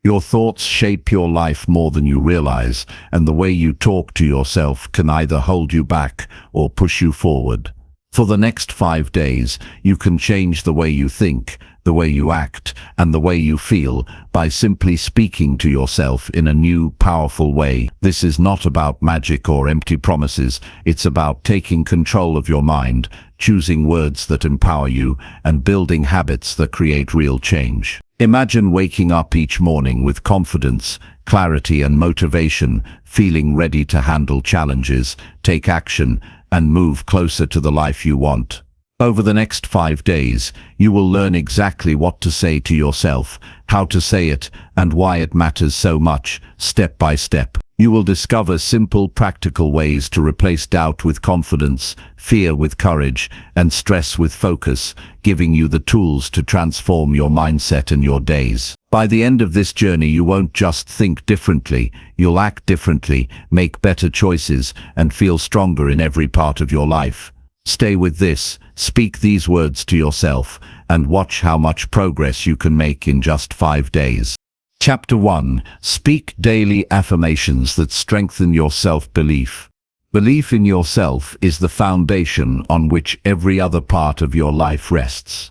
Your thoughts shape your life more than you realize, and the way you talk to yourself can either hold you back or push you forward. For the next 5 days, you can change the way you think, the way you act, and the way you feel by simply speaking to yourself in a new, powerful way. This is not about magic or empty promises. It's about taking control of your mind, choosing words that empower you, and building habits that create real change. Imagine waking up each morning with confidence, clarity, and motivation, feeling ready to handle challenges, take action, and move closer to the life you want. Over the next 5 days, you will learn exactly what to say to yourself, how to say it, and why it matters so much, step by step. You will discover simple, practical ways to replace doubt with confidence, fear with courage, and stress with focus, giving you the tools to transform your mindset and your days. By the end of this journey, you won't just think differently, you'll act differently, make better choices, and feel stronger in every part of your life. Stay with this, speak these words to yourself, and watch how much progress you can make in just 5 days. Chapter 1. Speak daily affirmations that strengthen your self-belief. Belief in yourself is the foundation on which every other part of your life rests.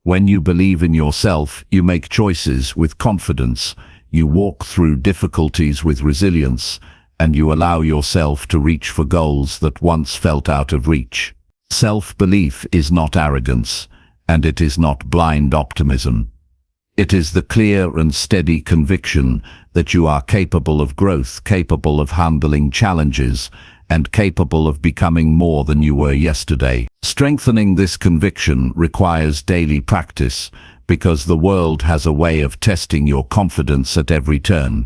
When you believe in yourself, you make choices with confidence, you walk through difficulties with resilience, and you allow yourself to reach for goals that once felt out of reach. Self-belief is not arrogance, and it is not blind optimism. It is the clear and steady conviction that you are capable of growth, capable of handling challenges, and capable of becoming more than you were yesterday. Strengthening this conviction requires daily practice, because the world has a way of testing your confidence at every turn.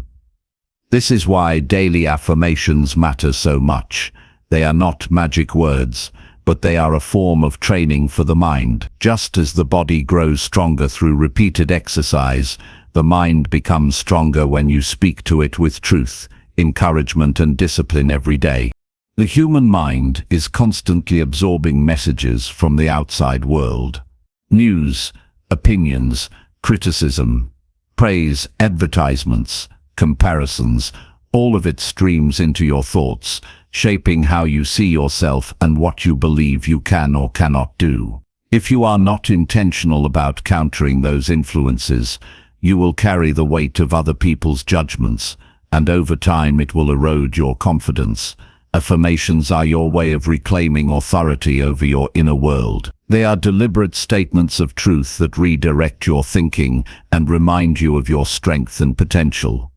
This is why daily affirmations matter so much. They are not magic words, but they are a form of training for the mind. Just as the body grows stronger through repeated exercise, the mind becomes stronger when you speak to it with truth, encouragement, and discipline every day. The human mind is constantly absorbing messages from the outside world. News, opinions, criticism, praise, advertisements, comparisons, all of it streams into your thoughts, shaping how you see yourself and what you believe you can or cannot do. If you are not intentional about countering those influences, you will carry the weight of other people's judgments, and over time it will erode your confidence. Affirmations are your way of reclaiming authority over your inner world. They are deliberate statements of truth that redirect your thinking and remind you of your strength and potential.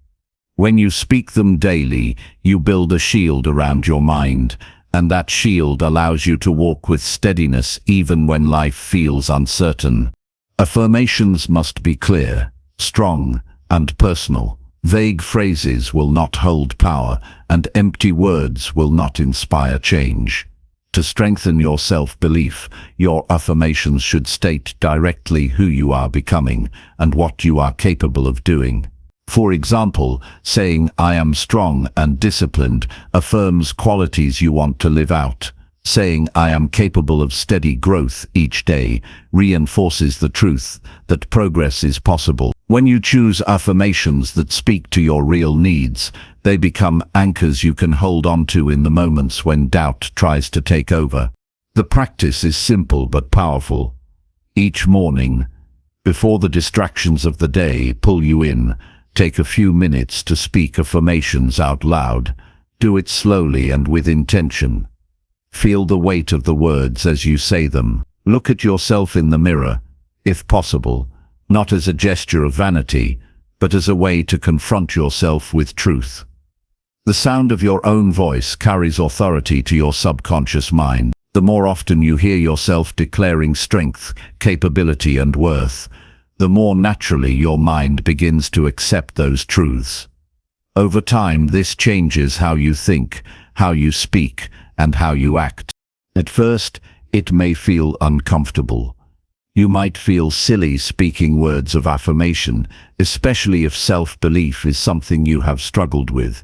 When you speak them daily, you build a shield around your mind, and that shield allows you to walk with steadiness even when life feels uncertain. Affirmations must be clear, strong, and personal. Vague phrases will not hold power, and empty words will not inspire change. To strengthen your self-belief, your affirmations should state directly who you are becoming and what you are capable of doing. For example, saying, "I am strong and disciplined," affirms qualities you want to live out. Saying, "I am capable of steady growth each day," reinforces the truth that progress is possible. When you choose affirmations that speak to your real needs, they become anchors you can hold on to in the moments when doubt tries to take over. The practice is simple but powerful. Each morning, before the distractions of the day pull you in, take a few minutes to speak affirmations out loud. Do it slowly and with intention. Feel the weight of the words as you say them. Look at yourself in the mirror, if possible, not as a gesture of vanity, but as a way to confront yourself with truth. The sound of your own voice carries authority to your subconscious mind. The more often you hear yourself declaring strength, capability, and worth, the more naturally your mind begins to accept those truths. Over time, this changes how you think, how you speak, and how you act. At first, it may feel uncomfortable. You might feel silly speaking words of affirmation, especially if self-belief is something you have struggled with.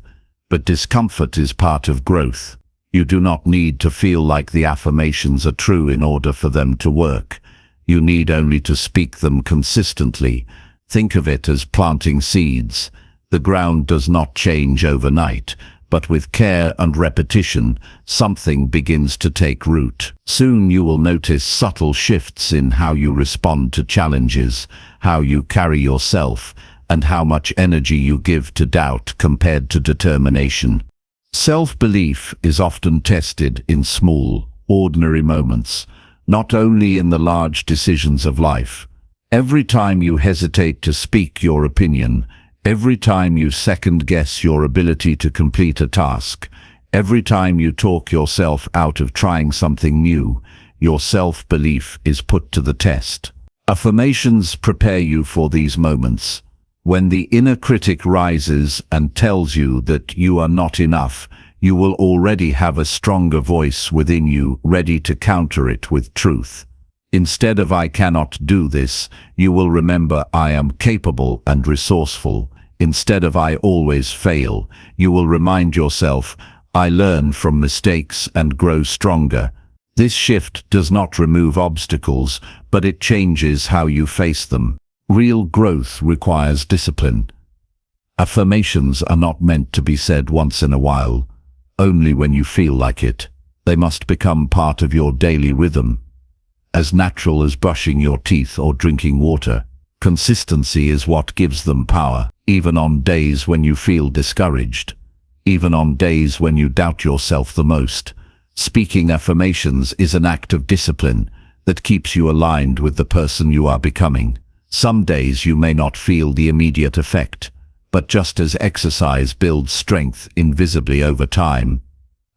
But discomfort is part of growth. You do not need to feel like the affirmations are true in order for them to work. You need only to speak them consistently. Think of it as planting seeds. The ground does not change overnight, but with care and repetition, something begins to take root. Soon you will notice subtle shifts in how you respond to challenges, how you carry yourself, and how much energy you give to doubt compared to determination. Self-belief is often tested in small, ordinary moments, not only in the large decisions of life. Every time you hesitate to speak your opinion, every time you second-guess your ability to complete a task, every time you talk yourself out of trying something new, your self-belief is put to the test. Affirmations prepare you for these moments. When the inner critic rises and tells you that you are not enough, you will already have a stronger voice within you ready to counter it with truth. Instead of "I cannot do this," you will remember "I am capable and resourceful." Instead of "I always fail," you will remind yourself "I learn from mistakes and grow stronger." This shift does not remove obstacles, but it changes how you face them. Real growth requires discipline. Affirmations are not meant to be said once in a while, only when you feel like it. They must become part of your daily rhythm, as natural as brushing your teeth or drinking water. Consistency is what gives them power, even on days when you feel discouraged, even on days when you doubt yourself the most. Speaking affirmations is an act of discipline that keeps you aligned with the person you are becoming. Some days you may not feel the immediate effect, but just as exercise builds strength invisibly over time,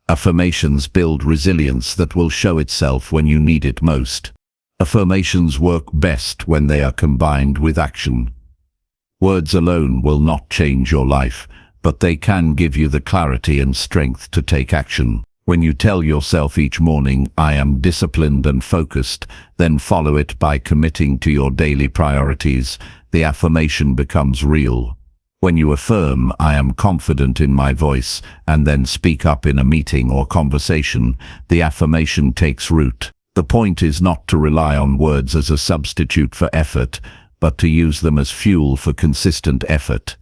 affirmations build resilience that will show itself when you need it most. Affirmations work best when they are combined with action. Words alone will not change your life, but they can give you the clarity and strength to take action. When you tell yourself each morning, "I am disciplined and focused," then follow it by committing to your daily priorities, the affirmation becomes real. When you affirm, "I am confident in my voice," and then speak up in a meeting or conversation, the affirmation takes root. The point is not to rely on words as a substitute for effort, but to use them as fuel for consistent effort.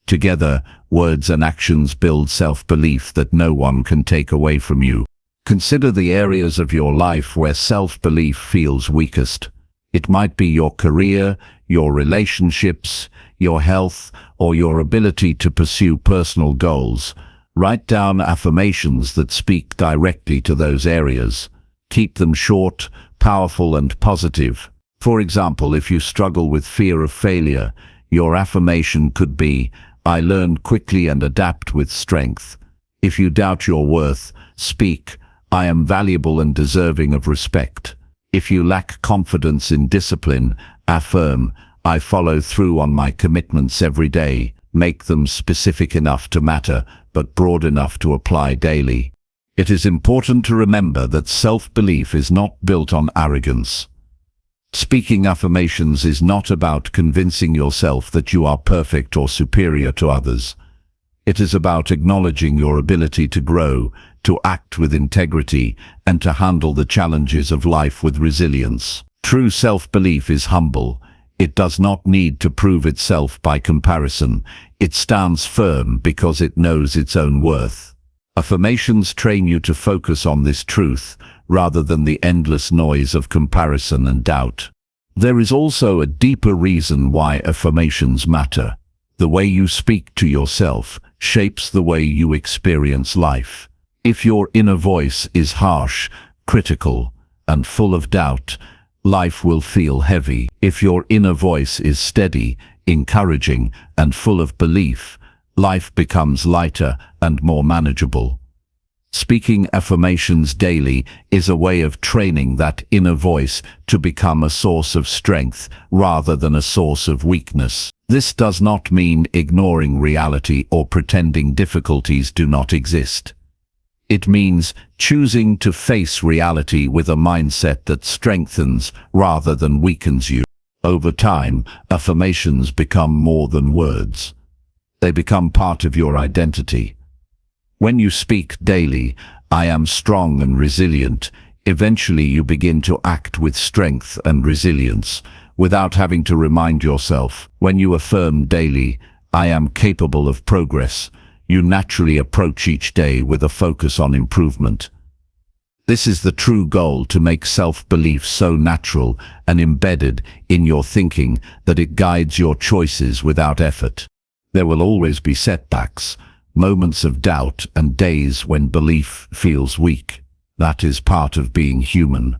Together, words and actions build self-belief that no one can take away from you. Consider the areas of your life where self-belief feels weakest. It might be your career, your relationships, your health, or your ability to pursue personal goals. Write down affirmations that speak directly to those areas. Keep them short, powerful, and positive. For example, if you struggle with fear of failure, your affirmation could be, "I learn quickly and adapt with strength." If you doubt your worth, speak, "I am valuable and deserving of respect." If you lack confidence in discipline, affirm, "I follow through on my commitments every day." Make them specific enough to matter, but broad enough to apply daily. It is important to remember that self-belief is not built on arrogance. Speaking affirmations is not about convincing yourself that you are perfect or superior to others. It is about acknowledging your ability to grow, to act with integrity, and to handle the challenges of life with resilience. True self-belief is humble. It does not need to prove itself by comparison. It stands firm because it knows its own worth. Affirmations train you to focus on this truth, rather than the endless noise of comparison and doubt. There is also a deeper reason why affirmations matter. The way you speak to yourself shapes the way you experience life. If your inner voice is harsh, critical, and full of doubt, life will feel heavy. If your inner voice is steady, encouraging, and full of belief, life becomes lighter and more manageable. Speaking affirmations daily is a way of training that inner voice to become a source of strength rather than a source of weakness. This does not mean ignoring reality or pretending difficulties do not exist. It means choosing to face reality with a mindset that strengthens rather than weakens you. Over time, affirmations become more than words. They become part of your identity. When you speak daily, "I am strong and resilient," eventually you begin to act with strength and resilience. without having to remind yourself. When you affirm daily, "I am capable of progress," you naturally approach each day with a focus on improvement. This is the true goal: to make self-belief so natural and embedded in your thinking that it guides your choices without effort. There will always be setbacks, moments of doubt, and days when belief feels weak. That is part of being human.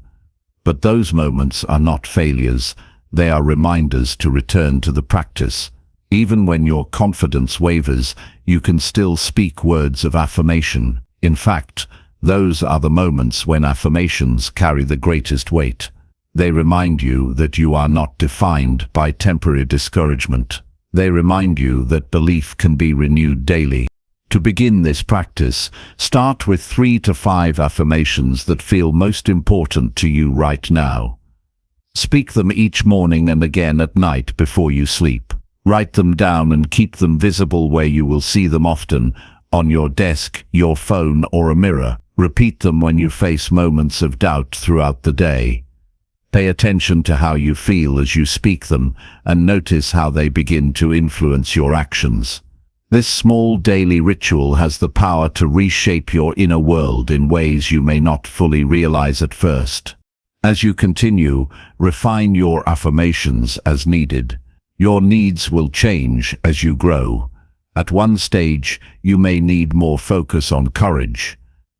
But those moments are not failures. They are reminders to return to the practice. Even when your confidence wavers, you can still speak words of affirmation. In fact, those are the moments when affirmations carry the greatest weight. They remind you that you are not defined by temporary discouragement. They remind you that belief can be renewed daily. To begin this practice, start with 3 to 5 affirmations that feel most important to you right now. Speak them each morning and again at night before you sleep. Write them down and keep them visible where you will see them often, on your desk, your phone, or a mirror. Repeat them when you face moments of doubt throughout the day. Pay attention to how you feel as you speak them, and notice how they begin to influence your actions. This small daily ritual has the power to reshape your inner world in ways you may not fully realize at first. As you continue, refine your affirmations as needed. Your needs will change as you grow. At one stage, you may need more focus on courage.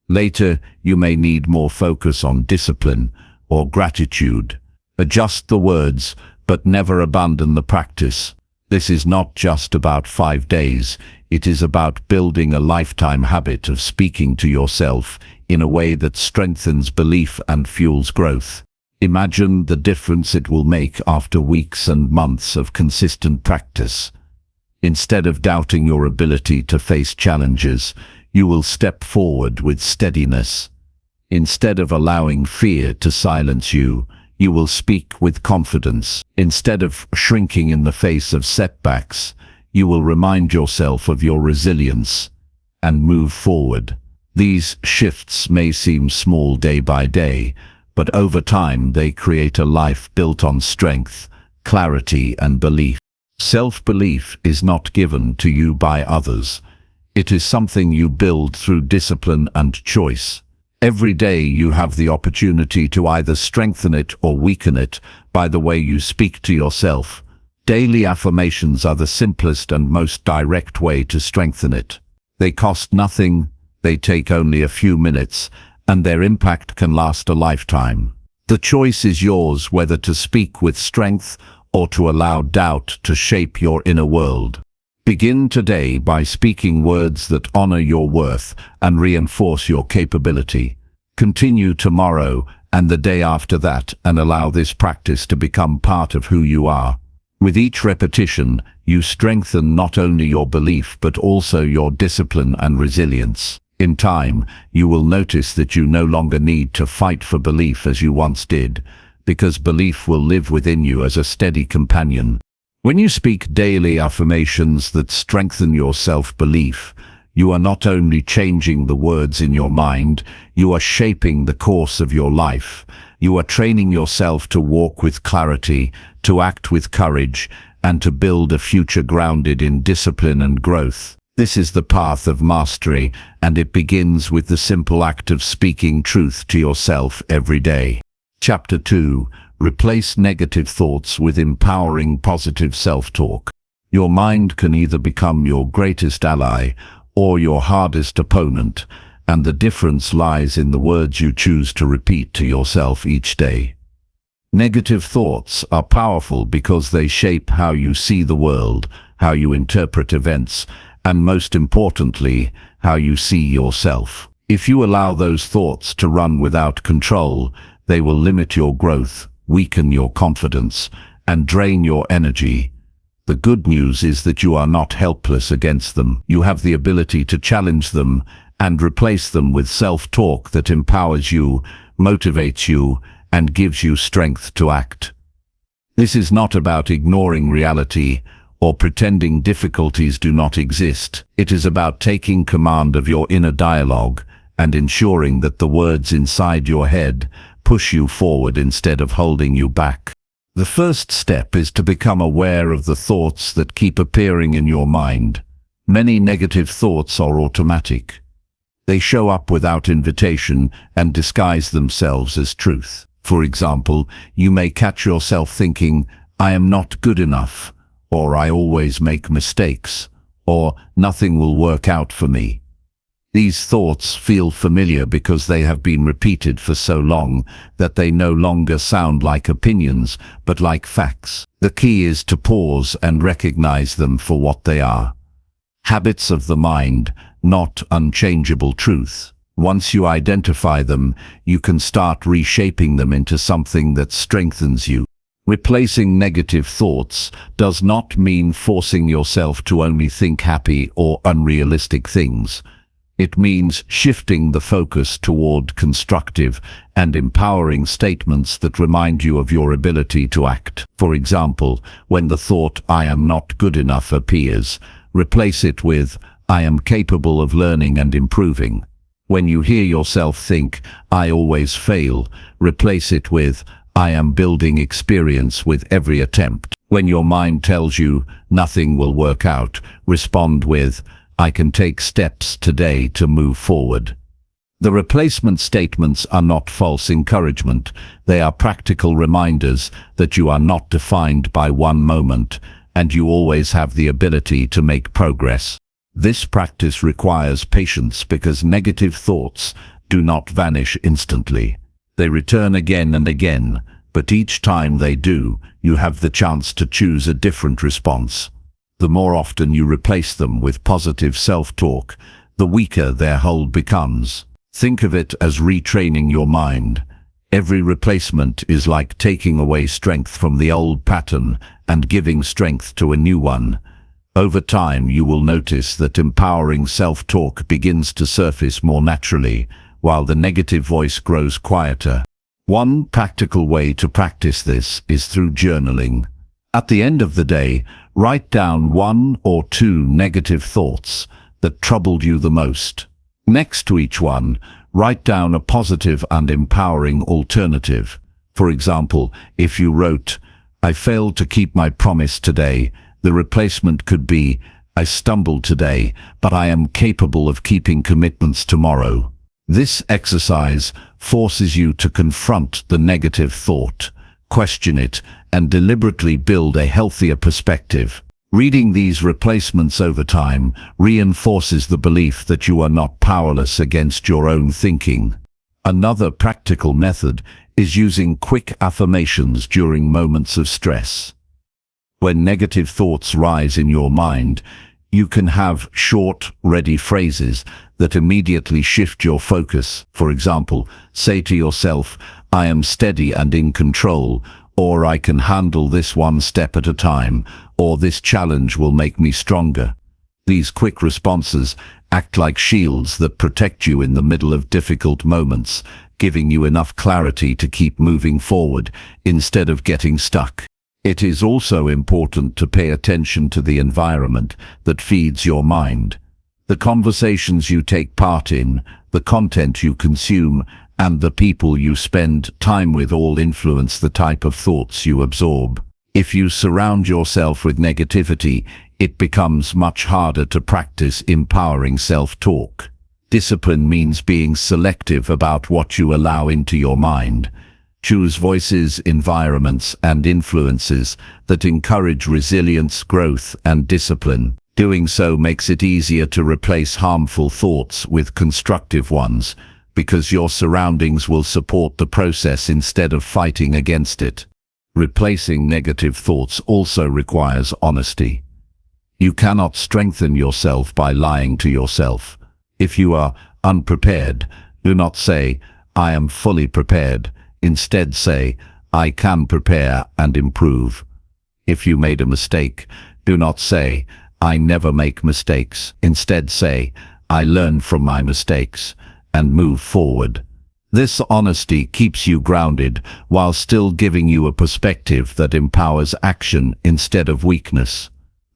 Later, you may need more focus on discipline or gratitude. Adjust the words, but never abandon the practice. This is not just about 5 days. It is about building a lifetime habit of speaking to yourself in a way that strengthens belief and fuels growth. Imagine the difference it will make after weeks and months of consistent practice. Instead of doubting your ability to face challenges, you will step forward with steadiness. Instead of allowing fear to silence you, you will speak with confidence. Instead of shrinking in the face of setbacks, you will remind yourself of your resilience and move forward. These shifts may seem small day by day, but over time they create a life built on strength, clarity, and belief. Self-belief is not given to you by others. It is something you build through discipline and choice. Every day you have the opportunity to either strengthen it or weaken it by the way you speak to yourself. Daily affirmations are the simplest and most direct way to strengthen it. They cost nothing, they take only a few minutes, and their impact can last a lifetime. The choice is yours whether to speak with strength or to allow doubt to shape your inner world. Begin today by speaking words that honor your worth and reinforce your capability. Continue tomorrow and the day after that, and allow this practice to become part of who you are. With each repetition, you strengthen not only your belief but also your discipline and resilience. In time, you will notice that you no longer need to fight for belief as you once did, because belief will live within you as a steady companion. When you speak daily affirmations that strengthen your self-belief, you are not only changing the words in your mind, you are shaping the course of your life. You are training yourself to walk with clarity, to act with courage, and to build a future grounded in discipline and growth. This is the path of mastery, and it begins with the simple act of speaking truth to yourself every day. Chapter 2. Replace negative thoughts with empowering positive self-talk. Your mind can either become your greatest ally or your hardest opponent, and the difference lies in the words you choose to repeat to yourself each day. Negative thoughts are powerful because they shape how you see the world, how you interpret events, and most importantly, how you see yourself. If you allow those thoughts to run without control, they will limit your growth, weaken your confidence, and drain your energy. The good news is that you are not helpless against them. You have the ability to challenge them and replace them with self-talk that empowers you, motivates you, and gives you strength to act. This is not about ignoring reality or pretending difficulties do not exist. It is about taking command of your inner dialogue and ensuring that the words inside your head push you forward instead of holding you back. The first step is to become aware of the thoughts that keep appearing in your mind. Many negative thoughts are automatic. They show up without invitation and disguise themselves as truth. For example, you may catch yourself thinking, "I am not good enough," or "I always make mistakes," or "nothing will work out for me." These thoughts feel familiar because they have been repeated for so long that they no longer sound like opinions, but like facts. The key is to pause and recognize them for what they are. Habits of the mind, not unchangeable truth. Once you identify them, you can start reshaping them into something that strengthens you. Replacing negative thoughts does not mean forcing yourself to only think happy or unrealistic things. It means shifting the focus toward constructive and empowering statements that remind you of your ability to act. For example, when the thought "I am not good enough" appears, replace it with "I am capable of learning and improving." When you hear yourself think "I always fail," replace it with "I am building experience with every attempt." When your mind tells you "nothing will work out," respond with "I can take steps today to move forward." The replacement statements are not false encouragement. They are practical reminders that you are not defined by one moment, and you always have the ability to make progress. This practice requires patience because negative thoughts do not vanish instantly. They return again and again, but each time they do, you have the chance to choose a different response. The more often you replace them with positive self-talk, the weaker their hold becomes. Think of it as retraining your mind. Every replacement is like taking away strength from the old pattern and giving strength to a new one. Over time, you will notice that empowering self-talk begins to surface more naturally, while the negative voice grows quieter. One practical way to practice this is through journaling. At the end of the day, write down 1 or 2 negative thoughts that troubled you the most. Next to each one, write down a positive and empowering alternative. For example, if you wrote, "I failed to keep my promise today," the replacement could be, "I stumbled today, but I am capable of keeping commitments tomorrow." This exercise forces you to confront the negative thought, question it, and deliberately build a healthier perspective. Reading these replacements over time reinforces the belief that you are not powerless against your own thinking. Another practical method is using quick affirmations during moments of stress. When negative thoughts rise in your mind, you can have short, ready phrases that immediately shift your focus. For example, say to yourself, "I am steady and in control," or "I can handle this one step at a time," or "this challenge will make me stronger." These quick responses act like shields that protect you in the middle of difficult moments, giving you enough clarity to keep moving forward instead of getting stuck. It is also important to pay attention to the environment that feeds your mind. The conversations you take part in, the content you consume, and the people you spend time with all influence the type of thoughts you absorb. If you surround yourself with negativity, it becomes much harder to practice empowering self-talk. Discipline means being selective about what you allow into your mind. Choose voices, environments, and influences that encourage resilience, growth, and discipline. Doing so makes it easier to replace harmful thoughts with constructive ones, because your surroundings will support the process instead of fighting against it. Replacing negative thoughts also requires honesty. You cannot strengthen yourself by lying to yourself. If you are unprepared, do not say, "I am fully prepared." Instead say, "I can prepare and improve." If you made a mistake, do not say, "I never make mistakes." Instead say, "I learn from my mistakes and move forward." This honesty keeps you grounded while still giving you a perspective that empowers action instead of weakness.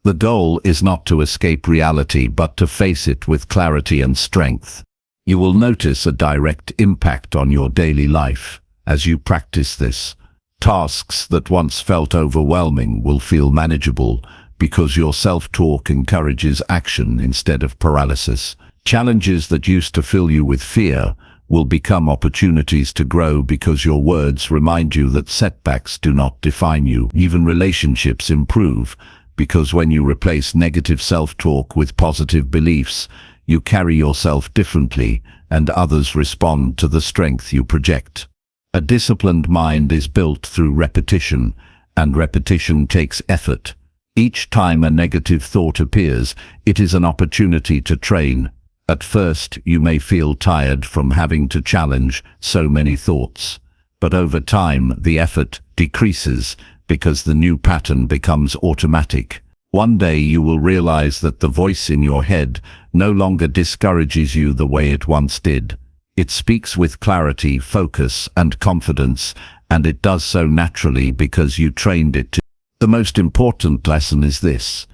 The goal is not to escape reality, but to face it with clarity and strength. You will notice a direct impact on your daily life as you practice this. Tasks that once felt overwhelming will feel manageable because your self-talk encourages action instead of paralysis. Challenges that used to fill you with fear will become opportunities to grow because your words remind you that setbacks do not define you. Even relationships improve because when you replace negative self-talk with positive beliefs, you carry yourself differently and others respond to the strength you project. A disciplined mind is built through repetition, and repetition takes effort. Each time a negative thought appears, it is an opportunity to train. At first, you may feel tired from having to challenge so many thoughts, but over time, the effort decreases because the new pattern becomes automatic. One day you will realize that the voice in your head no longer discourages you the way it once did. It speaks with clarity, focus, and confidence, and it does so naturally because you trained it to. The most important lesson is this: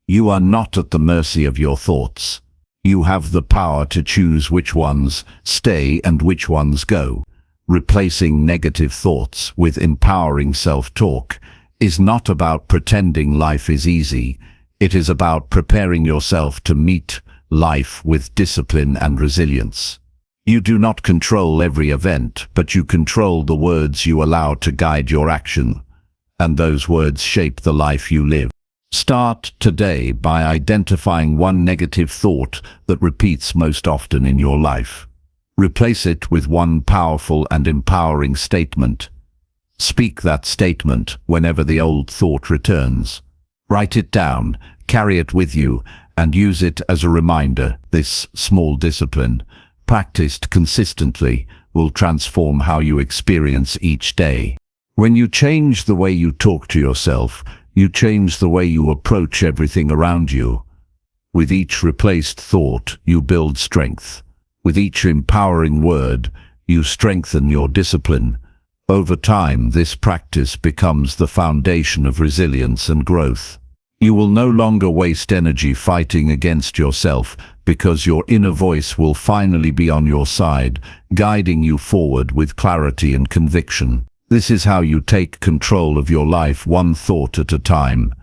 you are not at the mercy of your thoughts. You have the power to choose which ones stay and which ones go. Replacing negative thoughts with empowering self-talk is not about pretending life is easy. It is about preparing yourself to meet life with discipline and resilience. You do not control every event, but you control the words you allow to guide your action, and those words shape the life you live. Start today by identifying one negative thought that repeats most often in your life. Replace it with one powerful and empowering statement. Speak that statement whenever the old thought returns. Write it down, carry it with you, and use it as a reminder. This small discipline, practiced consistently, will transform how you experience each day. When you change the way you talk to yourself, you change the way you approach everything around you. With each replaced thought, you build strength. With each empowering word, you strengthen your discipline. Over time, this practice becomes the foundation of resilience and growth. You will no longer waste energy fighting against yourself because your inner voice will finally be on your side, guiding you forward with clarity and conviction. This is how you take control of your life one thought at a time,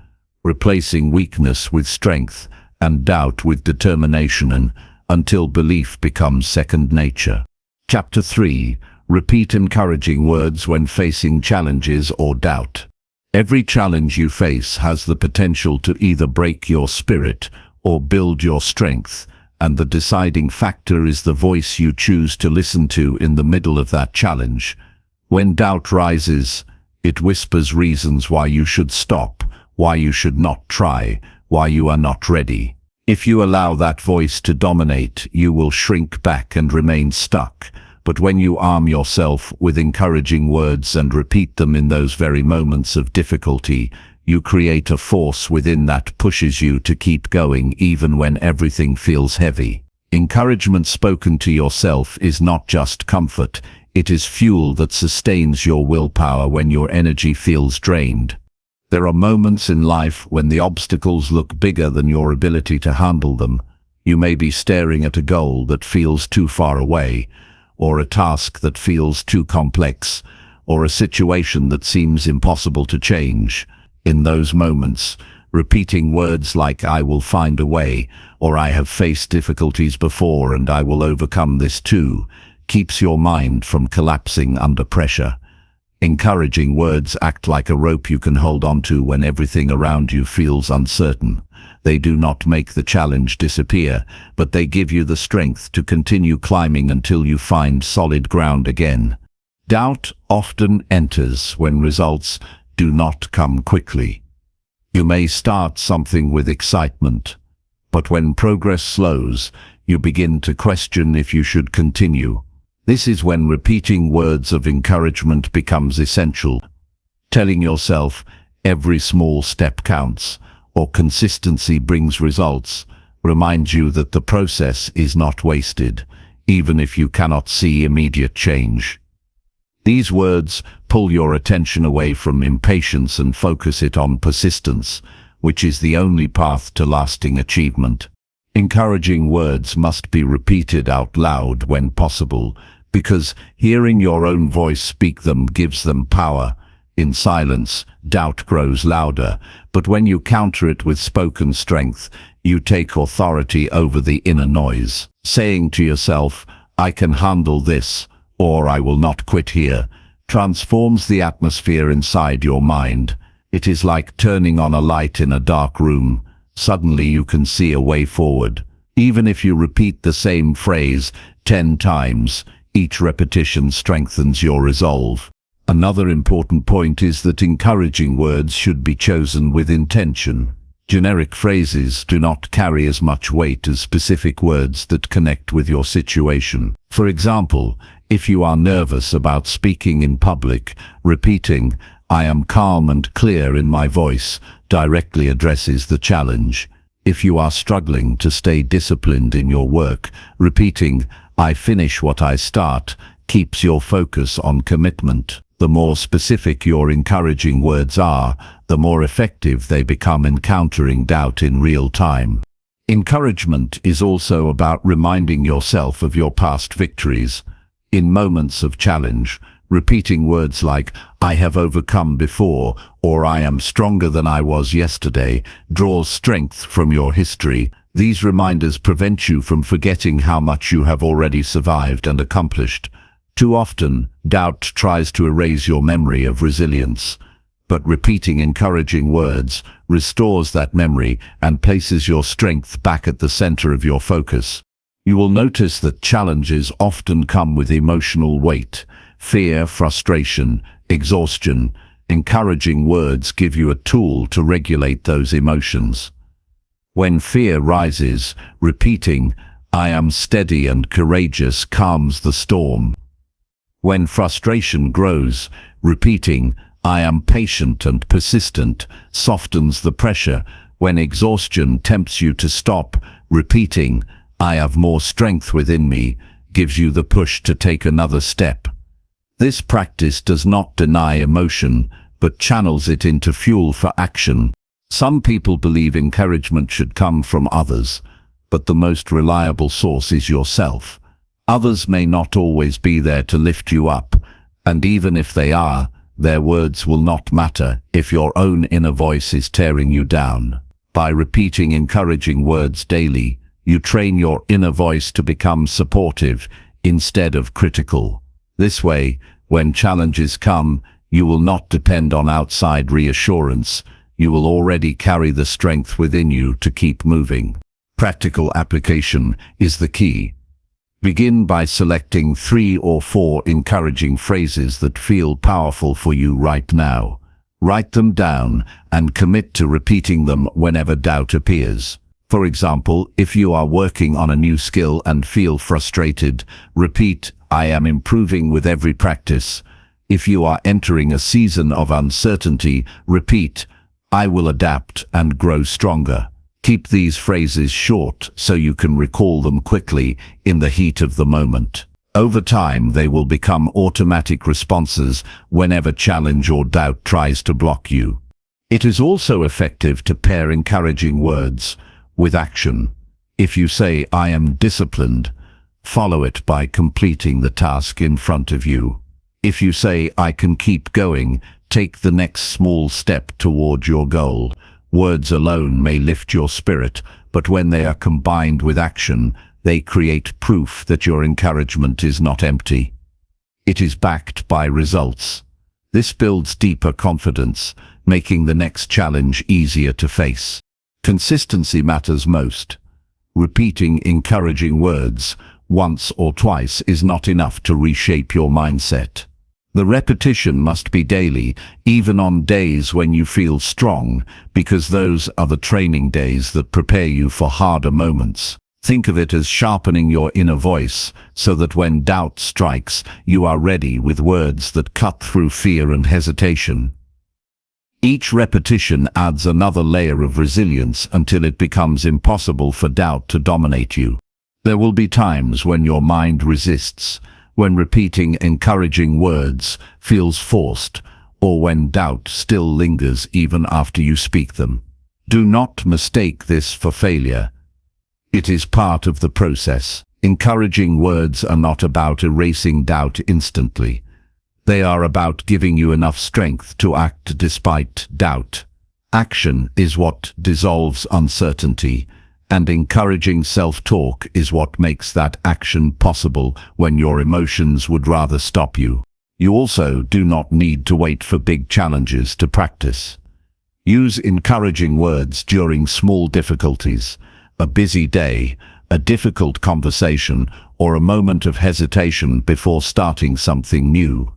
replacing weakness with strength and doubt with determination until belief becomes second nature. Chapter 3. Repeat encouraging words when facing challenges or doubt. Every challenge you face has the potential to either break your spirit or build your strength, and the deciding factor is the voice you choose to listen to in the middle of that challenge. When doubt rises, it whispers reasons why you should stop, why you should not try, why you are not ready. If you allow that voice to dominate, you will shrink back and remain stuck. But when you arm yourself with encouraging words and repeat them in those very moments of difficulty, you create a force within that pushes you to keep going even when everything feels heavy. Encouragement spoken to yourself is not just comfort. It is fuel that sustains your willpower when your energy feels drained. There are moments in life when the obstacles look bigger than your ability to handle them. You may be staring at a goal that feels too far away, or a task that feels too complex, or a situation that seems impossible to change. In those moments, repeating words like "I will find a way," or "I have faced difficulties before and I will overcome this too," keeps your mind from collapsing under pressure. Encouraging words act like a rope you can hold onto when everything around you feels uncertain. They do not make the challenge disappear, but they give you the strength to continue climbing until you find solid ground again. Doubt often enters when results do not come quickly. You may start something with excitement, but when progress slows, you begin to question if you should continue. This is when repeating words of encouragement becomes essential. Telling yourself, "Every small step counts," or "Consistency brings results," reminds you that the process is not wasted, even if you cannot see immediate change. These words pull your attention away from impatience and focus it on persistence, which is the only path to lasting achievement. Encouraging words must be repeated out loud when possible, because hearing your own voice speak them gives them power. In silence, doubt grows louder, but when you counter it with spoken strength, you take authority over the inner noise. Saying to yourself, "I can handle this," or "I will not quit here," transforms the atmosphere inside your mind. It is like turning on a light in a dark room. Suddenly you can see a way forward. Even if you repeat the same phrase 10 times, each repetition strengthens your resolve. Another important point is that encouraging words should be chosen with intention. Generic phrases do not carry as much weight as specific words that connect with your situation. For example, if you are nervous about speaking in public, repeating, "I am calm and clear in my voice," directly addresses the challenge. If you are struggling to stay disciplined in your work, repeating, "I finish what I start," keeps your focus on commitment. The more specific your encouraging words are, the more effective they become in countering doubt in real time. Encouragement is also about reminding yourself of your past victories. In moments of challenge, repeating words like, "I have overcome before," or "I am stronger than I was yesterday," draws strength from your history. These reminders prevent you from forgetting how much you have already survived and accomplished. Too often, doubt tries to erase your memory of resilience, but repeating encouraging words restores that memory and places your strength back at the center of your focus. You will notice that challenges often come with emotional weight: fear, frustration, exhaustion. Encouraging words give you a tool to regulate those emotions. When fear rises, repeating, "I am steady and courageous," calms the storm. When frustration grows, repeating, "I am patient and persistent," softens the pressure. When exhaustion tempts you to stop, repeating, "I have more strength within me," gives you the push to take another step. This practice does not deny emotion, but channels it into fuel for action. Some people believe encouragement should come from others, but the most reliable source is yourself. Others may not always be there to lift you up, and even if they are, their words will not matter if your own inner voice is tearing you down. By repeating encouraging words daily, you train your inner voice to become supportive instead of critical. This way, when challenges come, you will not depend on outside reassurance. You will already carry the strength within you to keep moving. Practical application is the key. Begin by selecting 3 or 4 encouraging phrases that feel powerful for you right now. Write them down and commit to repeating them whenever doubt appears. For example, if you are working on a new skill and feel frustrated, repeat, "I am improving with every practice." If you are entering a season of uncertainty, repeat, "I will adapt and grow stronger." Keep these phrases short so you can recall them quickly in the heat of the moment. Over time, they will become automatic responses whenever challenge or doubt tries to block you. It is also effective to pair encouraging words with action. If you say, "I am disciplined," follow it by completing the task in front of you. If you say, "I can keep going," take the next small step toward your goal. Words alone may lift your spirit, but when they are combined with action, they create proof that your encouragement is not empty. It is backed by results. This builds deeper confidence, making the next challenge easier to face. Consistency matters most. Repeating encouraging words once or twice is not enough to reshape your mindset. The repetition must be daily, even on days when you feel strong, because those are the training days that prepare you for harder moments. Think of it as sharpening your inner voice, so that when doubt strikes, you are ready with words that cut through fear and hesitation. Each repetition adds another layer of resilience until it becomes impossible for doubt to dominate you. There will be times when your mind resists, when repeating encouraging words feels forced, or when doubt still lingers even after you speak them. Do not mistake this for failure. It is part of the process. Encouraging words are not about erasing doubt instantly. They are about giving you enough strength to act despite doubt. Action is what dissolves uncertainty, and encouraging self-talk is what makes that action possible when your emotions would rather stop you. You also do not need to wait for big challenges to practice. Use encouraging words during small difficulties, a busy day, a difficult conversation, or a moment of hesitation before starting something new.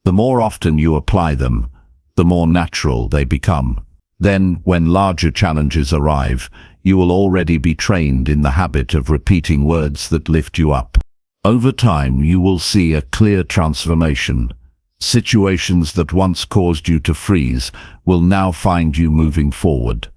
The more often you apply them, the more natural they become. Then, when larger challenges arrive, you will already be trained in the habit of repeating words that lift you up. Over time, you will see a clear transformation. Situations that once caused you to freeze will now find you moving forward.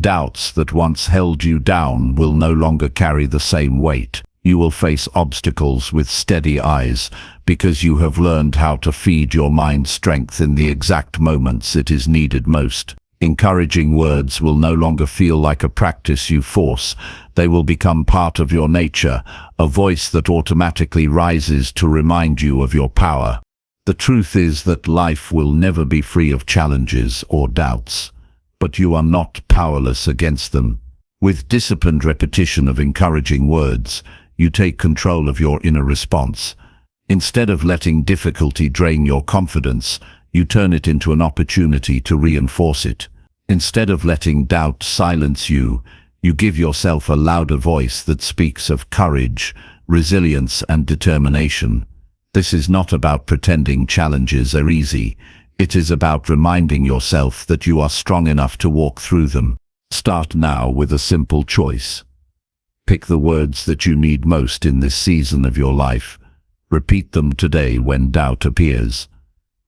Doubts that once held you down will no longer carry the same weight. You will face obstacles with steady eyes because you have learned how to feed your mind strength in the exact moments it is needed most. Encouraging words will no longer feel like a practice you force. They will become part of your nature, a voice that automatically rises to remind you of your power. The truth is that life will never be free of challenges or doubts, but you are not powerless against them. With disciplined repetition of encouraging words, you take control of your inner response. Instead of letting difficulty drain your confidence, you turn it into an opportunity to reinforce it. Instead of letting doubt silence you, you give yourself a louder voice that speaks of courage, resilience, and determination. This is not about pretending challenges are easy. It is about reminding yourself that you are strong enough to walk through them. Start now with a simple choice. Pick the words that you need most in this season of your life. Repeat them today when doubt appears.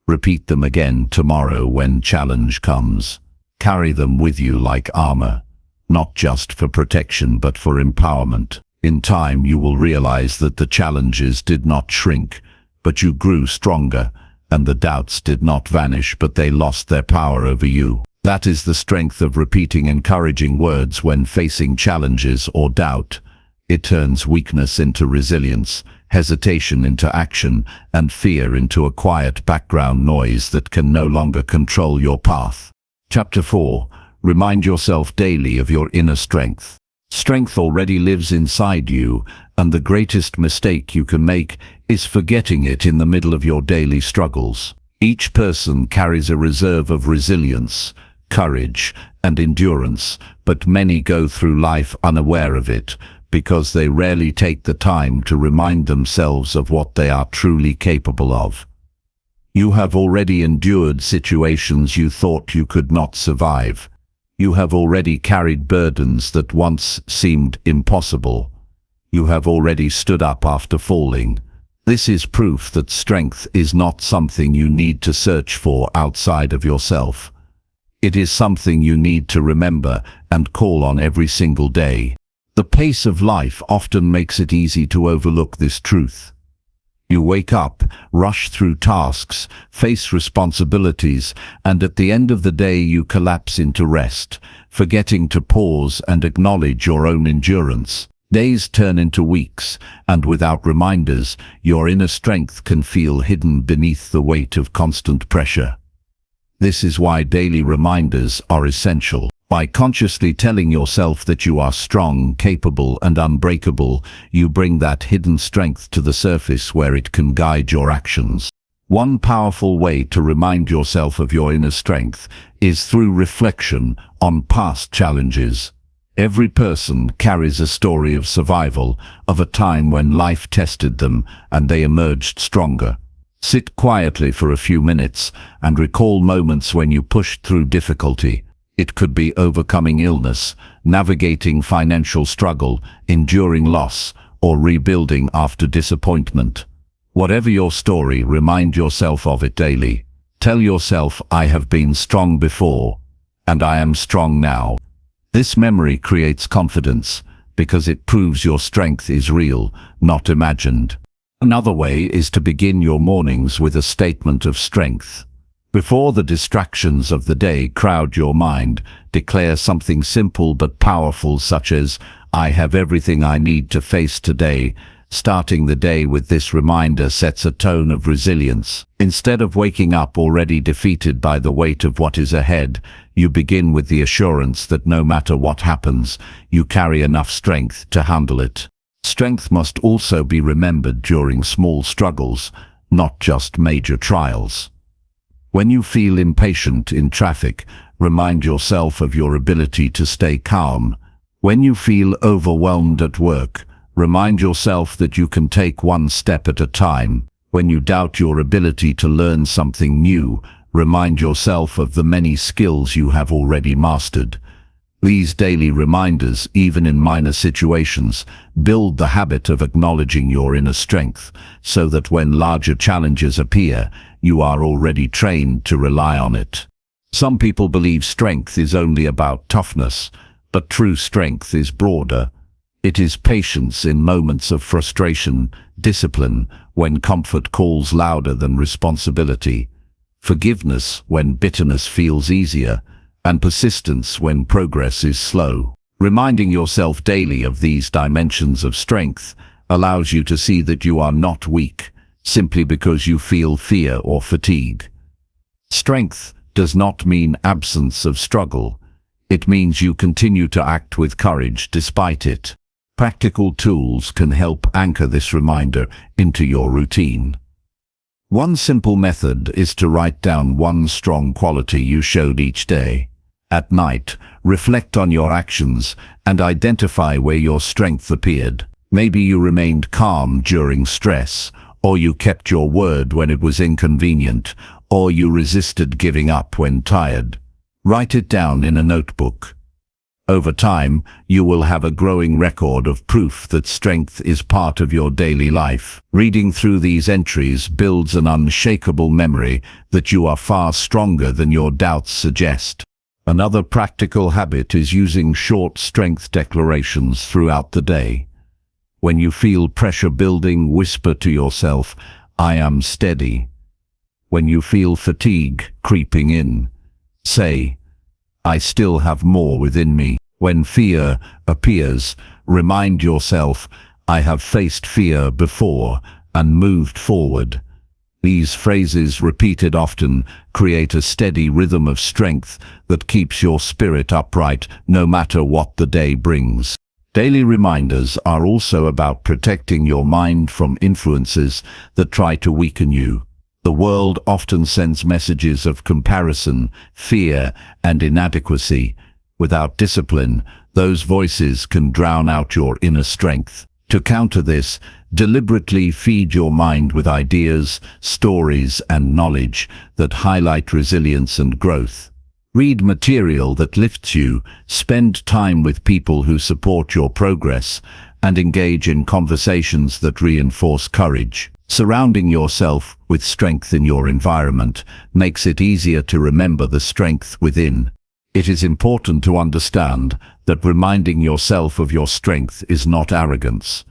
Repeat them again tomorrow when challenge comes. Carry them with you like armor, not just for protection but for empowerment. In time you will realize that the challenges did not shrink, but you grew stronger, and the doubts did not vanish but they lost their power over you. That is the strength of repeating encouraging words when facing challenges or doubt. It turns weakness into resilience, hesitation into action, and fear into a quiet background noise that can no longer control your path. Chapter 4. Remind yourself daily of your inner strength. Strength already lives inside you, and the greatest mistake you can make is forgetting it in the middle of your daily struggles. Each person carries a reserve of resilience, courage, and endurance, but many go through life unaware of it because they rarely take the time to remind themselves of what they are truly capable of. You have already endured situations you thought you could not survive. You have already carried burdens that once seemed impossible. You have already stood up after falling. This is proof that strength is not something you need to search for outside of yourself. It is something you need to remember and call on every single day. The pace of life often makes it easy to overlook this truth. You wake up, rush through tasks, face responsibilities, and at the end of the day you collapse into rest, forgetting to pause and acknowledge your own endurance. Days turn into weeks, and without reminders, your inner strength can feel hidden beneath the weight of constant pressure. This is why daily reminders are essential. By consciously telling yourself that you are strong, capable, and unbreakable, you bring that hidden strength to the surface where it can guide your actions. One powerful way to remind yourself of your inner strength is through reflection on past challenges. Every person carries a story of survival, of a time when life tested them and they emerged stronger. Sit quietly for a few minutes and recall moments when you pushed through difficulty. It could be overcoming illness, navigating financial struggle, enduring loss, or rebuilding after disappointment. Whatever your story, remind yourself of it daily. Tell yourself, I have been strong before, and I am strong now. This memory creates confidence because it proves your strength is real, not imagined. Another way is to begin your mornings with a statement of strength. Before the distractions of the day crowd your mind, declare something simple but powerful such as, I have everything I need to face today, Starting the day with this reminder sets a tone of resilience. Instead of waking up already defeated by the weight of what is ahead, you begin with the assurance that no matter what happens, you carry enough strength to handle it. Strength must also be remembered during small struggles, not just major trials. When you feel impatient in traffic, remind yourself of your ability to stay calm. When you feel overwhelmed at work, remind yourself that you can take one step at a time. When you doubt your ability to learn something new, remind yourself of the many skills you have already mastered. These daily reminders, even in minor situations, build the habit of acknowledging your inner strength, so that when larger challenges appear, you are already trained to rely on it. Some people believe strength is only about toughness, but true strength is broader. It is patience in moments of frustration, discipline when comfort calls louder than responsibility, forgiveness when bitterness feels easier, and persistence when progress is slow. Reminding yourself daily of these dimensions of strength allows you to see that you are not weak simply because you feel fear or fatigue. Strength does not mean absence of struggle. It means you continue to act with courage despite it. Practical tools can help anchor this reminder into your routine. One simple method is to write down one strong quality you showed each day. At night, reflect on your actions and identify where your strength appeared. Maybe you remained calm during stress, or you kept your word when it was inconvenient, or you resisted giving up when tired. Write it down in a notebook. Over time, you will have a growing record of proof that strength is part of your daily life. Reading through these entries builds an unshakable memory that you are far stronger than your doubts suggest. Another practical habit is using short strength declarations throughout the day. When you feel pressure building, whisper to yourself, "I am steady." When you feel fatigue creeping in, say, "I still have more within me." When fear appears, remind yourself, "I have faced fear before and moved forward." These phrases, repeated often, create a steady rhythm of strength that keeps your spirit upright no matter what the day brings. Daily reminders are also about protecting your mind from influences that try to weaken you. The world often sends messages of comparison, fear, and inadequacy. Without discipline, those voices can drown out your inner strength. To counter this, deliberately feed your mind with ideas, stories, and knowledge that highlight resilience and growth. Read material that lifts you, spend time with people who support your progress, and engage in conversations that reinforce courage. Surrounding yourself with strength in your environment makes it easier to remember the strength within. It is important to understand that reminding yourself of your strength is not arrogance.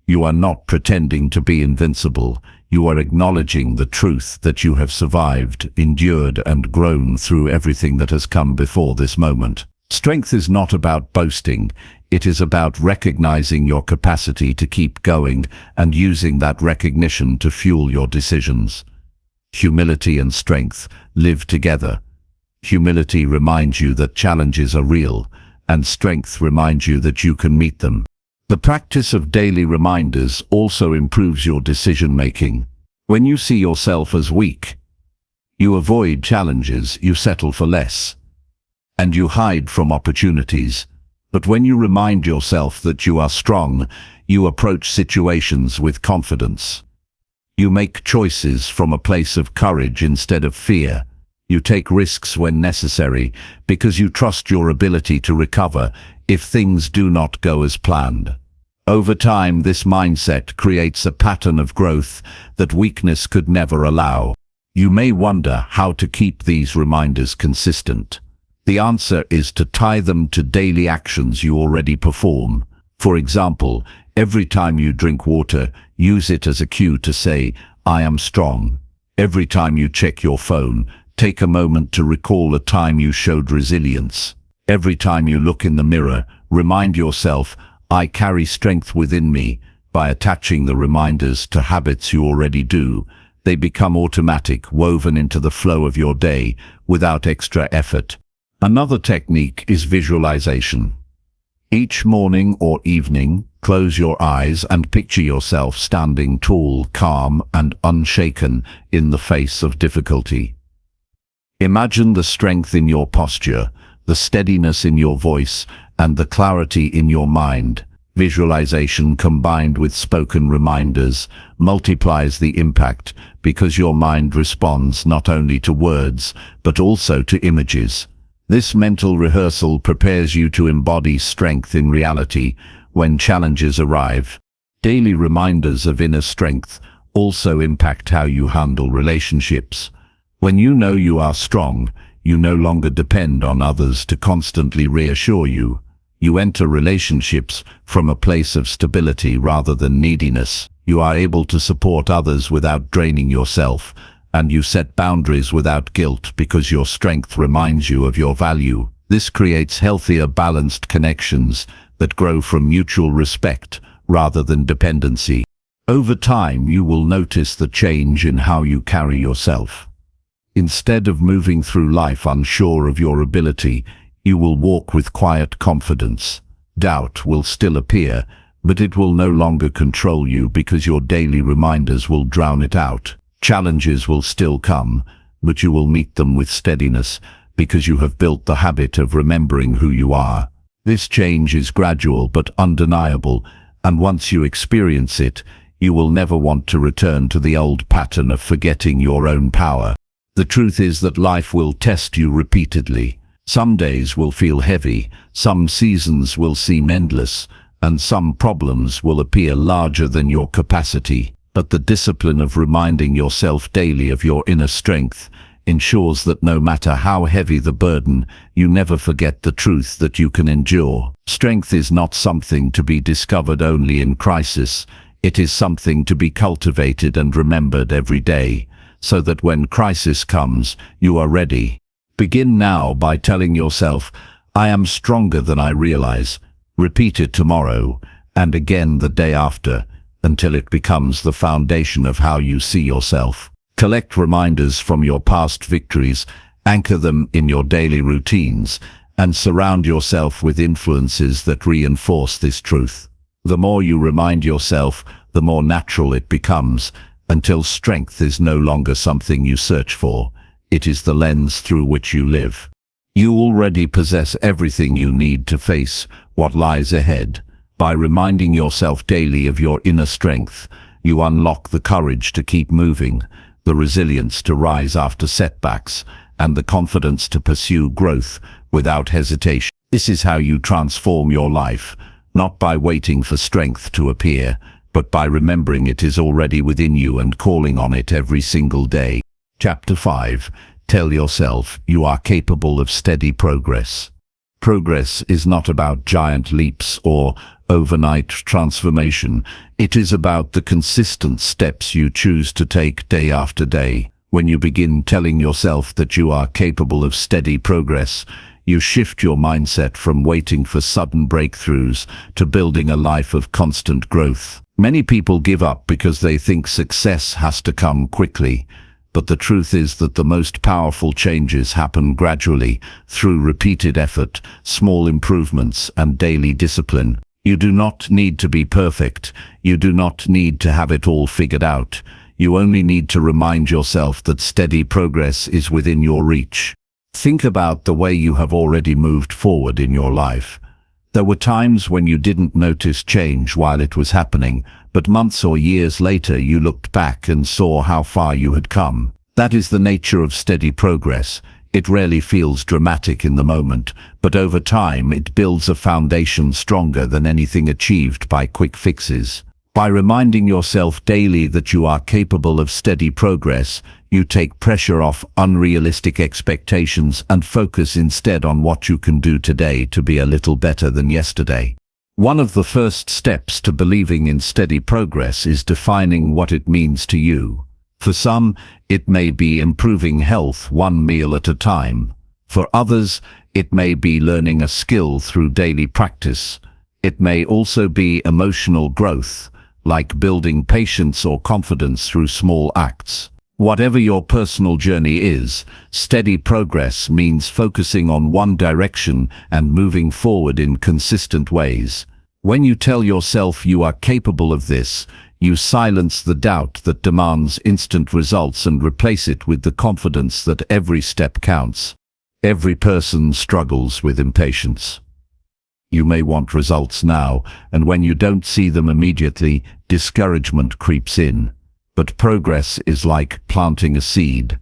You are not pretending to be invincible. You are acknowledging the truth that you have survived, endured, and grown through everything that has come before this moment. Strength is not about boasting. It is about recognizing your capacity to keep going and using that recognition to fuel your decisions. Humility and strength live together. Humility reminds you that challenges are real, and strength reminds you that you can meet them. The practice of daily reminders also improves your decision-making. When you see yourself as weak, you avoid challenges, you settle for less, and you hide from opportunities. But when you remind yourself that you are strong, you approach situations with confidence. You make choices from a place of courage instead of fear. You take risks when necessary because you trust your ability to recover if things do not go as planned. Over time, this mindset creates a pattern of growth that weakness could never allow. You may wonder how to keep these reminders consistent. The answer is to tie them to daily actions you already perform. For example, every time you drink water, use it as a cue to say, "I am strong." Every time you check your phone, take a moment to recall a time you showed resilience. Every time you look in the mirror, remind yourself, "I carry strength within me." By attaching the reminders to habits you already do, they become automatic, woven into the flow of your day without extra effort. Another technique is visualization. Each morning or evening, close your eyes and picture yourself standing tall, calm, and unshaken in the face of difficulty. Imagine the strength in your posture, the steadiness in your voice, and the clarity in your mind. Visualization combined with spoken reminders multiplies the impact because your mind responds not only to words, but also to images. This mental rehearsal prepares you to embody strength in reality when challenges arrive. Daily reminders of inner strength also impact how you handle relationships. When you know you are strong, you no longer depend on others to constantly reassure you. You enter relationships from a place of stability rather than neediness. You are able to support others without draining yourself, and you set boundaries without guilt because your strength reminds you of your value. This creates healthier, balanced connections that grow from mutual respect rather than dependency. Over time, you will notice the change in how you carry yourself. Instead of moving through life unsure of your ability, you will walk with quiet confidence. Doubt will still appear, but it will no longer control you because your daily reminders will drown it out. Challenges will still come, but you will meet them with steadiness because you have built the habit of remembering who you are. This change is gradual but undeniable, and once you experience it, you will never want to return to the old pattern of forgetting your own power. The truth is that life will test you repeatedly. Some days will feel heavy, some seasons will seem endless, and some problems will appear larger than your capacity. But the discipline of reminding yourself daily of your inner strength ensures that no matter how heavy the burden, you never forget the truth that you can endure. Strength is not something to be discovered only in crisis. It is something to be cultivated and remembered every day, so that when crisis comes, you are ready. Begin now by telling yourself, "I am stronger than I realize." Repeat it tomorrow, and again the day after, until it becomes the foundation of how you see yourself. Collect reminders from your past victories, anchor them in your daily routines, and surround yourself with influences that reinforce this truth. The more you remind yourself, the more natural it becomes, until strength is no longer something you search for. It is the lens through which you live. You already possess everything you need to face what lies ahead. By reminding yourself daily of your inner strength, you unlock the courage to keep moving, the resilience to rise after setbacks, and the confidence to pursue growth without hesitation. This is how you transform your life, not by waiting for strength to appear, but by remembering it is already within you and calling on it every single day. Chapter 5. Tell yourself you are capable of steady progress. Progress is not about giant leaps or overnight transformation. It is about the consistent steps you choose to take day after day. When you begin telling yourself that you are capable of steady progress, you shift your mindset from waiting for sudden breakthroughs to building a life of constant growth. Many people give up because they think success has to come quickly. But the truth is that the most powerful changes happen gradually, through repeated effort, small improvements, and daily discipline. You do not need to be perfect. You do not need to have it all figured out. You only need to remind yourself that steady progress is within your reach. Think about the way you have already moved forward in your life. There were times when you didn't notice change while it was happening, but months or years later you looked back and saw how far you had come. That is the nature of steady progress. It rarely feels dramatic in the moment, but over time it builds a foundation stronger than anything achieved by quick fixes. By reminding yourself daily that you are capable of steady progress, you take pressure off unrealistic expectations and focus instead on what you can do today to be a little better than yesterday. One of the first steps to believing in steady progress is defining what it means to you. For some, it may be improving health one meal at a time. For others, it may be learning a skill through daily practice. It may also be emotional growth, like building patience or confidence through small acts. Whatever your personal journey is, steady progress means focusing on one direction and moving forward in consistent ways. When you tell yourself you are capable of this, you silence the doubt that demands instant results and replace it with the confidence that every step counts. Every person struggles with impatience. You may want results now, and when you don't see them immediately, discouragement creeps in. But progress is like planting a seed.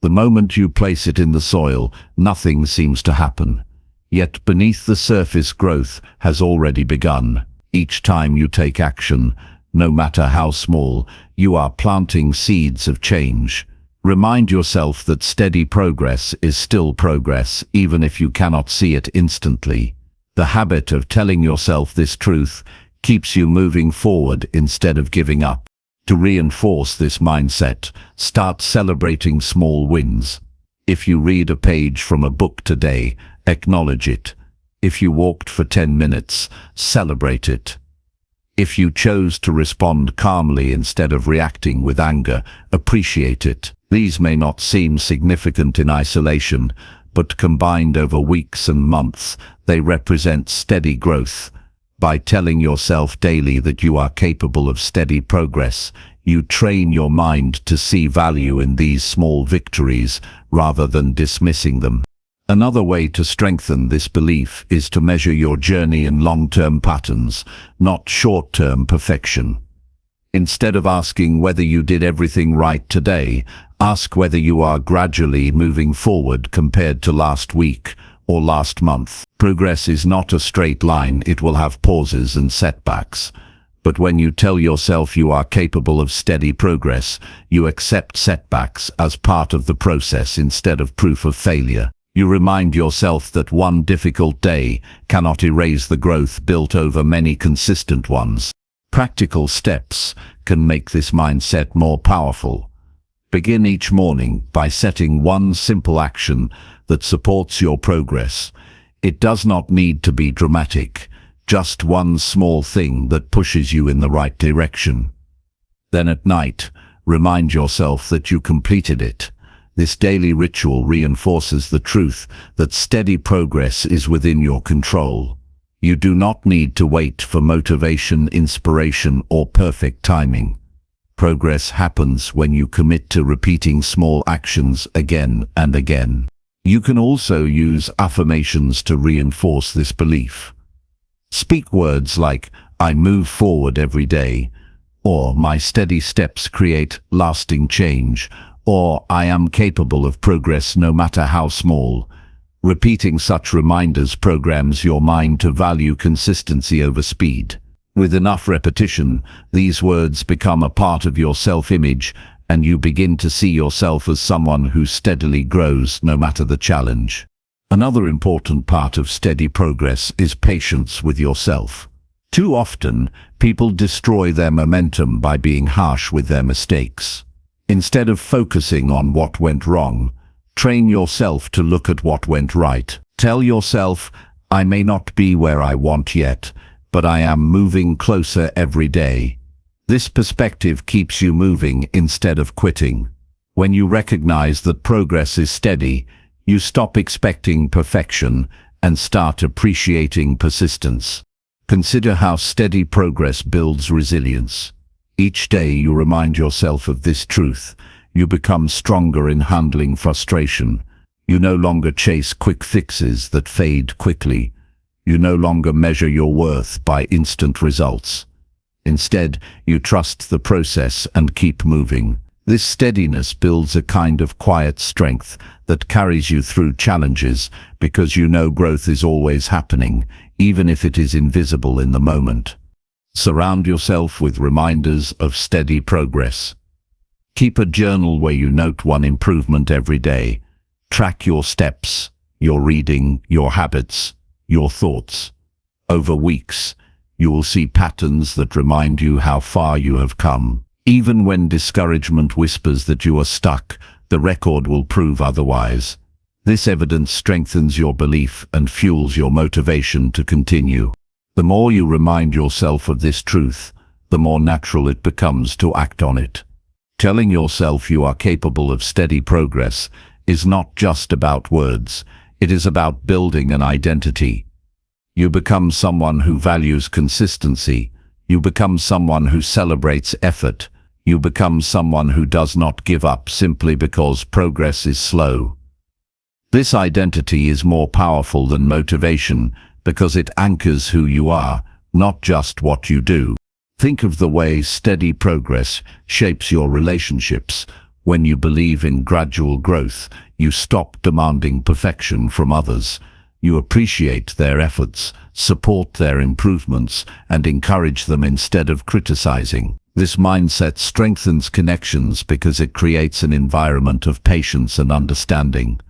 The moment you place it in the soil, nothing seems to happen. Yet beneath the surface, growth has already begun. Each time you take action, no matter how small, you are planting seeds of change. Remind yourself that steady progress is still progress, even if you cannot see it instantly. The habit of telling yourself this truth keeps you moving forward instead of giving up. To reinforce this mindset, start celebrating small wins. If you read a page from a book today, acknowledge it. If you walked for 10 minutes, celebrate it. If you chose to respond calmly instead of reacting with anger, appreciate it. These may not seem significant in isolation, but combined over weeks and months, they represent steady growth. By telling yourself daily that you are capable of steady progress, you train your mind to see value in these small victories rather than dismissing them. Another way to strengthen this belief is to measure your journey in long-term patterns, not short-term perfection. Instead of asking whether you did everything right today, ask whether you are gradually moving forward compared to last week or last month. Progress is not a straight line, it will have pauses and setbacks. But when you tell yourself you are capable of steady progress, you accept setbacks as part of the process instead of proof of failure. You remind yourself that one difficult day cannot erase the growth built over many consistent ones. Practical steps can make this mindset more powerful. Begin each morning by setting one simple action that supports your progress. It does not need to be dramatic, just one small thing that pushes you in the right direction. Then at night, remind yourself that you completed it. This daily ritual reinforces the truth that steady progress is within your control. You do not need to wait for motivation, inspiration, or perfect timing. Progress happens when you commit to repeating small actions again and again. You can also use affirmations to reinforce this belief. Speak words like, "I move forward every day," or "My steady steps create lasting change," or "I am capable of progress no matter how small." Repeating such reminders programs your mind to value consistency over speed. With enough repetition, these words become a part of your self-image, and you begin to see yourself as someone who steadily grows no matter the challenge. Another important part of steady progress is patience with yourself. Too often, people destroy their momentum by being harsh with their mistakes. Instead of focusing on what went wrong, train yourself to look at what went right. Tell yourself, "I may not be where I want yet, but I am moving closer every day." This perspective keeps you moving instead of quitting. When you recognize that progress is steady, you stop expecting perfection and start appreciating persistence. Consider how steady progress builds resilience. Each day you remind yourself of this truth. You become stronger in handling frustration. You no longer chase quick fixes that fade quickly. You no longer measure your worth by instant results. Instead, you trust the process and keep moving. This steadiness builds a kind of quiet strength that carries you through challenges because you know growth is always happening, even if it is invisible in the moment. Surround yourself with reminders of steady progress. Keep a journal where you note one improvement every day. Track your steps, your reading, your habits, your thoughts. Over weeks, you will see patterns that remind you how far you have come. Even when discouragement whispers that you are stuck, the record will prove otherwise. This evidence strengthens your belief and fuels your motivation to continue. The more you remind yourself of this truth, the more natural it becomes to act on it. Telling yourself you are capable of steady progress is not just about words, it is about building an identity. You become someone who values consistency, you become someone who celebrates effort, you become someone who does not give up simply because progress is slow. This identity is more powerful than motivation because it anchors who you are, not just what you do. Think of the way steady progress shapes your relationships. When you believe in gradual growth, you stop demanding perfection from others. You appreciate their efforts, support their improvements, and encourage them instead of criticizing. This mindset strengthens connections because it creates an environment of patience and understanding.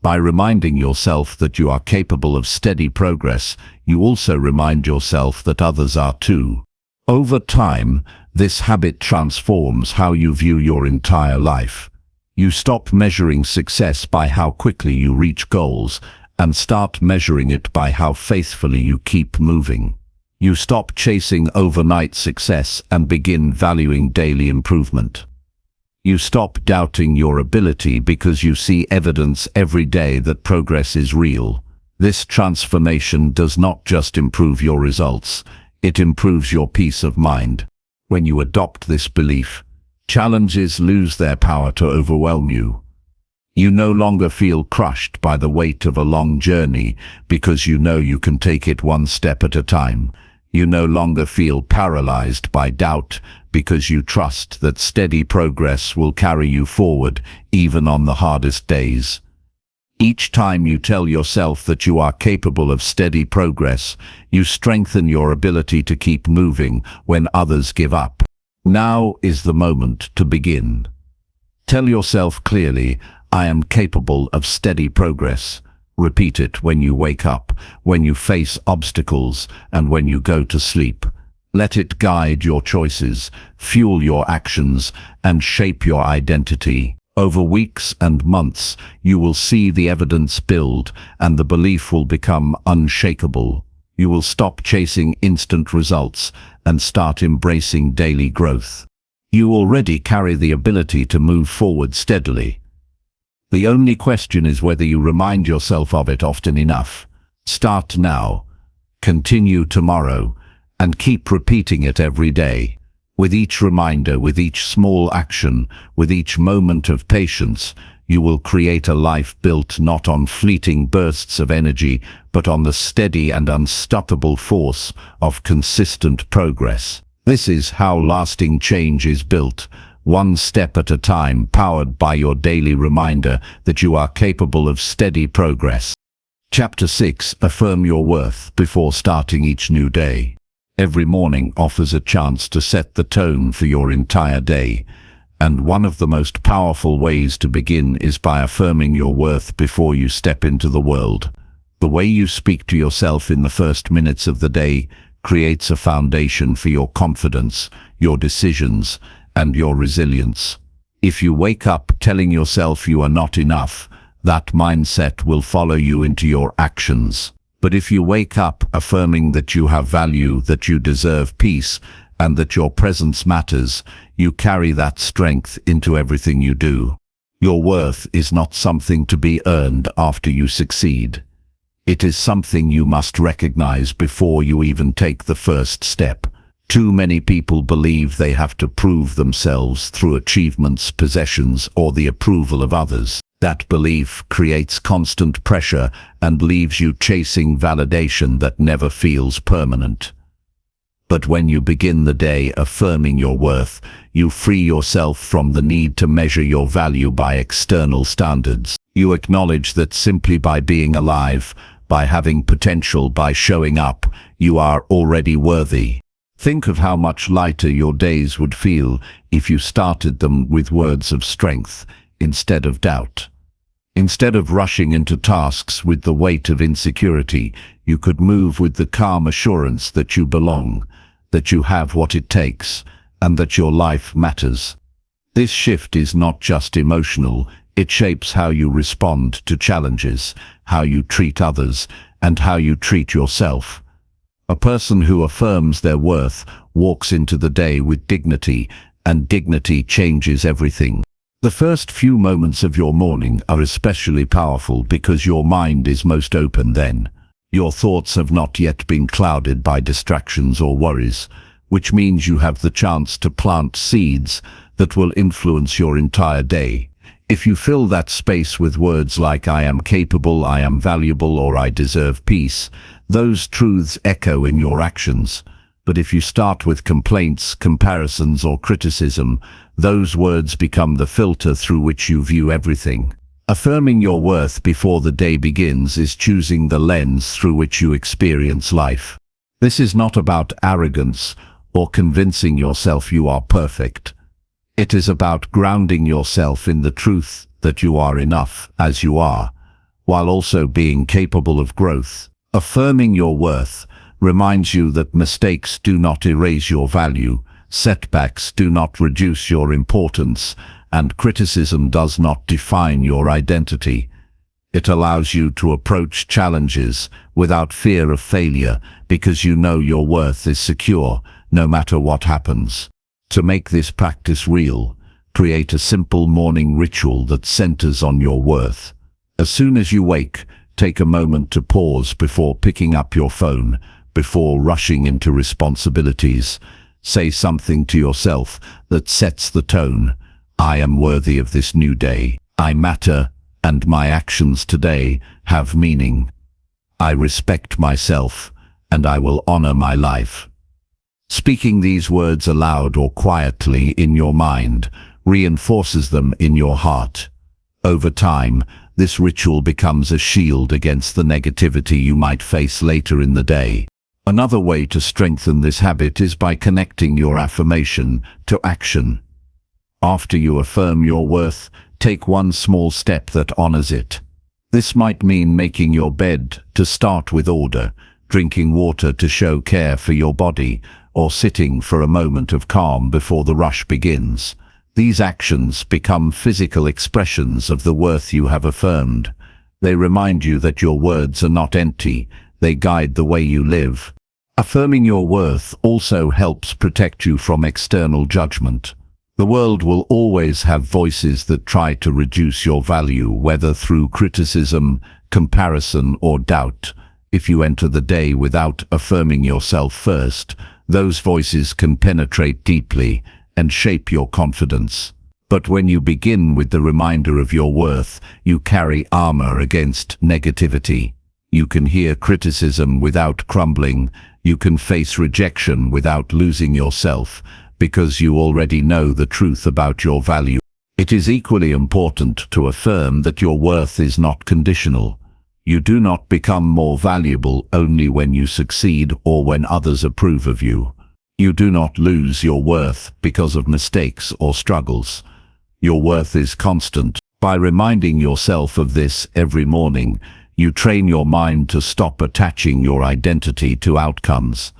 By reminding yourself that you are capable of steady progress, you also remind yourself that others are too. Over time, this habit transforms how you view your entire life. You stop measuring success by how quickly you reach goals and start measuring it by how faithfully you keep moving. You stop chasing overnight success and begin valuing daily improvement. You stop doubting your ability because you see evidence every day that progress is real. This transformation does not just improve your results, it improves your peace of mind. When you adopt this belief, challenges lose their power to overwhelm you. You no longer feel crushed by the weight of a long journey because you know you can take it one step at a time. You no longer feel paralyzed by doubt because you trust that steady progress will carry you forward even on the hardest days. Each time you tell yourself that you are capable of steady progress, you strengthen your ability to keep moving when others give up. Now is the moment to begin. Tell yourself clearly, I am capable of steady progress. Repeat it when you wake up, when you face obstacles, and when you go to sleep. Let it guide your choices, fuel your actions, and shape your identity. Over weeks and months, you will see the evidence build, and the belief will become unshakable. You will stop chasing instant results and start embracing daily growth. You already carry the ability to move forward steadily. The only question is whether you remind yourself of it often enough. Start now, continue tomorrow, and keep repeating it every day. With each reminder, with each small action, with each moment of patience, you will create a life built not on fleeting bursts of energy, but on the steady and unstoppable force of consistent progress. This is how lasting change is built. One step at a time, powered by your daily reminder that you are capable of steady progress. Chapter 6. Affirm your worth before starting each new day. Every morning offers a chance to set the tone for your entire day, and one of the most powerful ways to begin is by affirming your worth before you step into the world. The way you speak to yourself in the first minutes of the day creates a foundation for your confidence, your decisions, and your resilience. If you wake up telling yourself you are not enough, that mindset will follow you into your actions. But if you wake up affirming that you have value, that you deserve peace, and that your presence matters, you carry that strength into everything you do. Your worth is not something to be earned after you succeed. It is something you must recognize before you even take the first step. Too many people believe they have to prove themselves through achievements, possessions, or the approval of others. That belief creates constant pressure and leaves you chasing validation that never feels permanent. But when you begin the day affirming your worth, you free yourself from the need to measure your value by external standards. You acknowledge that simply by being alive, by having potential, by showing up, you are already worthy. Think of how much lighter your days would feel if you started them with words of strength instead of doubt. Instead of rushing into tasks with the weight of insecurity, you could move with the calm assurance that you belong, that you have what it takes, and that your life matters. This shift is not just emotional, it shapes how you respond to challenges, how you treat others, and how you treat yourself. A person who affirms their worth walks into the day with dignity, and dignity changes everything. The first few moments of your morning are especially powerful because your mind is most open then. Your thoughts have not yet been clouded by distractions or worries, which means you have the chance to plant seeds that will influence your entire day. If you fill that space with words like "I am capable," "I am valuable," or "I deserve peace," those truths echo in your actions. But if you start with complaints, comparisons, or criticism, those words become the filter through which you view everything. Affirming your worth before the day begins is choosing the lens through which you experience life. This is not about arrogance or convincing yourself you are perfect. It is about grounding yourself in the truth that you are enough as you are, while also being capable of growth. Affirming your worth reminds you that mistakes do not erase your value, setbacks do not reduce your importance, and criticism does not define your identity. It allows you to approach challenges without fear of failure because you know your worth is secure no matter what happens. To make this practice real, create a simple morning ritual that centers on your worth. As soon as you wake, take a moment to pause before picking up your phone, before rushing into responsibilities. Say something to yourself that sets the tone. I am worthy of this new day. I matter, and my actions today have meaning. I respect myself, and I will honor my life. Speaking these words aloud or quietly in your mind reinforces them in your heart. Over time, this ritual becomes a shield against the negativity you might face later in the day. Another way to strengthen this habit is by connecting your affirmation to action. After you affirm your worth, take one small step that honors it. This might mean making your bed to start with order, drinking water to show care for your body, or sitting for a moment of calm before the rush begins. These actions become physical expressions of the worth you have affirmed. They remind you that your words are not empty, they guide the way you live. Affirming your worth also helps protect you from external judgment. The world will always have voices that try to reduce your value, whether through criticism, comparison, or doubt. If you enter the day without affirming yourself first, those voices can penetrate deeply and shape your confidence. But when you begin with the reminder of your worth, you carry armor against negativity. You can hear criticism without crumbling. You can face rejection without losing yourself, because you already know the truth about your value. It is equally important to affirm that your worth is not conditional. You do not become more valuable only when you succeed or when others approve of you. You do not lose your worth because of mistakes or struggles. Your worth is constant. By reminding yourself of this every morning, you train your mind to stop attaching your identity to outcomes.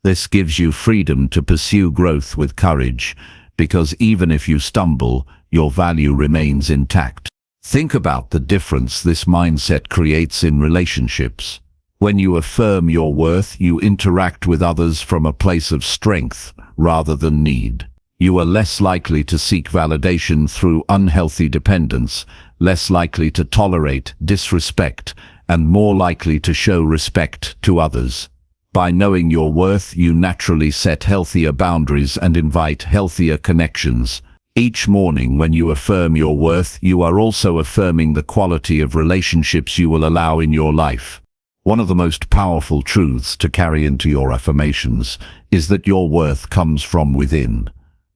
This gives you freedom to pursue growth with courage, because even if you stumble, your value remains intact. Think about the difference this mindset creates in relationships. When you affirm your worth, you interact with others from a place of strength rather than need. You are less likely to seek validation through unhealthy dependence, less likely to tolerate disrespect, and more likely to show respect to others. By knowing your worth, you naturally set healthier boundaries and invite healthier connections. Each morning when you affirm your worth, you are also affirming the quality of relationships you will allow in your life. One of the most powerful truths to carry into your affirmations is that your worth comes from within,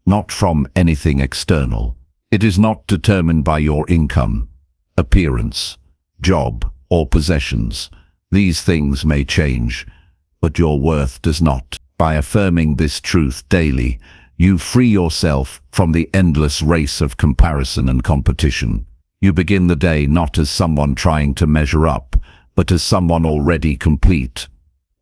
not from anything external. It is not determined by your income, appearance, job, or possessions. These things may change, but your worth does not. By affirming this truth daily, you free yourself from the endless race of comparison and competition. You begin the day not as someone trying to measure up, but as someone already complete,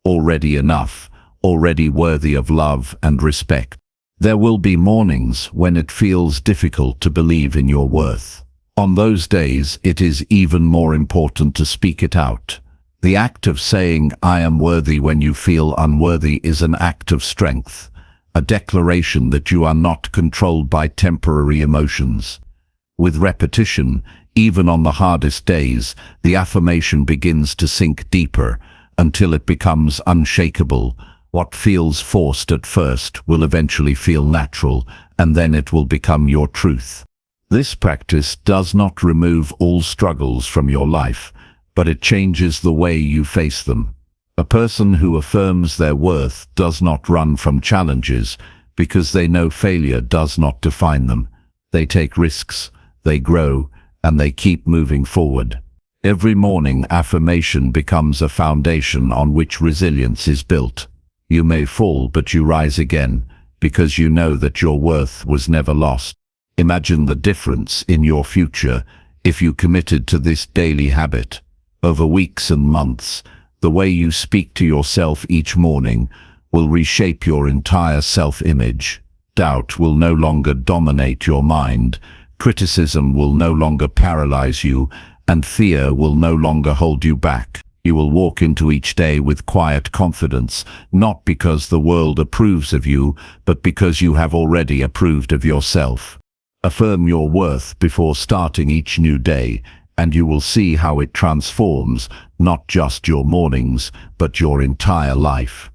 already enough, already worthy of love and respect. There will be mornings when it feels difficult to believe in your worth. On those days, it is even more important to speak it out. The act of saying, "I am worthy" when you feel unworthy is an act of strength, a declaration that you are not controlled by temporary emotions. With repetition, even on the hardest days, the affirmation begins to sink deeper until it becomes unshakable. What feels forced at first will eventually feel natural, and then it will become your truth. This practice does not remove all struggles from your life, but it changes the way you face them. A person who affirms their worth does not run from challenges because they know failure does not define them. They take risks, they grow, and they keep moving forward. Every morning, affirmation becomes a foundation on which resilience is built. You may fall, but you rise again, because you know that your worth was never lost. Imagine the difference in your future if you committed to this daily habit. Over weeks and months, the way you speak to yourself each morning will reshape your entire self-image. Doubt will no longer dominate your mind, criticism will no longer paralyze you, and fear will no longer hold you back. You will walk into each day with quiet confidence, not because the world approves of you, but because you have already approved of yourself. Affirm your worth before starting each new day, and you will see how it transforms not just your mornings, but your entire life.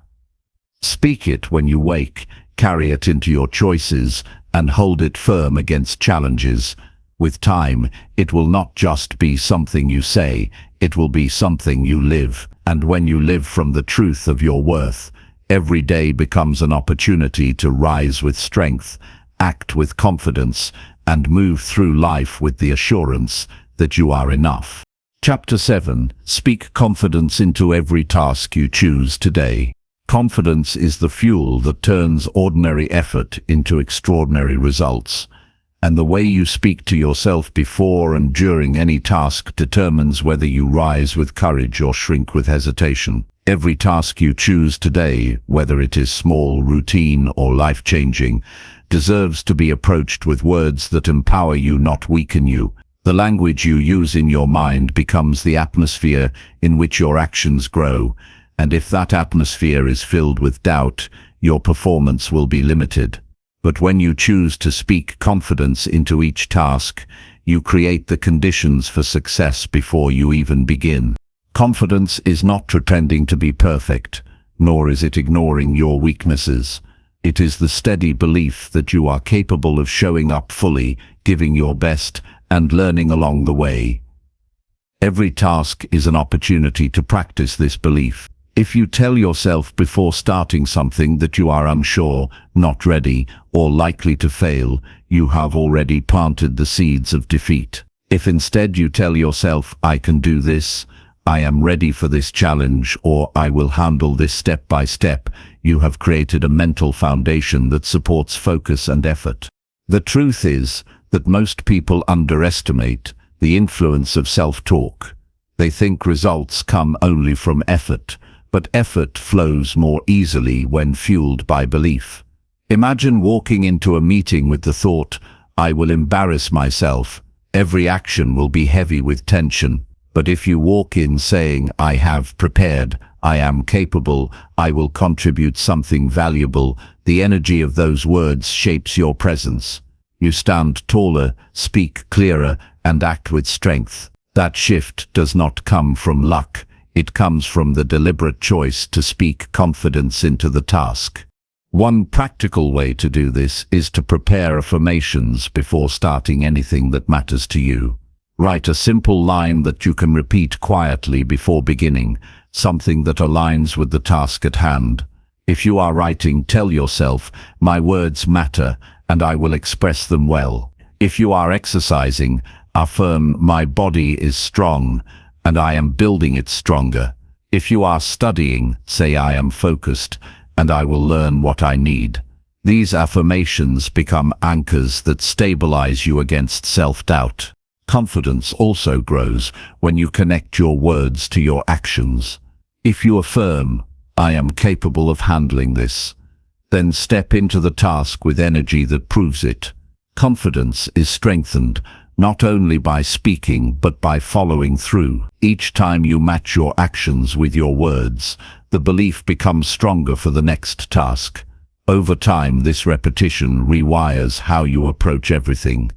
Speak it when you wake, carry it into your choices, and hold it firm against challenges. With time, it will not just be something you say, it will be something you live. And when you live from the truth of your worth, every day becomes an opportunity to rise with strength, act with confidence, and move through life with the assurance that you are enough. Chapter 7. Speak confidence into every task you choose today. Confidence is the fuel that turns ordinary effort into extraordinary results. And the way you speak to yourself before and during any task determines whether you rise with courage or shrink with hesitation. Every task you choose today, whether it is small, routine, or life-changing, deserves to be approached with words that empower you, not weaken you. The language you use in your mind becomes the atmosphere in which your actions grow, and if that atmosphere is filled with doubt, your performance will be limited. But when you choose to speak confidence into each task, you create the conditions for success before you even begin. Confidence is not pretending to be perfect, nor is it ignoring your weaknesses. It is the steady belief that you are capable of showing up fully, giving your best, and learning along the way. Every task is an opportunity to practice this belief. If you tell yourself before starting something that you are unsure, not ready, or likely to fail, you have already planted the seeds of defeat. If instead you tell yourself, "I can do this," "I am ready for this challenge," or "I will handle this step by step," you have created a mental foundation that supports focus and effort. The truth is that most people underestimate the influence of self-talk. They think results come only from effort, but effort flows more easily when fueled by belief. Imagine walking into a meeting with the thought, "I will embarrass myself." Every action will be heavy with tension. But if you walk in saying, "I have prepared, I am capable, I will contribute something valuable," the energy of those words shapes your presence. You stand taller, speak clearer, and act with strength. That shift does not come from luck. It comes from the deliberate choice to speak confidence into the task. One practical way to do this is to prepare affirmations before starting anything that matters to you. Write a simple line that you can repeat quietly before beginning, something that aligns with the task at hand. If you are writing, tell yourself, "My words matter, and I will express them well." If you are exercising, affirm, "My body is strong, and I am building it stronger." If you are studying, say, "I am focused, and I will learn what I need." These affirmations become anchors that stabilize you against self-doubt. Confidence also grows when you connect your words to your actions. If you affirm, "I am capable of handling this," then step into the task with energy that proves it. Confidence is strengthened not only by speaking but by following through. Each time you match your actions with your words, the belief becomes stronger for the next task. Over time, this repetition rewires how you approach everything.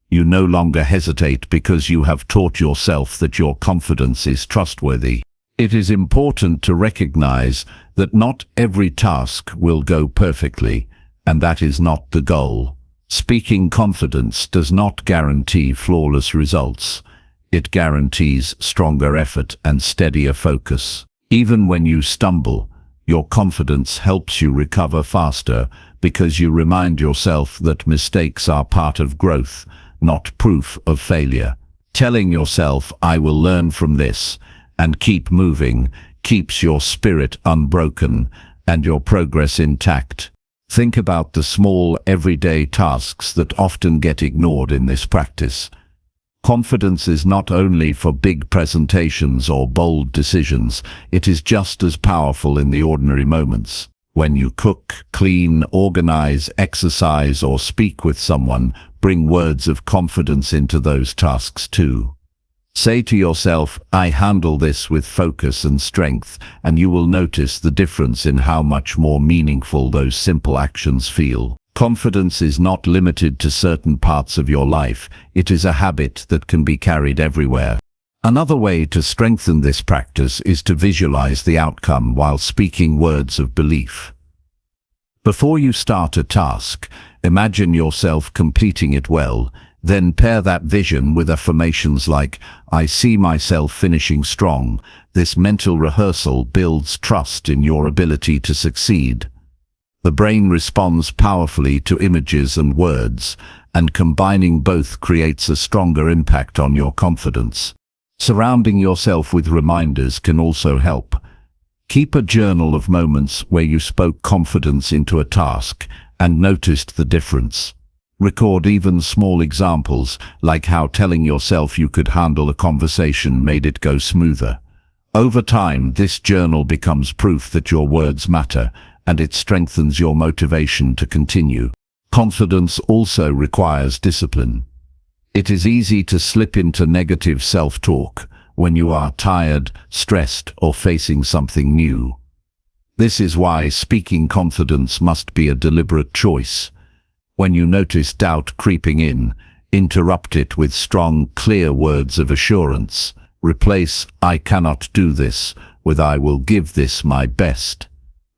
You no longer hesitate because you have taught yourself that your confidence is trustworthy. It is important to recognize that not every task will go perfectly, and that is not the goal. Speaking confidence does not guarantee flawless results. It guarantees stronger effort and steadier focus. Even when you stumble, your confidence helps you recover faster because you remind yourself that mistakes are part of growth, not proof of failure. Telling yourself, "I will learn from this," and keep moving, keeps your spirit unbroken and your progress intact. Think about the small, everyday tasks that often get ignored in this practice. Confidence is not only for big presentations or bold decisions, it is just as powerful in the ordinary moments. When you cook, clean, organize, exercise, or speak with someone, bring words of confidence into those tasks too. Say to yourself, "I handle this with focus and strength," and you will notice the difference in how much more meaningful those simple actions feel. Confidence is not limited to certain parts of your life. It is a habit that can be carried everywhere. Another way to strengthen this practice is to visualize the outcome while speaking words of belief. Before you start a task, imagine yourself completing it well. Then pair that vision with affirmations like, "I see myself finishing strong." This mental rehearsal builds trust in your ability to succeed. The brain responds powerfully to images and words, and combining both creates a stronger impact on your confidence. Surrounding yourself with reminders can also help. Keep a journal of moments where you spoke confidence into a task and noticed the difference. Record even small examples, like how telling yourself you could handle a conversation made it go smoother. Over time, this journal becomes proof that your words matter, and it strengthens your motivation to continue. Confidence also requires discipline. It is easy to slip into negative self-talk when you are tired, stressed, or facing something new. This is why speaking confidence must be a deliberate choice. When you notice doubt creeping in, interrupt it with strong, clear words of assurance. Replace "I cannot do this" with "I will give this my best."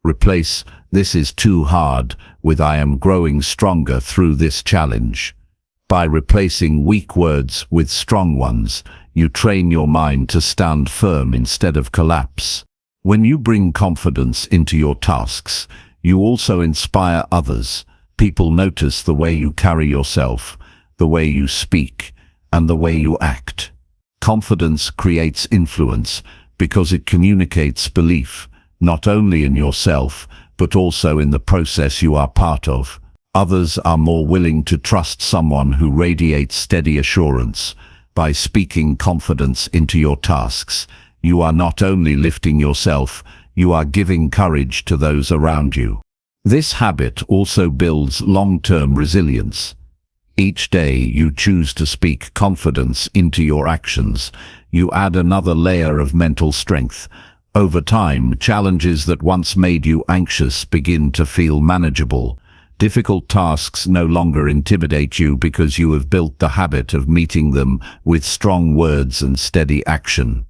Replace "this is too hard" with "I am growing stronger through this challenge." By replacing weak words with strong ones, you train your mind to stand firm instead of collapse. When you bring confidence into your tasks, you also inspire others. People notice the way you carry yourself, the way you speak, and the way you act. Confidence creates influence because it communicates belief, not only in yourself, but also in the process you are part of. Others are more willing to trust someone who radiates steady assurance. By speaking confidence into your tasks, you are not only lifting yourself, you are giving courage to those around you. This habit also builds long-term resilience. Each day you choose to speak confidence into your actions, you add another layer of mental strength. Over time, challenges that once made you anxious begin to feel manageable. Difficult tasks no longer intimidate you because you have built the habit of meeting them with strong words and steady action.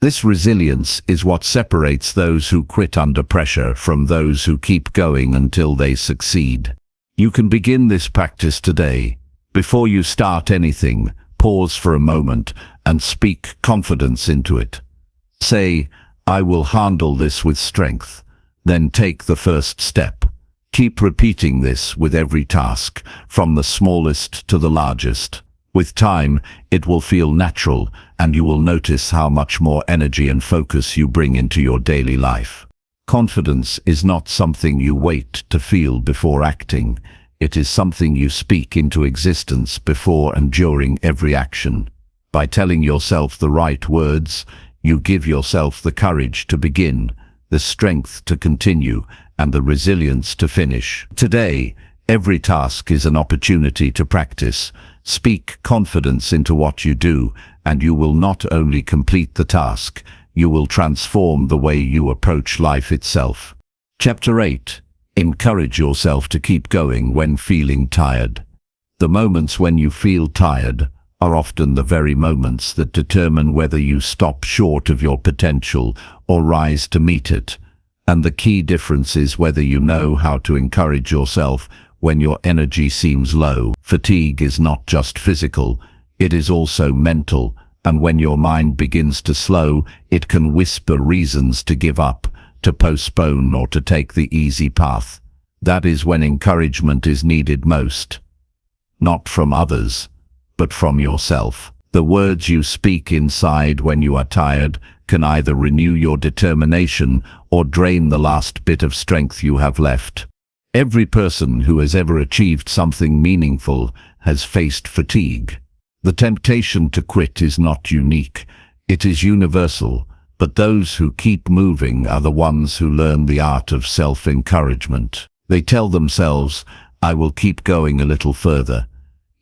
This resilience is what separates those who quit under pressure from those who keep going until they succeed. You can begin this practice today. Before you start anything, pause for a moment and speak confidence into it. Say, "I will handle this with strength." Then take the first step. Keep repeating this with every task, from the smallest to the largest. With time, it will feel natural, and you will notice how much more energy and focus you bring into your daily life. Confidence is not something you wait to feel before acting. It is something you speak into existence before and during every action. By telling yourself the right words, you give yourself the courage to begin, the strength to continue, and the resilience to finish. Today, every task is an opportunity to practice. Speak confidence into what you do, and you will not only complete the task, you will transform the way you approach life itself. Chapter 8. Encourage yourself to keep going when feeling tired. The moments when you feel tired are often the very moments that determine whether you stop short of your potential or rise to meet it. And the key difference is whether you know how to encourage yourself when your energy seems low. Fatigue is not just physical, it is also mental, and when your mind begins to slow, it can whisper reasons to give up, to postpone, or to take the easy path. That is when encouragement is needed most. Not from others, but from yourself. The words you speak inside when you are tired can either renew your determination or drain the last bit of strength you have left. Every person who has ever achieved something meaningful has faced fatigue. The temptation to quit is not unique, it is universal, but those who keep moving are the ones who learn the art of self-encouragement. They tell themselves, "I will keep going a little further,"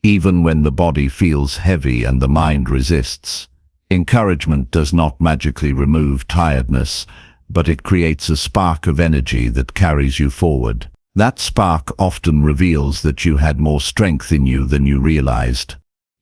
even when the body feels heavy and the mind resists. Encouragement does not magically remove tiredness, but it creates a spark of energy that carries you forward. That spark often reveals that you had more strength in you than you realized.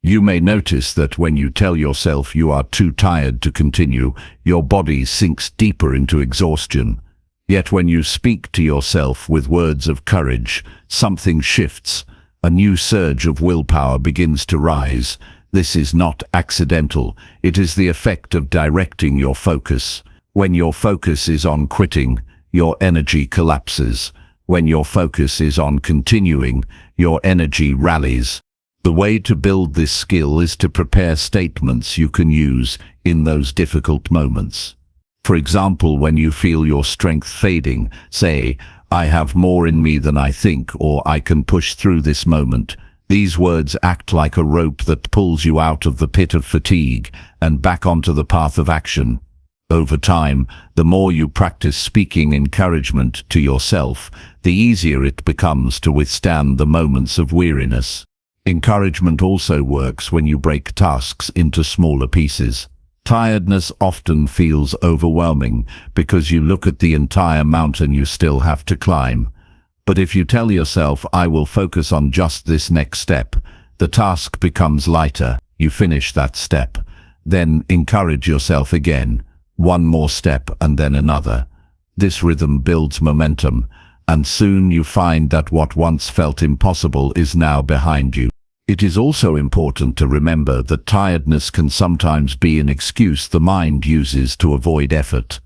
You may notice that when you tell yourself you are too tired to continue, your body sinks deeper into exhaustion. Yet when you speak to yourself with words of courage, something shifts. A new surge of willpower begins to rise. This is not accidental. It is the effect of directing your focus. When your focus is on quitting, your energy collapses. When your focus is on continuing, your energy rallies. The way to build this skill is to prepare statements you can use in those difficult moments. For example, when you feel your strength fading, say, "I have more in me than I think," or "I can push through this moment." These words act like a rope that pulls you out of the pit of fatigue and back onto the path of action. Over time, the more you practice speaking encouragement to yourself, the easier it becomes to withstand the moments of weariness. Encouragement also works when you break tasks into smaller pieces. Tiredness often feels overwhelming because you look at the entire mountain you still have to climb. But if you tell yourself, "I will focus on just this next step," the task becomes lighter. You finish that step. Then encourage yourself again. One more step and then another. This rhythm builds momentum, and soon you find that what once felt impossible is now behind you. It is also important to remember that tiredness can sometimes be an excuse the mind uses to avoid effort.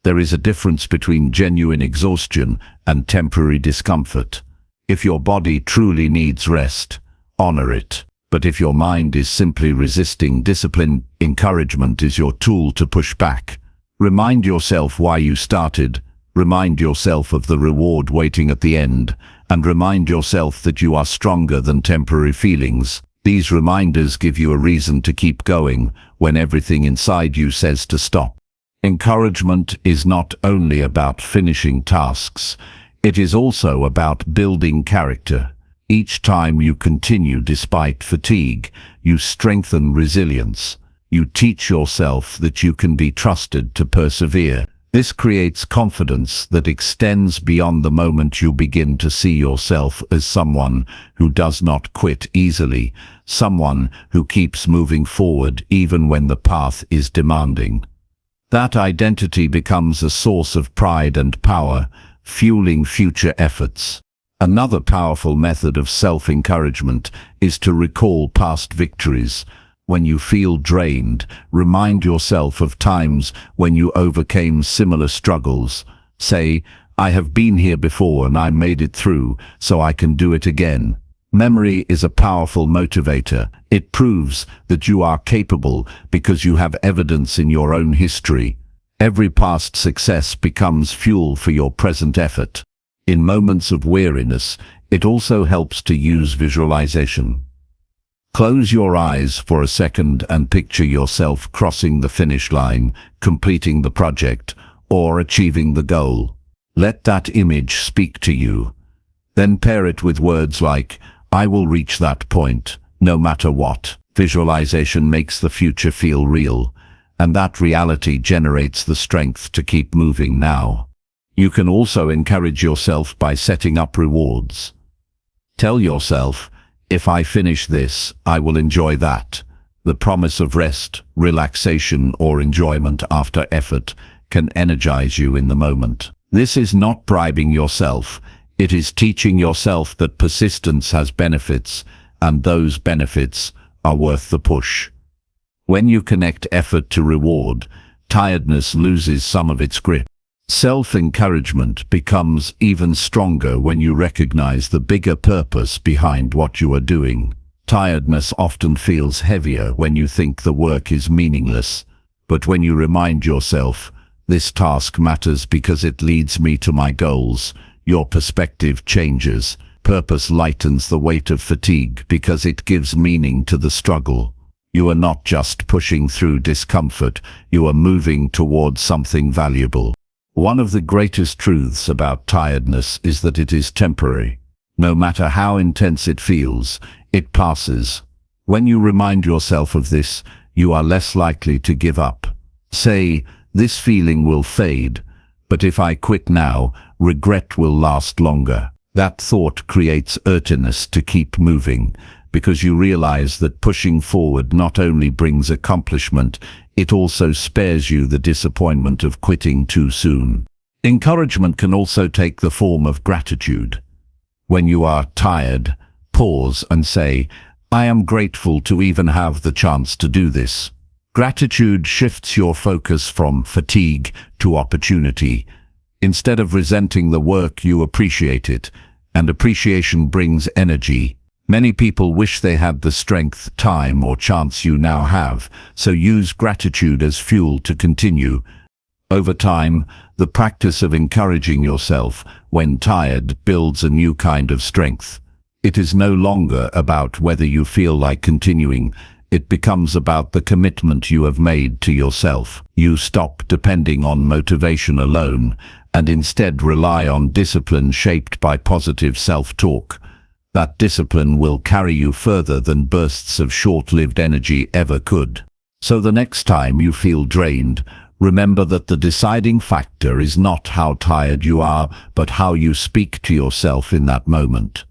There is a difference between genuine exhaustion and temporary discomfort. If your body truly needs rest, honor it. But if your mind is simply resisting discipline, encouragement is your tool to push back. Remind yourself why you started. Remind yourself of the reward waiting at the end, and remind yourself that you are stronger than temporary feelings. These reminders give you a reason to keep going when everything inside you says to stop. Encouragement is not only about finishing tasks, it is also about building character. Each time you continue despite fatigue, you strengthen resilience. You teach yourself that you can be trusted to persevere. This creates confidence that extends beyond the moment you begin to see yourself as someone who does not quit easily, someone who keeps moving forward even when the path is demanding. That identity becomes a source of pride and power, fueling future efforts. Another powerful method of self-encouragement is to recall past victories. When you feel drained, remind yourself of times when you overcame similar struggles. Say, "I have been here before and I made it through, so I can do it again." Memory is a powerful motivator. It proves that you are capable because you have evidence in your own history. Every past success becomes fuel for your present effort. In moments of weariness, it also helps to use visualization. Close your eyes for a second and picture yourself crossing the finish line, completing the project, or achieving the goal. Let that image speak to you. Then pair it with words like, "I will reach that point," no matter what. Visualization makes the future feel real, and that reality generates the strength to keep moving now. You can also encourage yourself by setting up rewards. Tell yourself, if I finish this, I will enjoy that. The promise of rest, relaxation, or enjoyment after effort can energize you in the moment. This is not bribing yourself. It is teaching yourself that persistence has benefits, and those benefits are worth the push. When you connect effort to reward, tiredness loses some of its grip. Self-encouragement becomes even stronger when you recognize the bigger purpose behind what you are doing. Tiredness often feels heavier when you think the work is meaningless, but when you remind yourself, this task matters because it leads me to my goals, your perspective changes. Purpose lightens the weight of fatigue because it gives meaning to the struggle. You are not just pushing through discomfort, you are moving towards something valuable. One of the greatest truths about tiredness is that it is temporary. No matter how intense it feels, it passes. When you remind yourself of this, you are less likely to give up. Say, this feeling will fade, but if I quit now, regret will last longer. That thought creates urgency to keep moving, because you realize that pushing forward not only brings accomplishment, it also spares you the disappointment of quitting too soon. Encouragement can also take the form of gratitude. When you are tired, pause and say, I am grateful to even have the chance to do this. Gratitude shifts your focus from fatigue to opportunity. Instead of resenting the work, you appreciate it, and appreciation brings energy. Many people wish they had the strength, time, or chance you now have, so use gratitude as fuel to continue. Over time, the practice of encouraging yourself when tired builds a new kind of strength. It is no longer about whether you feel like continuing. It becomes about the commitment you have made to yourself. You stop depending on motivation alone and instead rely on discipline shaped by positive self-talk. That discipline will carry you further than bursts of short-lived energy ever could. So the next time you feel drained, remember that the deciding factor is not how tired you are, but how you speak to yourself in that moment.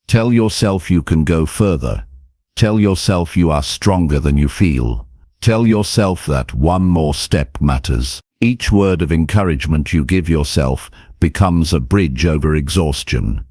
Tell yourself you can go further. Tell yourself you are stronger than you feel. Tell yourself that one more step matters. Each word of encouragement you give yourself becomes a bridge over exhaustion.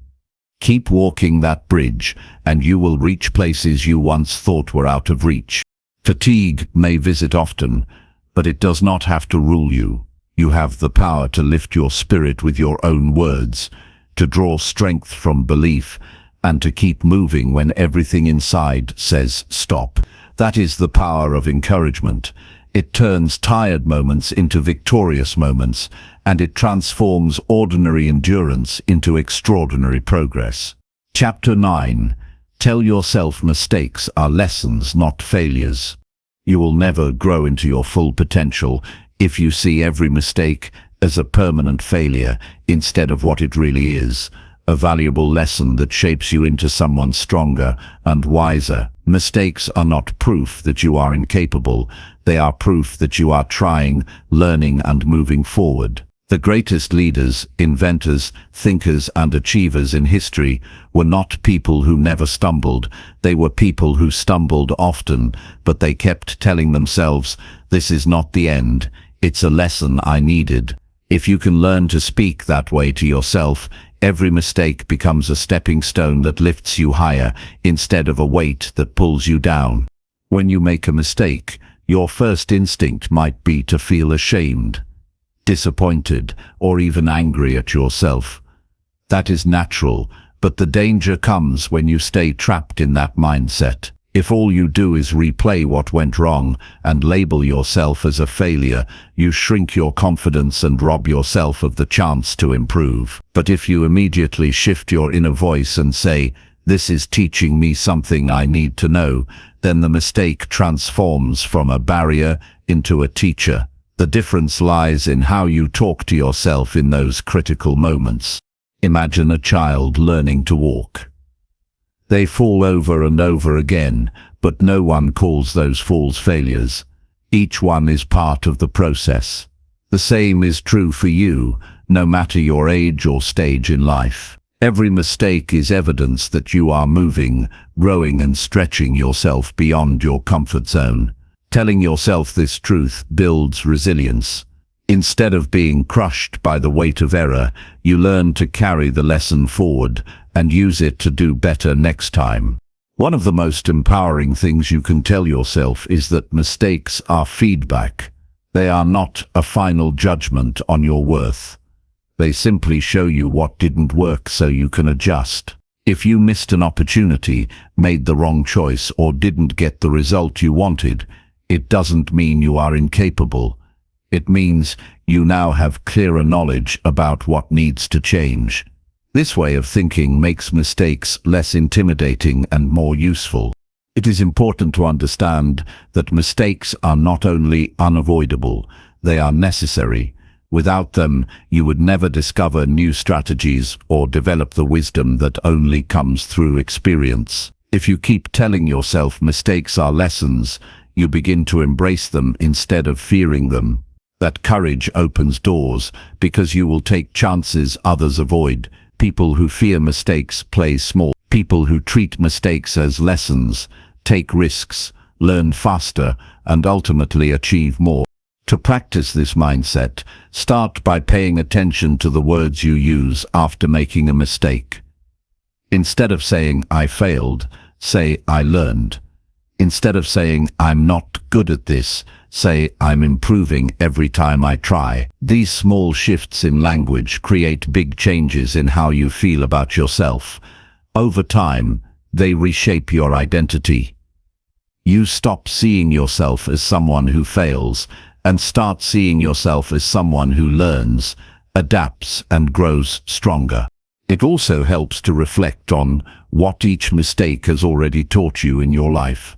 Keep walking that bridge, and you will reach places you once thought were out of reach. Fatigue may visit often, but it does not have to rule you. You have the power to lift your spirit with your own words, to draw strength from belief, and to keep moving when everything inside says stop. That is the power of encouragement. It turns tired moments into victorious moments, and it transforms ordinary endurance into extraordinary progress. Chapter 9. Tell yourself mistakes are lessons, not failures. You will never grow into your full potential if you see every mistake as a permanent failure instead of what it really is, a valuable lesson that shapes you into someone stronger and wiser. Mistakes are not proof that you are incapable. They are proof that you are trying, learning, and moving forward. The greatest leaders, inventors, thinkers, and achievers in history were not people who never stumbled. They were people who stumbled often, but they kept telling themselves, "This is not the end. It's a lesson I needed." If you can learn to speak that way to yourself, every mistake becomes a stepping stone that lifts you higher instead of a weight that pulls you down. When you make a mistake, your first instinct might be to feel ashamed, disappointed, or even angry at yourself. That is natural, but the danger comes when you stay trapped in that mindset. If all you do is replay what went wrong and label yourself as a failure, you shrink your confidence and rob yourself of the chance to improve. But if you immediately shift your inner voice and say, "This is teaching me something I need to know," then the mistake transforms from a barrier into a teacher. The difference lies in how you talk to yourself in those critical moments. Imagine a child learning to walk. They fall over and over again, but no one calls those falls failures. Each one is part of the process. The same is true for you, no matter your age or stage in life. Every mistake is evidence that you are moving, growing and stretching yourself beyond your comfort zone. Telling yourself this truth builds resilience. Instead of being crushed by the weight of error, you learn to carry the lesson forward and use it to do better next time. One of the most empowering things you can tell yourself is that mistakes are feedback. They are not a final judgment on your worth. They simply show you what didn't work so you can adjust. If you missed an opportunity, made the wrong choice, or didn't get the result you wanted, it doesn't mean you are incapable. It means you now have clearer knowledge about what needs to change. This way of thinking makes mistakes less intimidating and more useful. It is important to understand that mistakes are not only unavoidable, they are necessary. Without them, you would never discover new strategies or develop the wisdom that only comes through experience. If you keep telling yourself mistakes are lessons, you begin to embrace them instead of fearing them. That courage opens doors because you will take chances others avoid. People who fear mistakes play small. People who treat mistakes as lessons take risks, learn faster, and ultimately achieve more. To practice this mindset, start by paying attention to the words you use after making a mistake. Instead of saying, "I failed," say, "I learned." Instead of saying, "I'm not good at this," say, "I'm improving every time I try." These small shifts in language create big changes in how you feel about yourself. Over time, they reshape your identity. You stop seeing yourself as someone who fails and start seeing yourself as someone who learns, adapts, and grows stronger. It also helps to reflect on what each mistake has already taught you in your life.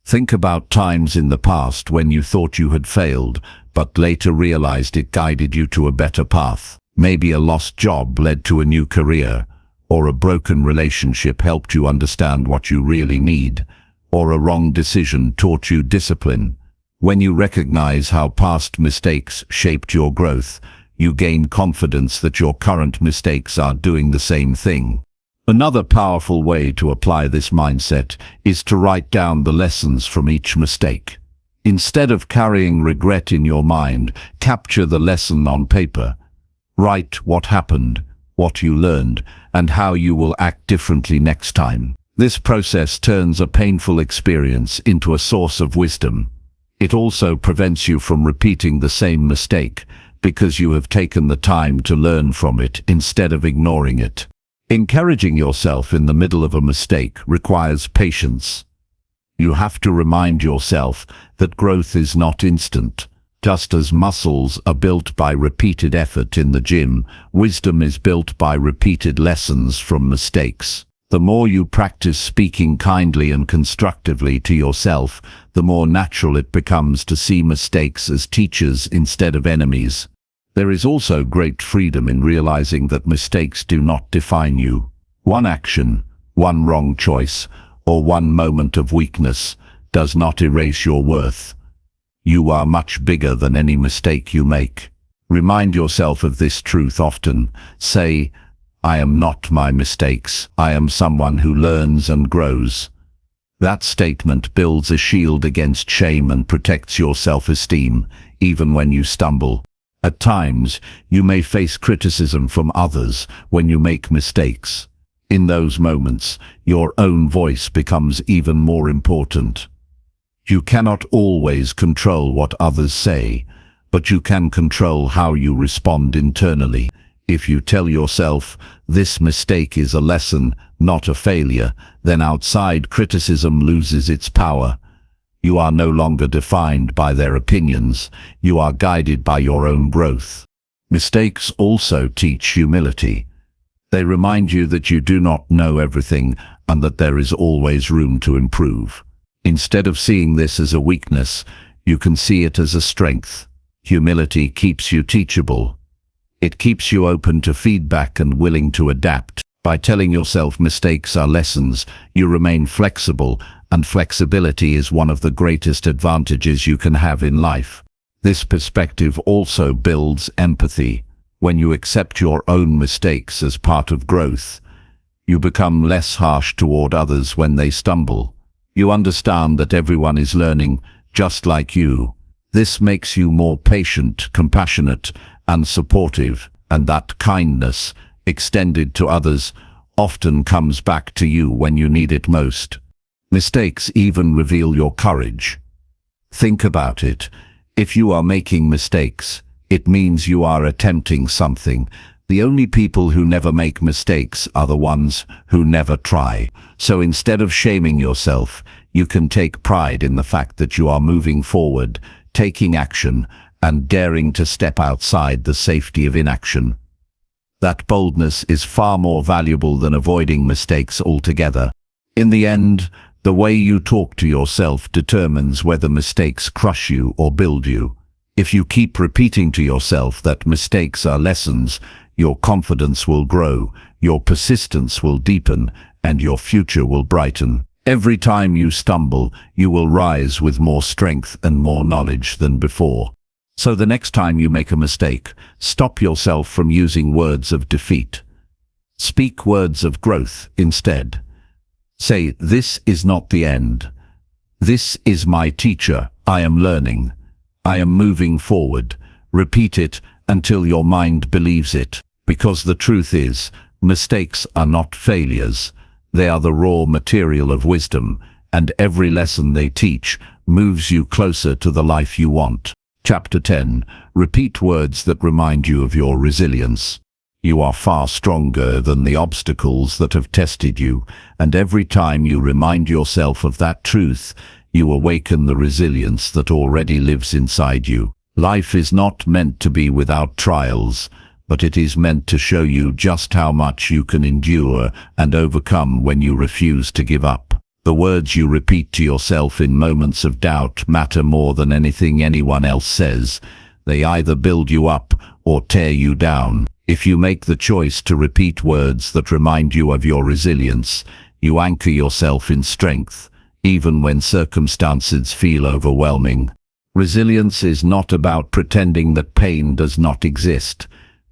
Think about times in the past when you thought you had failed, but later realized it guided you to a better path. Maybe a lost job led to a new career, or a broken relationship helped you understand what you really need, or a wrong decision taught you discipline. When you recognize how past mistakes shaped your growth, you gain confidence that your current mistakes are doing the same thing. Another powerful way to apply this mindset is to write down the lessons from each mistake. Instead of carrying regret in your mind, capture the lesson on paper. Write what happened, what you learned, and how you will act differently next time. This process turns a painful experience into a source of wisdom. It also prevents you from repeating the same mistake because you have taken the time to learn from it instead of ignoring it. Encouraging yourself in the middle of a mistake requires patience. You have to remind yourself that growth is not instant. Just as muscles are built by repeated effort in the gym, wisdom is built by repeated lessons from mistakes. The more you practice speaking kindly and constructively to yourself, the more natural it becomes to see mistakes as teachers instead of enemies. There is also great freedom in realizing that mistakes do not define you. One action, one wrong choice, or one moment of weakness does not erase your worth. You are much bigger than any mistake you make. Remind yourself of this truth often. Say, "I am not my mistakes. I am someone who learns and grows." That statement builds a shield against shame and protects your self-esteem, even when you stumble. At times, you may face criticism from others when you make mistakes. In those moments, your own voice becomes even more important. You cannot always control what others say, but you can control how you respond internally. If you tell yourself, "This mistake is a lesson, not a failure," then outside criticism loses its power. You are no longer defined by their opinions. You are guided by your own growth. Mistakes also teach humility. They remind you that you do not know everything and that there is always room to improve. Instead of seeing this as a weakness, you can see it as a strength. Humility keeps you teachable. It keeps you open to feedback and willing to adapt. By telling yourself mistakes are lessons, you remain flexible, and flexibility is one of the greatest advantages you can have in life. This perspective also builds empathy. When you accept your own mistakes as part of growth, you become less harsh toward others when they stumble. You understand that everyone is learning, just like you. This makes you more patient, compassionate, and supportive, and that kindness, extended to others, often comes back to you when you need it most. Mistakes even reveal your courage. Think about it. If you are making mistakes, it means you are attempting something. The only people who never make mistakes are the ones who never try. So instead of shaming yourself, you can take pride in the fact that you are moving forward, taking action, and daring to step outside the safety of inaction. That boldness is far more valuable than avoiding mistakes altogether. In the end, the way you talk to yourself determines whether mistakes crush you or build you. If you keep repeating to yourself that mistakes are lessons, your confidence will grow, your persistence will deepen, and your future will brighten. Every time you stumble, you will rise with more strength and more knowledge than before. So the next time you make a mistake, stop yourself from using words of defeat. Speak words of growth instead. Say, "This is not the end. This is my teacher. I am learning. I am moving forward." Repeat it until your mind believes it, because the truth is, mistakes are not failures. They are the raw material of wisdom, and every lesson they teach moves you closer to the life you want. Chapter 10. Repeat words that remind you of your resilience. You are far stronger than the obstacles that have tested you, and every time you remind yourself of that truth, you awaken the resilience that already lives inside you. Life is not meant to be without trials, but it is meant to show you just how much you can endure and overcome when you refuse to give up. The words you repeat to yourself in moments of doubt matter more than anything anyone else says. They either build you up or tear you down. If you make the choice to repeat words that remind you of your resilience, you anchor yourself in strength, even when circumstances feel overwhelming. Resilience is not about pretending that pain does not exist.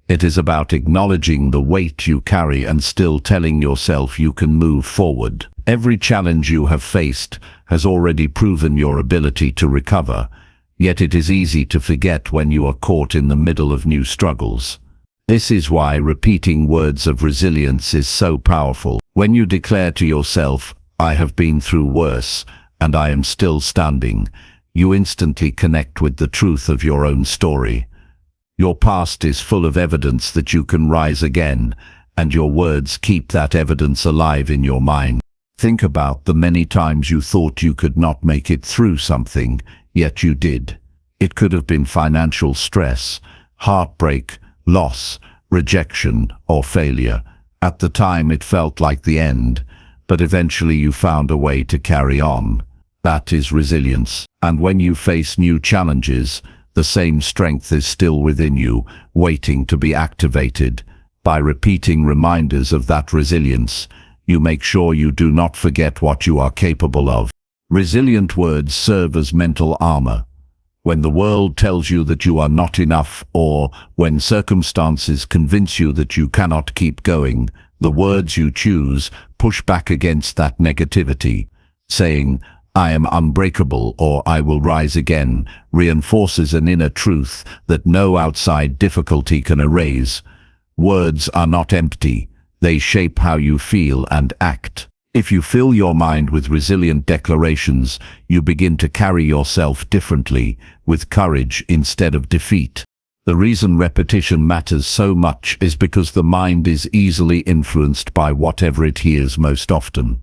It is about acknowledging the weight you carry and still telling yourself you can move forward. Every challenge you have faced has already proven your ability to recover, yet it is easy to forget when you are caught in the middle of new struggles. This is why repeating words of resilience is so powerful. When you declare to yourself, "I have been through worse, and I am still standing," you instantly connect with the truth of your own story. Your past is full of evidence that you can rise again, and your words keep that evidence alive in your mind. Think about the many times you thought you could not make it through something, yet you did. It could have been financial stress, heartbreak, loss, rejection, or failure. At the time it felt like the end, but eventually you found a way to carry on. That is resilience. And when you face new challenges, the same strength is still within you, waiting to be activated. By repeating reminders of that resilience, you make sure you do not forget what you are capable of. Resilient words serve as mental armor. When the world tells you that you are not enough, or when circumstances convince you that you cannot keep going, the words you choose push back against that negativity. Saying, "I am unbreakable," or "I will rise again," reinforces an inner truth that no outside difficulty can erase. Words are not empty. They shape how you feel and act. If you fill your mind with resilient declarations, you begin to carry yourself differently, with courage instead of defeat. The reason repetition matters so much is because the mind is easily influenced by whatever it hears most often.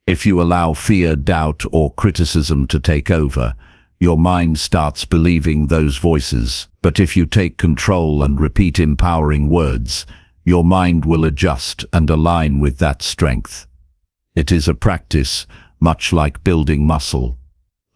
If you allow fear, doubt, or criticism to take over, your mind starts believing those voices. But if you take control and repeat empowering words, your mind will adjust and align with that strength. It is a practice, much like building muscle.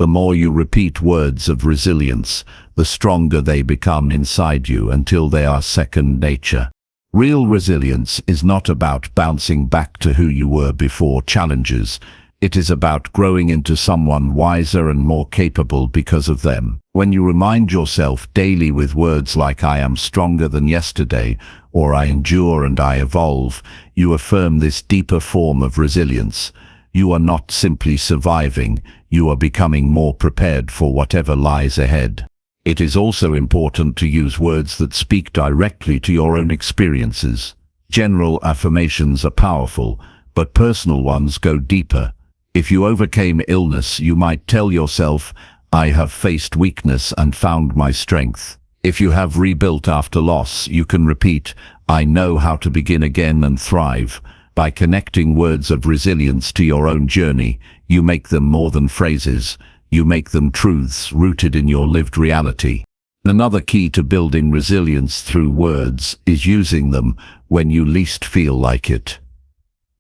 The more you repeat words of resilience, the stronger they become inside you until they are second nature. Real resilience is not about bouncing back to who you were before challenges. It is about growing into someone wiser and more capable because of them. When you remind yourself daily with words like "I am stronger than yesterday" or "I endure and I evolve," you affirm this deeper form of resilience. You are not simply surviving, you are becoming more prepared for whatever lies ahead. It is also important to use words that speak directly to your own experiences. General affirmations are powerful, but personal ones go deeper. If you overcame illness, you might tell yourself, "I have faced weakness and found my strength." If you have rebuilt after loss, you can repeat, "I know how to begin again and thrive." By connecting words of resilience to your own journey, you make them more than phrases. You make them truths rooted in your lived reality. Another key to building resilience through words is using them when you least feel like it.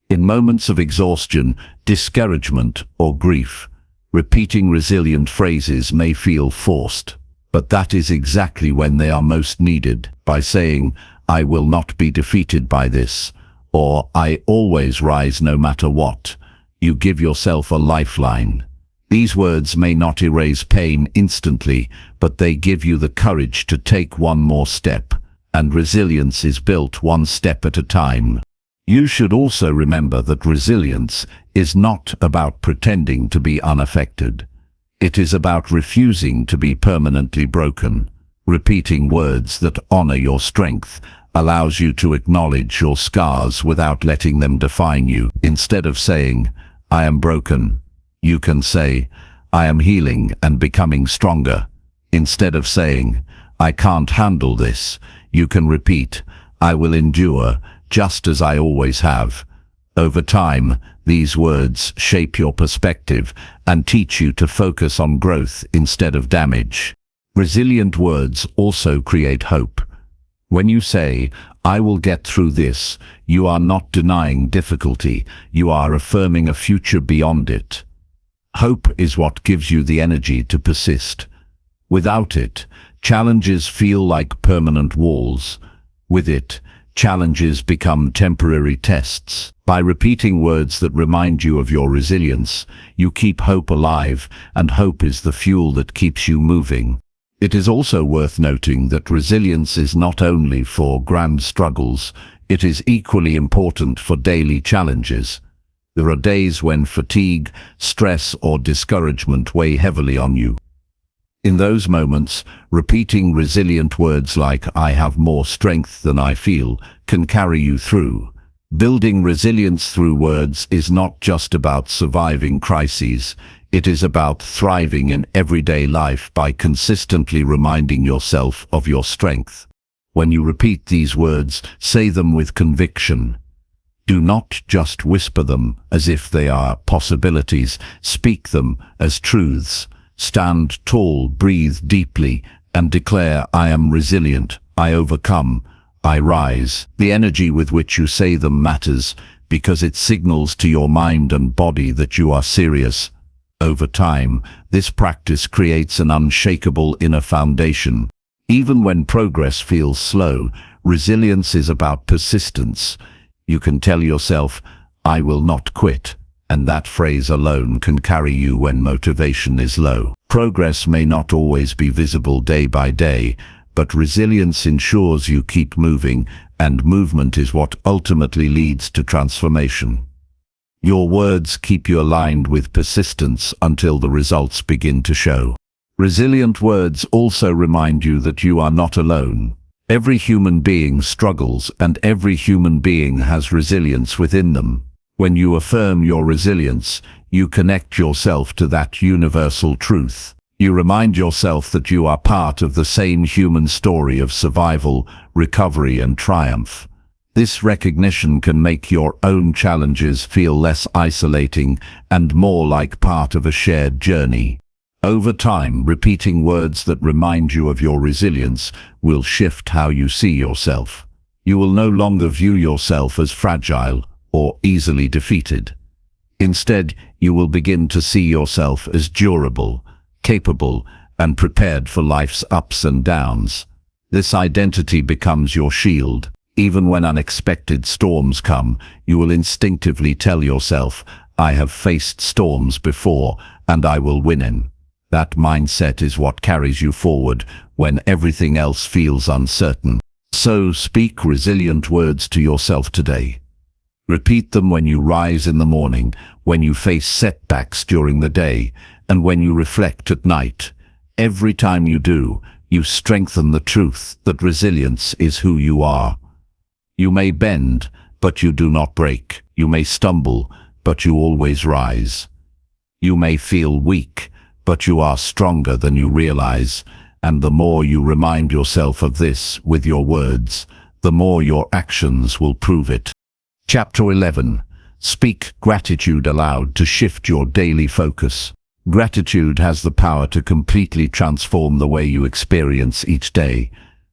In moments of exhaustion, discouragement, or grief, repeating resilient phrases may feel forced, but that is exactly when they are most needed. By saying, "I will not be defeated by this," or "I always rise no matter what," you give yourself a lifeline. These words may not erase pain instantly, but they give you the courage to take one more step, and resilience is built one step at a time. You should also remember that resilience is not about pretending to be unaffected. It is about refusing to be permanently broken. Repeating words that honor your strength allows you to acknowledge your scars without letting them define you. Instead of saying, "I am broken," you can say, "I am healing and becoming stronger." Instead of saying, "I can't handle this," you can repeat, "I will endure, just as I always have." Over time, these words shape your perspective and teach you to focus on growth instead of damage. Resilient words also create hope. When you say, "I will get through this," you are not denying difficulty, you are affirming a future beyond it. Hope is what gives you the energy to persist. Without it, challenges feel like permanent walls. With it, challenges become temporary tests. By repeating words that remind you of your resilience, you keep hope alive, and hope is the fuel that keeps you moving. It is also worth noting that resilience is not only for grand struggles, it is equally important for daily challenges. There are days when fatigue, stress, or discouragement weigh heavily on you. In those moments, repeating resilient words like "I have more strength than I feel" can carry you through. Building resilience through words is not just about surviving crises, it is about thriving in everyday life by consistently reminding yourself of your strength. When you repeat these words, say them with conviction. Do not just whisper them as if they are possibilities, speak them as truths. Stand tall, breathe deeply, and declare, "I am resilient, I overcome, I rise." The energy with which you say them matters because it signals to your mind and body that you are serious. Over time, this practice creates an unshakable inner foundation. Even when progress feels slow, resilience is about persistence. You can tell yourself, "I will not quit," and that phrase alone can carry you when motivation is low. Progress may not always be visible day by day, but resilience ensures you keep moving, and movement is what ultimately leads to transformation. Your words keep you aligned with persistence until the results begin to show. Resilient words also remind you that you are not alone. Every human being struggles, and every human being has resilience within them. When you affirm your resilience, you connect yourself to that universal truth. You remind yourself that you are part of the same human story of survival, recovery, and triumph. This recognition can make your own challenges feel less isolating and more like part of a shared journey. Over time, repeating words that remind you of your resilience will shift how you see yourself. You will no longer view yourself as fragile or easily defeated. Instead, you will begin to see yourself as durable, capable, and prepared for life's ups and downs. This identity becomes your shield. Even when unexpected storms come, you will instinctively tell yourself, I have faced storms before, and I will win in. That mindset is what carries you forward when everything else feels uncertain. So speak resilient words to yourself today. Repeat them when you rise in the morning, when you face setbacks during the day, and when you reflect at night. Every time you do, you strengthen the truth that resilience is who you are. You may bend, but you do not break. You may stumble, but you always rise. You may feel weak, but you are stronger than you realize. And the more you remind yourself of this with your words, the more your actions will prove it. Chapter 11. Speak gratitude aloud to shift your daily focus. Gratitude has the power to completely transform the way you experience each day.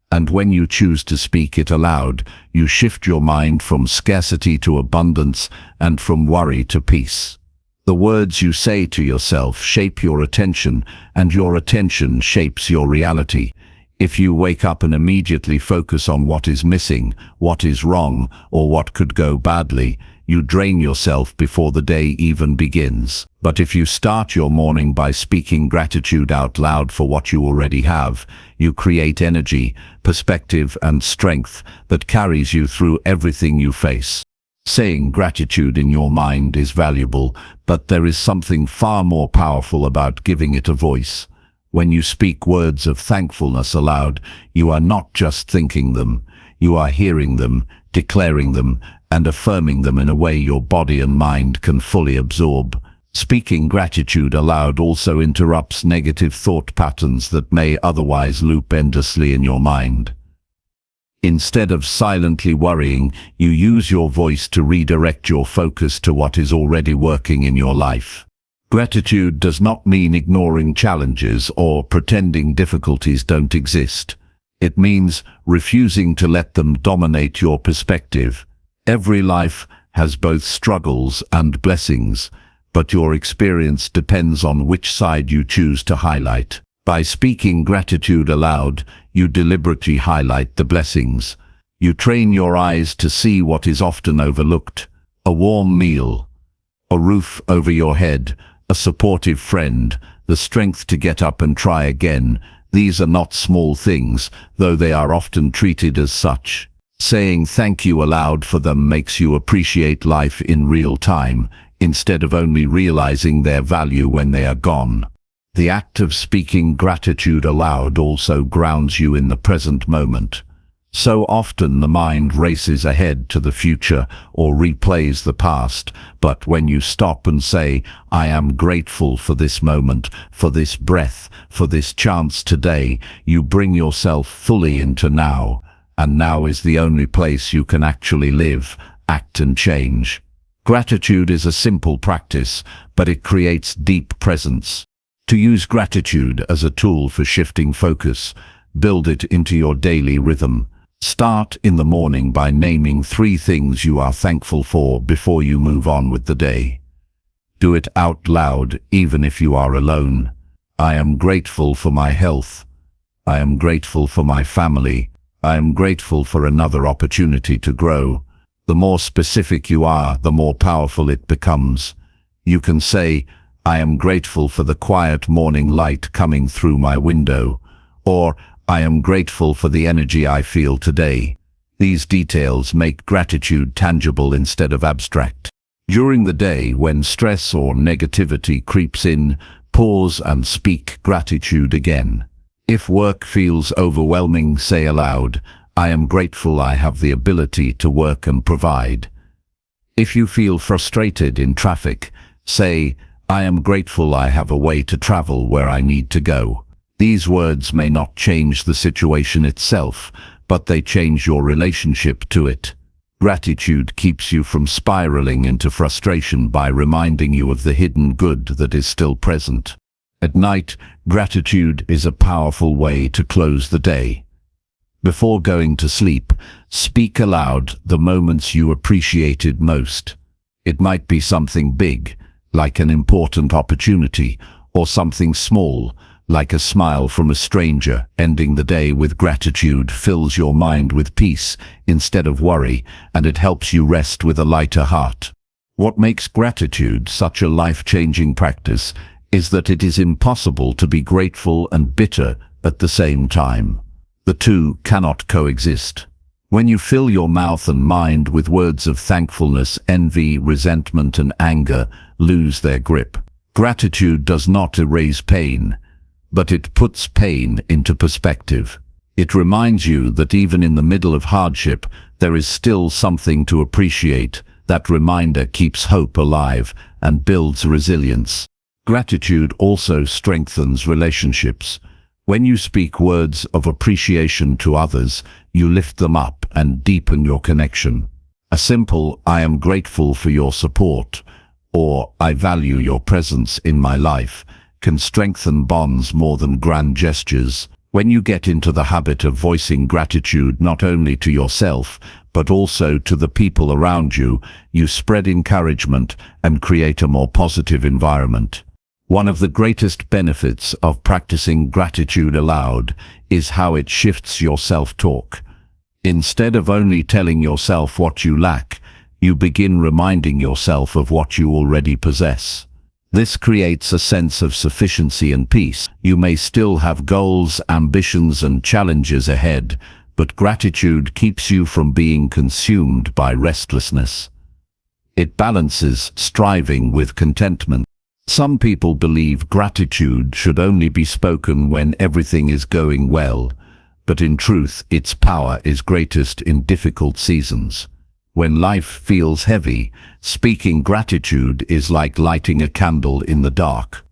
And when you choose to speak it aloud, you shift your mind from scarcity to abundance and from worry to peace. The words you say to yourself shape your attention, and your attention shapes your reality. If you wake up and immediately focus on what is missing, what is wrong, or what could go badly, you drain yourself before the day even begins. But if you start your morning by speaking gratitude out loud for what you already have, you create energy, perspective, and strength that carries you through everything you face. Saying gratitude in your mind is valuable, but there is something far more powerful about giving it a voice. When you speak words of thankfulness aloud, you are not just thinking them, you are hearing them, declaring them, and affirming them in a way your body and mind can fully absorb. Speaking gratitude aloud also interrupts negative thought patterns that may otherwise loop endlessly in your mind. Instead of silently worrying, you use your voice to redirect your focus to what is already working in your life. Gratitude does not mean ignoring challenges or pretending difficulties don't exist. It means refusing to let them dominate your perspective. Every life has both struggles and blessings, but your experience depends on which side you choose to highlight. By speaking gratitude aloud, you deliberately highlight the blessings. You train your eyes to see what is often overlooked: a warm meal, a roof over your head, a supportive friend, the strength to get up and try again. These are not small things, though they are often treated as such. Saying thank you aloud for them makes you appreciate life in real time, instead of only realizing their value when they are gone. The act of speaking gratitude aloud also grounds you in the present moment. So often the mind races ahead to the future or replays the past, but when you stop and say, I am grateful for this moment, for this breath, for this chance today, you bring yourself fully into now. And now is the only place you can actually live, act, and change. Gratitude is a simple practice, but it creates deep presence. To use gratitude as a tool for shifting focus, build it into your daily rhythm. Start in the morning by naming 3 things you are thankful for before you move on with the day. Do it out loud, even if you are alone. I am grateful for my health. I am grateful for my family. I am grateful for another opportunity to grow. The more specific you are, the more powerful it becomes. You can say, I am grateful for the quiet morning light coming through my window, or I am grateful for the energy I feel today. These details make gratitude tangible instead of abstract. During the day, when stress or negativity creeps in, pause and speak gratitude again. If work feels overwhelming, say aloud, I am grateful I have the ability to work and provide. If you feel frustrated in traffic, say, I am grateful I have a way to travel where I need to go. These words may not change the situation itself, but they change your relationship to it. Gratitude keeps you from spiraling into frustration by reminding you of the hidden good that is still present. At night, gratitude is a powerful way to close the day. Before going to sleep, speak aloud the moments you appreciated most. It might be something big, like an important opportunity, or something small, Like a smile from a stranger, ending the day with gratitude fills your mind with peace instead of worry, and it helps you rest with a lighter heart. What makes gratitude such a life-changing practice is that it is impossible to be grateful and bitter at the same time. The two cannot coexist. When you fill your mouth and mind with words of thankfulness, envy, resentment, and anger lose their grip. Gratitude does not erase pain, but it puts pain into perspective. It reminds you that even in the middle of hardship, there is still something to appreciate. That reminder keeps hope alive and builds resilience. Gratitude also strengthens relationships. When you speak words of appreciation to others, you lift them up and deepen your connection. A simple "I am grateful for your support" or "I value your presence in my life" can strengthen bonds more than grand gestures. When you get into the habit of voicing gratitude not only to yourself, but also to the people around you, you spread encouragement and create a more positive environment. One of the greatest benefits of practicing gratitude aloud is how it shifts your self-talk. Instead of only telling yourself what you lack, you begin reminding yourself of what you already possess. This creates a sense of sufficiency and peace. You may still have goals, ambitions, and challenges ahead, but gratitude keeps you from being consumed by restlessness. It balances striving with contentment. Some people believe gratitude should only be spoken when everything is going well, but in truth, its power is greatest in difficult seasons. When life feels heavy, speaking gratitude is like lighting a candle in the dark.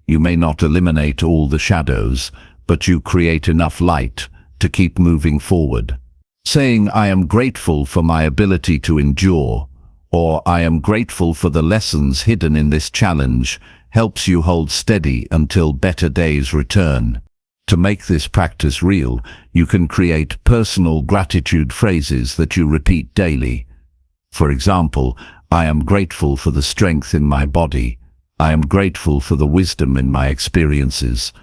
You may not eliminate all the shadows, but you create enough light to keep moving forward. Saying "I am grateful for my ability to endure," or "I am grateful for the lessons hidden in this challenge," helps you hold steady until better days return. To make this practice real, you can create personal gratitude phrases that you repeat daily. For example, "I am grateful for the strength in my body." "I am grateful for the wisdom in my experiences."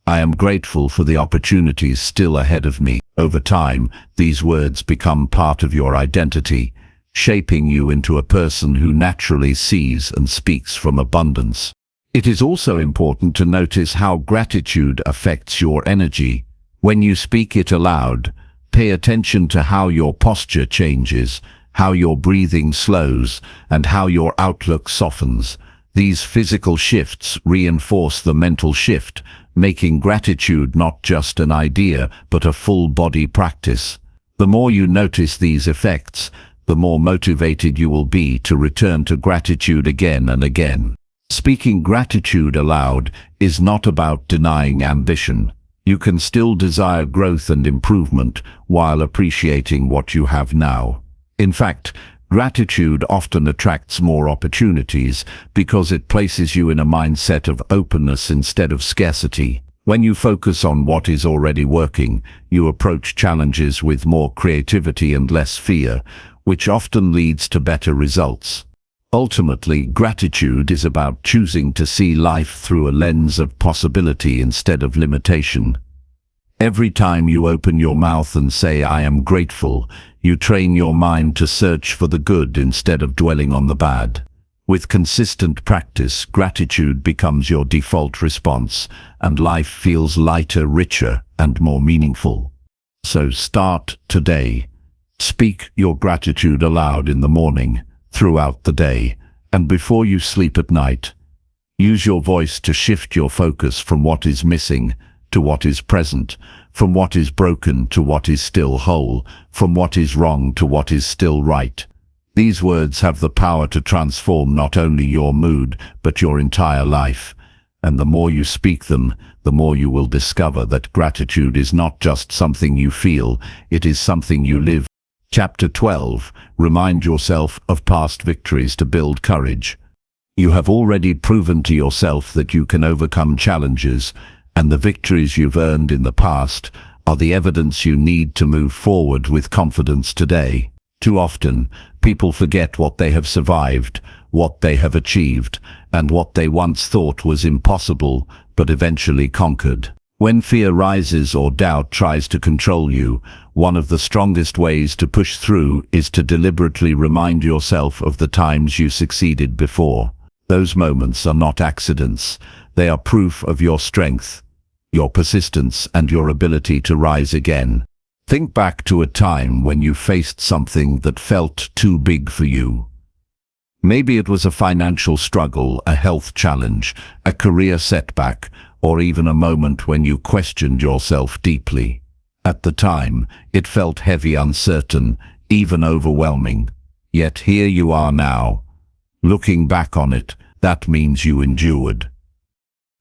"I am grateful for the opportunities still ahead of me." Over time, these words become part of your identity, shaping you into a person who naturally sees and speaks from abundance. It is also important to notice how gratitude affects your energy. When you speak it aloud, pay attention to how your posture changes, how your breathing slows, and how your outlook softens. These physical shifts reinforce the mental shift, making gratitude not just an idea, but a full-body practice. The more you notice these effects, the more motivated you will be to return to gratitude again and again. Speaking gratitude aloud is not about denying ambition. You can still desire growth and improvement while appreciating what you have now. In fact, gratitude often attracts more opportunities because it places you in a mindset of openness instead of scarcity. When you focus on what is already working, you approach challenges with more creativity and less fear, which often leads to better results. Ultimately, gratitude is about choosing to see life through a lens of possibility instead of limitation. Every time you open your mouth and say "I am grateful," you train your mind to search for the good instead of dwelling on the bad. With consistent practice, gratitude becomes your default response, and life feels lighter, richer, and more meaningful. So start today. Speak your gratitude aloud in the morning, throughout the day, and before you sleep at night. Use your voice to shift your focus from what is missing to what is present, from what is broken to what is still whole, from what is wrong to what is still right. These words have the power to transform not only your mood, but your entire life. And the more you speak them, the more you will discover that gratitude is not just something you feel, it is something you live. Chapter 12. Remind yourself of past victories to build courage. You have already proven to yourself that you can overcome challenges, and the victories you've earned in the past are the evidence you need to move forward with confidence today. Too often, people forget what they have survived, what they have achieved, and what they once thought was impossible but eventually conquered. When fear rises or doubt tries to control you, one of the strongest ways to push through is to deliberately remind yourself of the times you succeeded before. Those moments are not accidents. They are proof of your strength, your persistence, and your ability to rise again. Think back to a time when you faced something that felt too big for you. Maybe it was a financial struggle, a health challenge, a career setback, or even a moment when you questioned yourself deeply. At the time, it felt heavy, uncertain, even overwhelming. Yet here you are now. Looking back on it, that means you endured.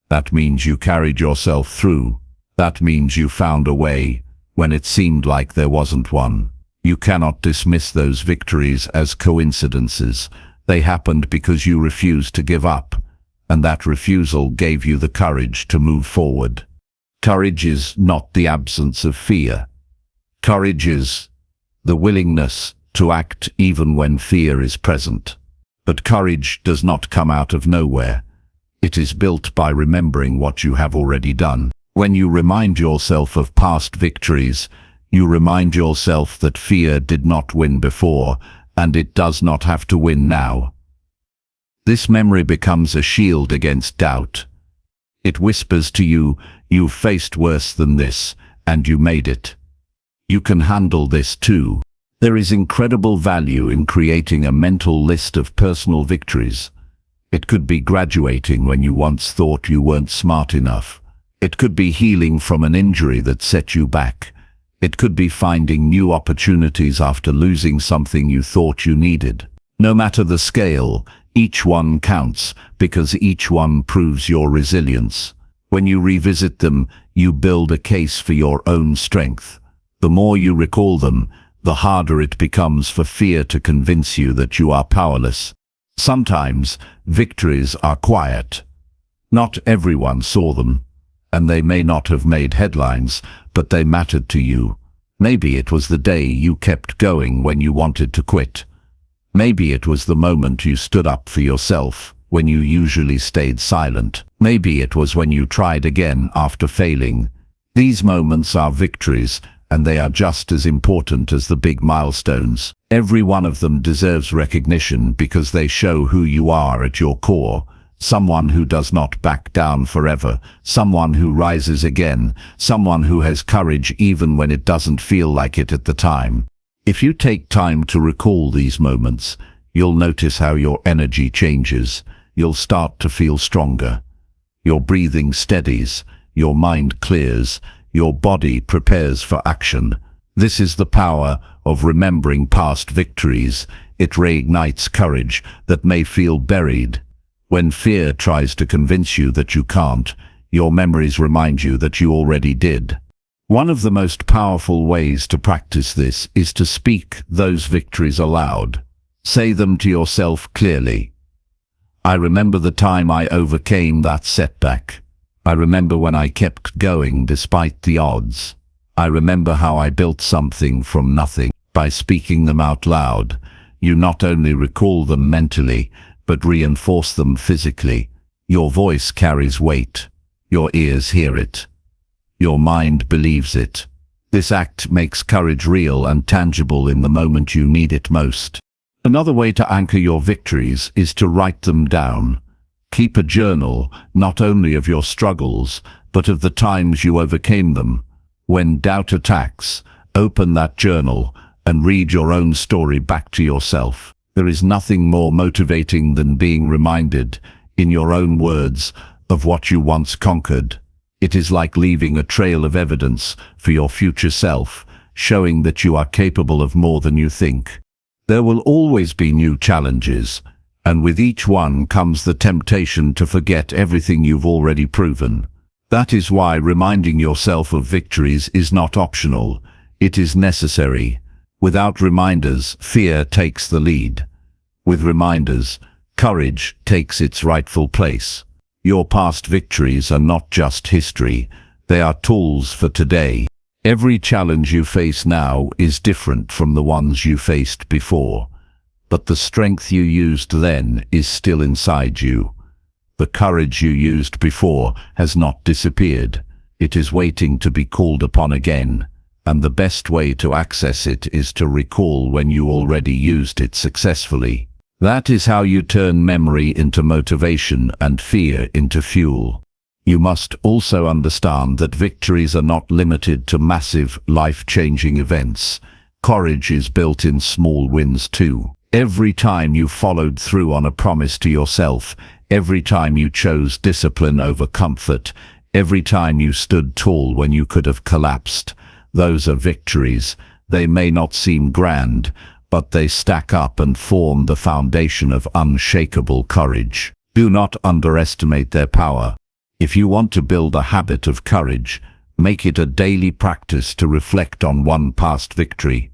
That means you carried yourself through. That means you found a way when it seemed like there wasn't one. You cannot dismiss those victories as coincidences. They happened because you refused to give up, and that refusal gave you the courage to move forward. Courage is not the absence of fear. Courage is the willingness to act even when fear is present. But courage does not come out of nowhere. It is built by remembering what you have already done. When you remind yourself of past victories, you remind yourself that fear did not win before, and it does not have to win now. This memory becomes a shield against doubt. It whispers to you, you've faced worse than this, and you made it. You can handle this too. There is incredible value in creating a mental list of personal victories. It could be graduating when you once thought you weren't smart enough. It could be healing from an injury that set you back. It could be finding new opportunities after losing something you thought you needed. No matter the scale, each one counts, because each one proves your resilience. When you revisit them, you build a case for your own strength. The more you recall them, the harder it becomes for fear to convince you that you are powerless. Sometimes, victories are quiet. Not everyone saw them, and they may not have made headlines, but they mattered to you. Maybe it was the day you kept going when you wanted to quit. Maybe it was the moment you stood up for yourself when you usually stayed silent. Maybe it was when you tried again after failing. These moments are victories, and they are just as important as the big milestones. Every one of them deserves recognition because they show who you are at your core. Someone who does not back down forever, someone who rises again, someone who has courage even when it doesn't feel like it at the time. If you take time to recall these moments, you'll notice how your energy changes. You'll start to feel stronger. Your breathing steadies, your mind clears, your body prepares for action. This is the power of remembering past victories. It reignites courage that may feel buried. When fear tries to convince you that you can't, your memories remind you that you already did. One of the most powerful ways to practice this is to speak those victories aloud. Say them to yourself clearly. I remember the time I overcame that setback. I remember when I kept going despite the odds. I remember how I built something from nothing. By speaking them out loud, you not only recall them mentally, but reinforce them physically. Your voice carries weight. Your ears hear it. Your mind believes it. This act makes courage real and tangible in the moment you need it most. Another way to anchor your victories is to write them down. Keep a journal, not only of your struggles, but of the times you overcame them. When doubt attacks, open that journal and read your own story back to yourself. There is nothing more motivating than being reminded, in your own words, of what you once conquered. It is like leaving a trail of evidence for your future self, showing that you are capable of more than you think. There will always be new challenges, and with each one comes the temptation to forget everything you've already proven. That is why reminding yourself of victories is not optional. It is necessary. Without reminders, fear takes the lead. With reminders, courage takes its rightful place. Your past victories are not just history, they are tools for today. Every challenge you face now is different from the ones you faced before, but the strength you used then is still inside you. The courage you used before has not disappeared. It is waiting to be called upon again, and the best way to access it is to recall when you already used it successfully. That is how you turn memory into motivation and fear into fuel. You must also understand that victories are not limited to massive, life-changing events. Courage is built in small wins too. Every time you followed through on a promise to yourself, every time you chose discipline over comfort, every time you stood tall when you could have collapsed, those are victories. They may not seem grand, but they stack up and form the foundation of unshakable courage. Do not underestimate their power. If you want to build a habit of courage, make it a daily practice to reflect on one past victory.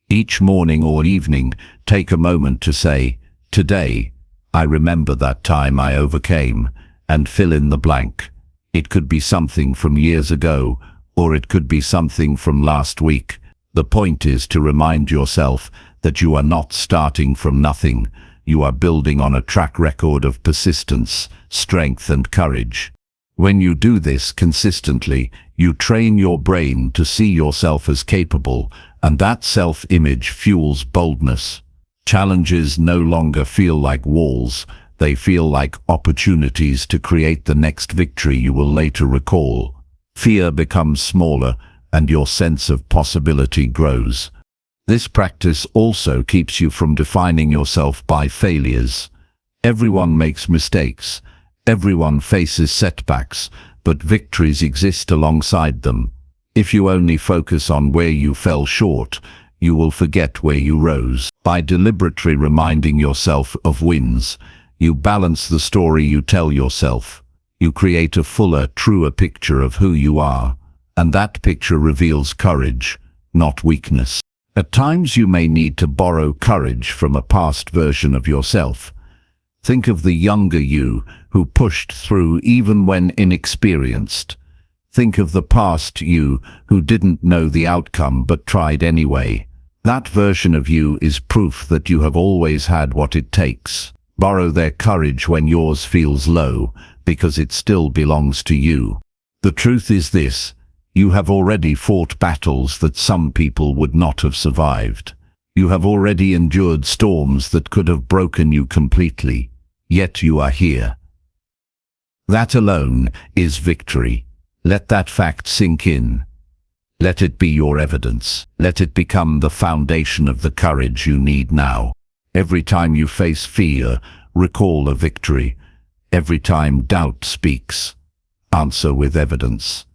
Each morning or evening, take a moment to say, "Today, I remember that time I overcame," and fill in the blank. It could be something from years ago, or it could be something from last week. The point is to remind yourself that you are not starting from nothing. You are building on a track record of persistence, strength, and courage. When you do this consistently, you train your brain to see yourself as capable, and that self-image fuels boldness. Challenges no longer feel like walls, they feel like opportunities to create the next victory you will later recall. Fear becomes smaller, and your sense of possibility grows. This practice also keeps you from defining yourself by failures. Everyone makes mistakes. Everyone faces setbacks, but victories exist alongside them. If you only focus on where you fell short, you will forget where you rose. By deliberately reminding yourself of wins, you balance the story you tell yourself. You create a fuller, truer picture of who you are, and that picture reveals courage, not weakness. At times you may need to borrow courage from a past version of yourself. Think of the younger you who pushed through even when inexperienced. Think of the past you who didn't know the outcome but tried anyway. That version of you is proof that you have always had what it takes. Borrow their courage when yours feels low, because it still belongs to you. The truth is this: you have already fought battles that some people would not have survived. You have already endured storms that could have broken you completely, yet you are here. That alone is victory. Let that fact sink in. Let it be your evidence. Let it become the foundation of the courage you need now. Every time you face fear, recall a victory. Every time doubt speaks, answer with evidence.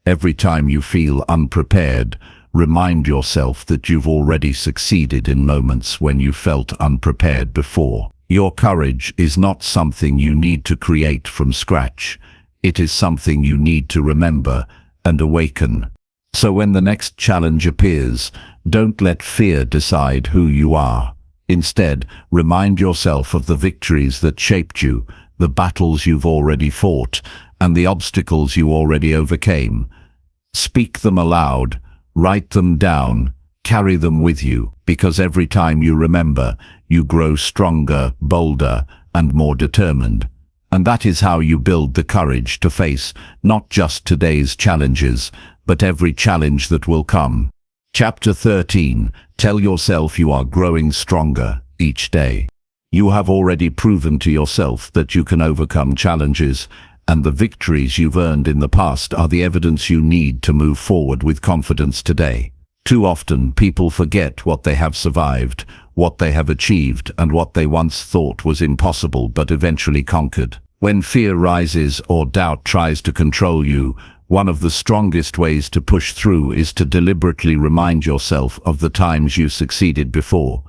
Every time you feel unprepared, remind yourself that you've already succeeded in moments when you felt unprepared before. Your courage is not something you need to create from scratch. It is something you need to remember and awaken. So when the next challenge appears, don't let fear decide who you are. Instead, remind yourself of the victories that shaped you, the battles you've already fought, and the obstacles you already overcame. Speak them aloud, write them down, carry them with you, because every time you remember, you grow stronger, bolder, and more determined. And that is how you build the courage to face not just today's challenges, but every challenge that will come. Chapter 13. Tell yourself you are growing stronger each day. You have already proven to yourself that you can overcome challenges, and the victories you've earned in the past are the evidence you need to move forward with confidence today. Too often, people forget what they have survived, what they have achieved, and what they once thought was impossible but eventually conquered. When fear rises or doubt tries to control you, one of the strongest ways to push through is to deliberately remind yourself of the times you succeeded before.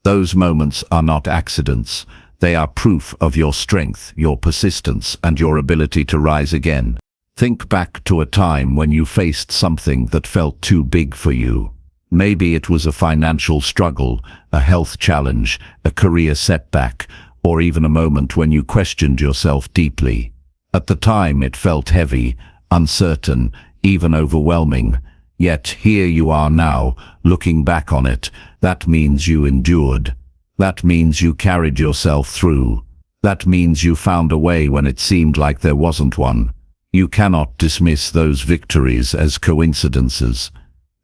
Those moments are not accidents. They are proof of your strength, your persistence, and your ability to rise again. Think back to a time when you faced something that felt too big for you. Maybe it was a financial struggle, a health challenge, a career setback, or even a moment when you questioned yourself deeply. At the time it felt heavy, uncertain, even overwhelming. Yet here you are now, looking back on it. That means you endured. That means you carried yourself through. That means you found a way when it seemed like there wasn't one. You cannot dismiss those victories as coincidences.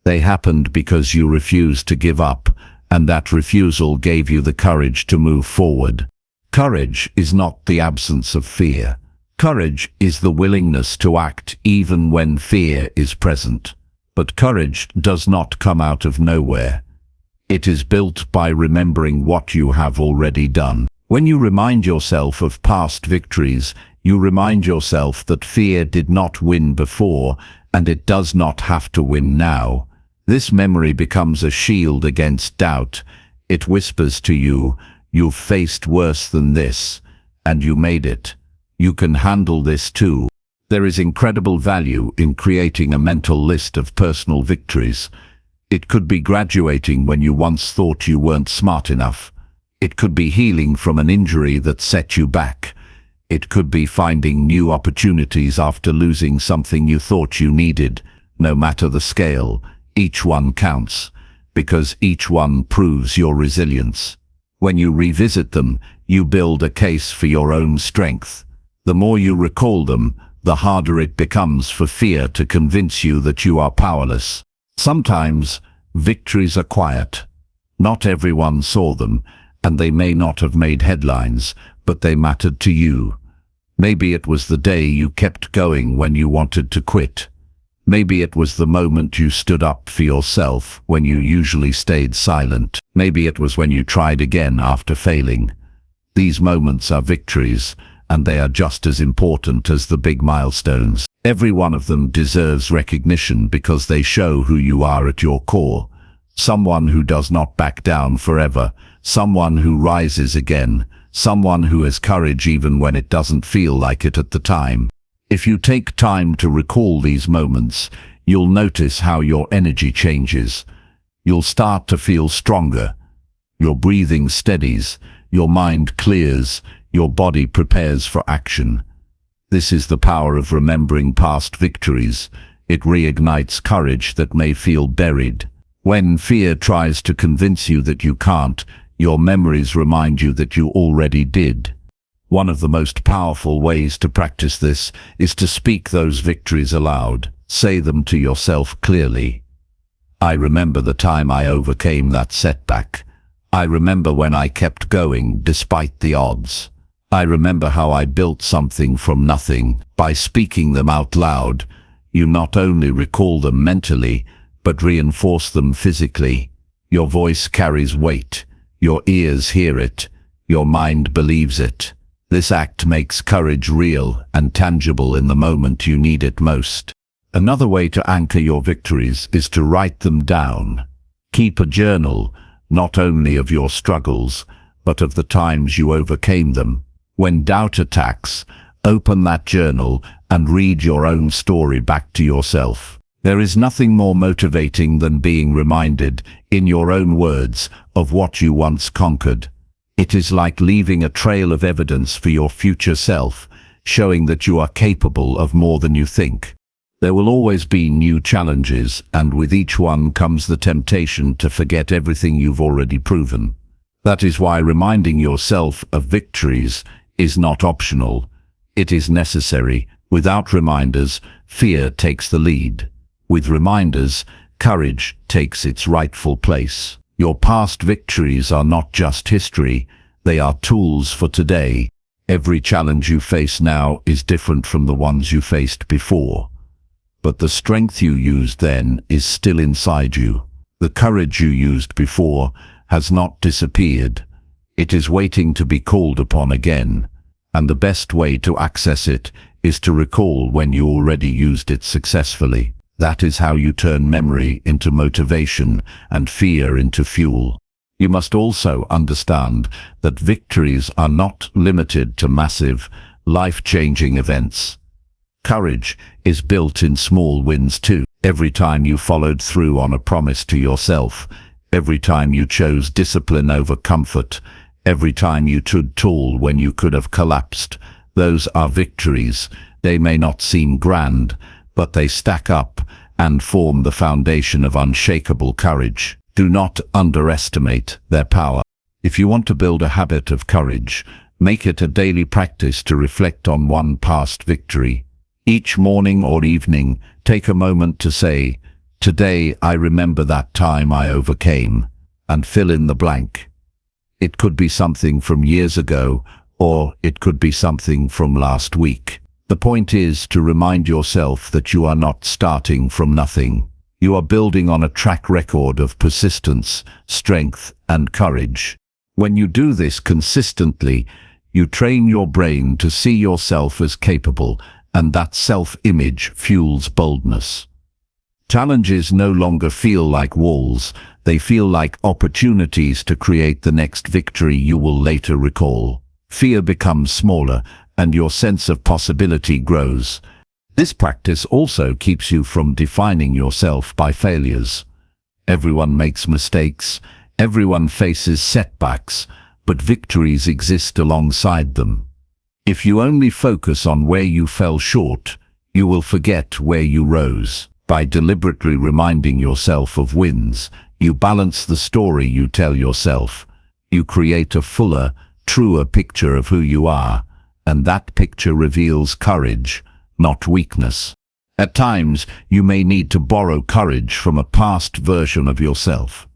They happened because you refused to give up, and that refusal gave you the courage to move forward. Courage is not the absence of fear. Courage is the willingness to act even when fear is present. But courage does not come out of nowhere. It is built by remembering what you have already done. When you remind yourself of past victories, you remind yourself that fear did not win before, and it does not have to win now. This memory becomes a shield against doubt. It whispers to you, "You've faced worse than this, and you made it. You can handle this too." There is incredible value in creating a mental list of personal victories. It could be graduating when you once thought you weren't smart enough. It could be healing from an injury that set you back. It could be finding new opportunities after losing something you thought you needed. No matter the scale, each one counts, because each one proves your resilience. When you revisit them, you build a case for your own strength. The more you recall them, the harder it becomes for fear to convince you that you are powerless. Sometimes, victories are quiet. Not everyone saw them, and they may not have made headlines, but they mattered to you. Maybe it was the day you kept going when you wanted to quit. Maybe it was the moment you stood up for yourself when you usually stayed silent. Maybe it was when you tried again after failing. These moments are victories, and they are just as important as the big milestones. Every one of them deserves recognition because they show who you are at your core. Someone who does not back down forever, someone who rises again, someone who has courage even when it doesn't feel like it at the time. If you take time to recall these moments, you'll notice how your energy changes. You'll start to feel stronger. Your breathing steadies, your mind clears, your body prepares for action. This is the power of remembering past victories. It reignites courage that may feel buried. When fear tries to convince you that you can't, your memories remind you that you already did. One of the most powerful ways to practice this is to speak those victories aloud. Say them to yourself clearly. I remember the time I overcame that setback. I remember when I kept going despite the odds. I remember how I built something from nothing. By speaking them out loud, you not only recall them mentally, but reinforce them physically. Your voice carries weight. Your ears hear it. Your mind believes it. This act makes courage real and tangible in the moment you need it most. Another way to anchor your victories is to write them down. Keep a journal, not only of your struggles, but of the times you overcame them. When doubt attacks, open that journal and read your own story back to yourself. There is nothing more motivating than being reminded, in your own words, of what you once conquered. It is like leaving a trail of evidence for your future self, showing that you are capable of more than you think. There will always be new challenges, and with each one comes the temptation to forget everything you've already proven. That is why reminding yourself of victories is not optional. It is necessary. Without reminders, fear takes the lead. With reminders, courage takes its rightful place. Your past victories are not just history, they are tools for today. Every challenge you face now is different from the ones you faced before. But the strength you used then is still inside you. The courage you used before has not disappeared. It is waiting to be called upon again. And the best way to access it is to recall when you already used it successfully. That is how you turn memory into motivation and fear into fuel. You must also understand that victories are not limited to massive, life-changing events. Courage is built in small wins too. Every time you followed through on a promise to yourself, every time you chose discipline over comfort, every time you stood tall when you could have collapsed, those are victories. They may not seem grand, but they stack up and form the foundation of unshakable courage. Do not underestimate their power. If you want to build a habit of courage, Make it a daily practice to reflect on one past victory. Each morning or evening, take a moment to say, "Today I remember that time I overcame," and fill in the blank. It could be something from years ago, or it could be something from last week. The point is to remind yourself that you are not starting from nothing. You are building on a track record of persistence, strength, and courage. When you do this consistently, you train your brain to see yourself as capable, and that self-image fuels boldness. Challenges no longer feel like walls, they feel like opportunities to create the next victory you will later recall. Fear becomes smaller, and your sense of possibility grows. This practice also keeps you from defining yourself by failures. Everyone makes mistakes, everyone faces setbacks, but victories exist alongside them. If you only focus on where you fell short, you will forget where you rose. By deliberately reminding yourself of wins, you balance the story you tell yourself. You create a fuller, truer picture of who you are, and that picture reveals courage, not weakness. At times, you may need to borrow courage from a past version of yourself.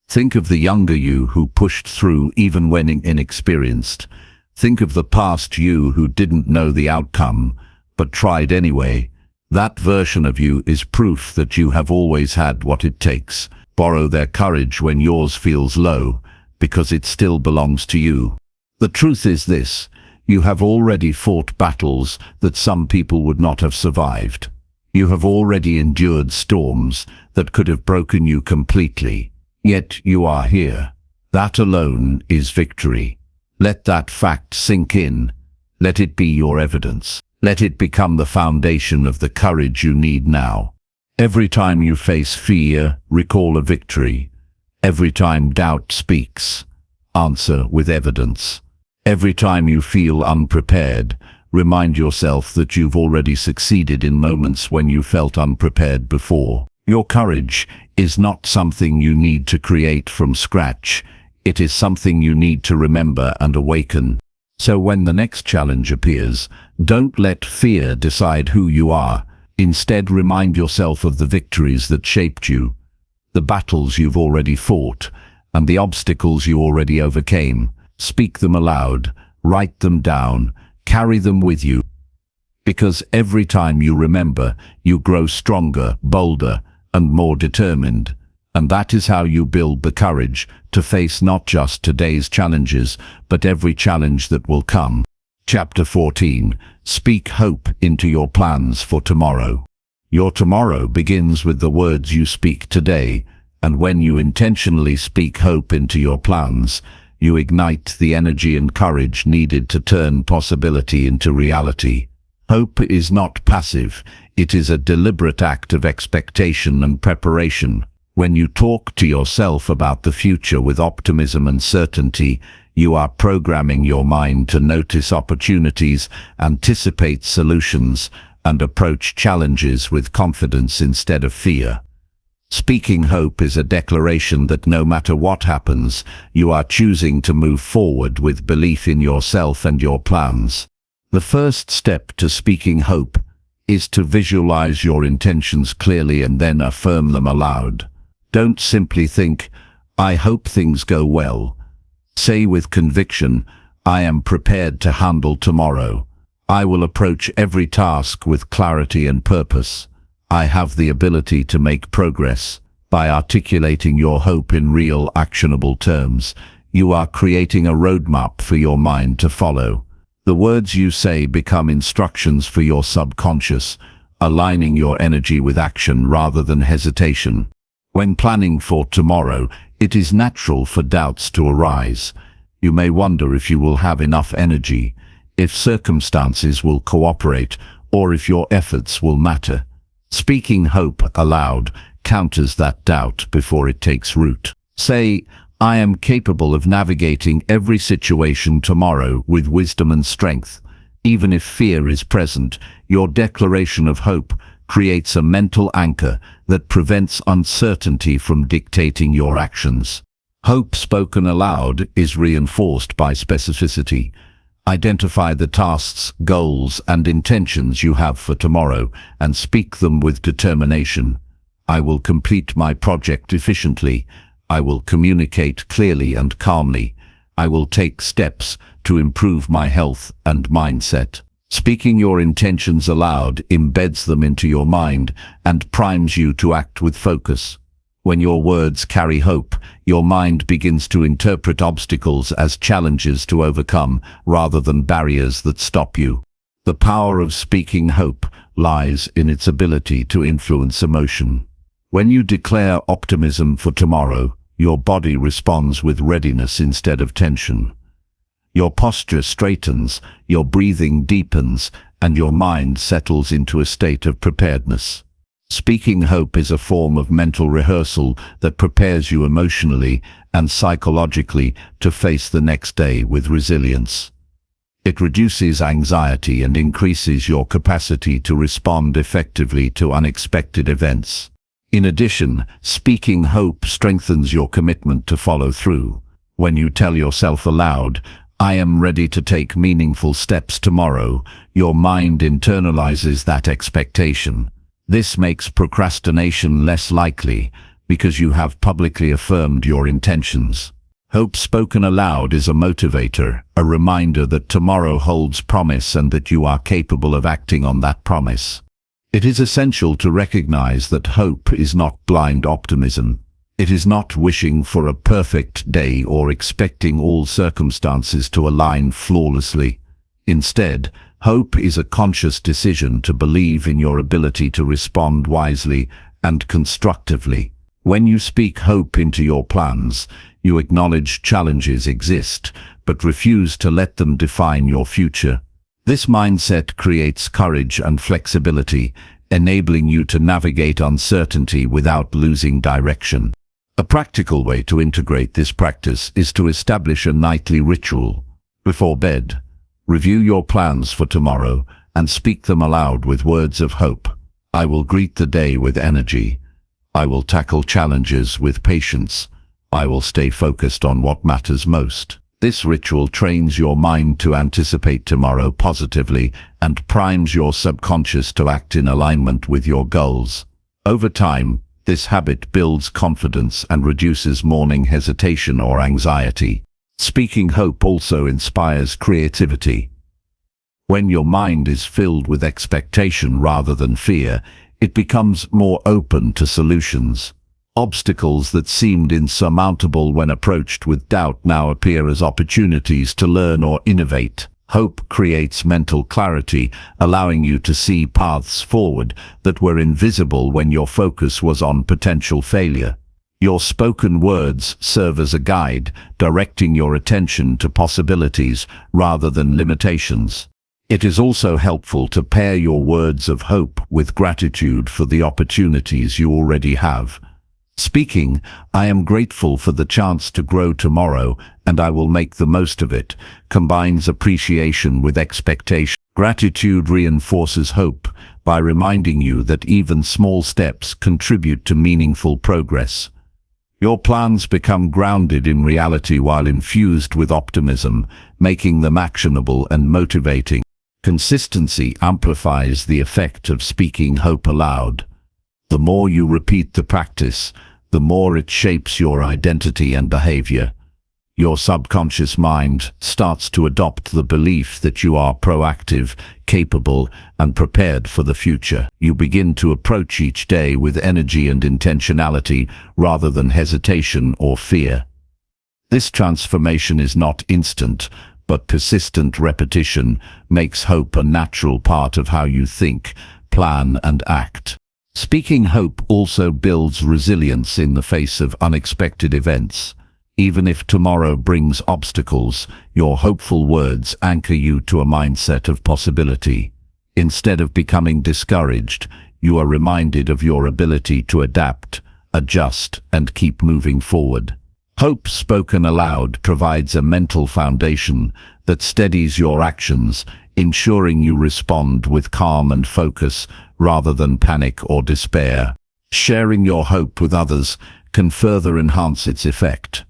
Think of the younger you who pushed through even when inexperienced. Think of the past you who didn't know the outcome, but tried anyway. That version of you is proof that you have always had what it takes. Borrow their courage when yours feels low, because it still belongs to you. The truth is this: you have already fought battles that some people would not have survived. You have already endured storms that could have broken you completely. Yet you are here. That alone is victory. Let that fact sink in. Let it be your evidence. Let it become the foundation of the courage you need now. Every time you face fear, recall a victory. Every time doubt speaks, answer with evidence. Every time you feel unprepared, remind yourself that you've already succeeded in moments when you felt unprepared before. Your courage is not something you need to create from scratch. It is something you need to remember and awaken. So when the next challenge appears, don't let fear decide who you are. Instead, remind yourself of the victories that shaped you, the battles you've already fought, and the obstacles you already overcame. Speak them aloud, write them down, carry them with you. Because every time you remember, you grow stronger, bolder, and more determined. And that is how you build the courage to face not just today's challenges, but every challenge that will come. Chapter 14. Speak hope into your plans for tomorrow. Your tomorrow begins with the words you speak today, and when you intentionally speak hope into your plans, you ignite the energy and courage needed to turn possibility into reality. Hope is not passive, it is a deliberate act of expectation and preparation. When you talk to yourself about the future with optimism and certainty, you are programming your mind to notice opportunities, anticipate solutions, and approach challenges with confidence instead of fear. Speaking hope is a declaration that no matter what happens, you are choosing to move forward with belief in yourself and your plans. The first step to speaking hope is to visualize your intentions clearly and then affirm them aloud. Don't simply think, "I hope things go well." Say with conviction, "I am prepared to handle tomorrow. I will approach every task with clarity and purpose. I have the ability to make progress." By articulating your hope in real, actionable terms, you are creating a roadmap for your mind to follow. The words you say become instructions for your subconscious, aligning your energy with action rather than hesitation. When planning for tomorrow, it is natural for doubts to arise. You may wonder if you will have enough energy, if circumstances will cooperate, or if your efforts will matter. Speaking hope aloud counters that doubt before it takes root. Say, "I am capable of navigating every situation tomorrow with wisdom and strength." Even if fear is present, your declaration of hope creates a mental anchor that prevents uncertainty from dictating your actions. Hope spoken aloud is reinforced by specificity. Identify the tasks, goals, and intentions you have for tomorrow and speak them with determination. I will complete my project efficiently. I will communicate clearly and calmly. I will take steps to improve my health and mindset. Speaking your intentions aloud embeds them into your mind and primes you to act with focus. When your words carry hope, your mind begins to interpret obstacles as challenges to overcome rather than barriers that stop you. The power of speaking hope lies in its ability to influence emotion. When you declare optimism for tomorrow, your body responds with readiness instead of tension. Your posture straightens, your breathing deepens, and your mind settles into a state of preparedness. Speaking hope is a form of mental rehearsal that prepares you emotionally and psychologically to face the next day with resilience. It reduces anxiety and increases your capacity to respond effectively to unexpected events. In addition, speaking hope strengthens your commitment to follow through. When you tell yourself aloud, "I am ready to take meaningful steps tomorrow," your mind internalizes that expectation. This makes procrastination less likely because you have publicly affirmed your intentions. Hope spoken aloud is a motivator, a reminder that tomorrow holds promise and that you are capable of acting on that promise. It is essential to recognize that hope is not blind optimism. It is not wishing for a perfect day or expecting all circumstances to align flawlessly. Instead, hope is a conscious decision to believe in your ability to respond wisely and constructively. When you speak hope into your plans, you acknowledge challenges exist, but refuse to let them define your future. This mindset creates courage and flexibility, enabling you to navigate uncertainty without losing direction. A practical way to integrate this practice is to establish a nightly ritual. Before bed, review your plans for tomorrow and speak them aloud with words of hope. I will greet the day with energy. I will tackle challenges with patience. I will stay focused on what matters most. This ritual trains your mind to anticipate tomorrow positively and primes your subconscious to act in alignment with your goals. Over time, this habit builds confidence and reduces morning hesitation or anxiety. Speaking hope also inspires creativity. When your mind is filled with expectation rather than fear, it becomes more open to solutions. Obstacles that seemed insurmountable when approached with doubt now appear as opportunities to learn or innovate. Hope creates mental clarity, allowing you to see paths forward that were invisible when your focus was on potential failure. Your spoken words serve as a guide, directing your attention to possibilities rather than limitations. It is also helpful to pair your words of hope with gratitude for the opportunities you already have. Speaking, "I am grateful for the chance to grow tomorrow and I will make the most of it," combines appreciation with expectation. Gratitude reinforces hope by reminding you that even small steps contribute to meaningful progress. Your plans become grounded in reality while infused with optimism, making them actionable and motivating. Consistency amplifies the effect of speaking hope aloud. The more you repeat the practice, the more it shapes your identity and behavior. Your subconscious mind starts to adopt the belief that you are proactive, capable, and prepared for the future. You begin to approach each day with energy and intentionality rather than hesitation or fear. This transformation is not instant, but persistent repetition makes hope a natural part of how you think, plan, and act. Speaking hope also builds resilience in the face of unexpected events. Even if tomorrow brings obstacles, your hopeful words anchor you to a mindset of possibility. Instead of becoming discouraged, you are reminded of your ability to adapt, adjust, and keep moving forward. Hope spoken aloud provides a mental foundation that steadies your actions, ensuring you respond with calm and focus rather than panic or despair. Sharing your hope with others can further enhance its effect.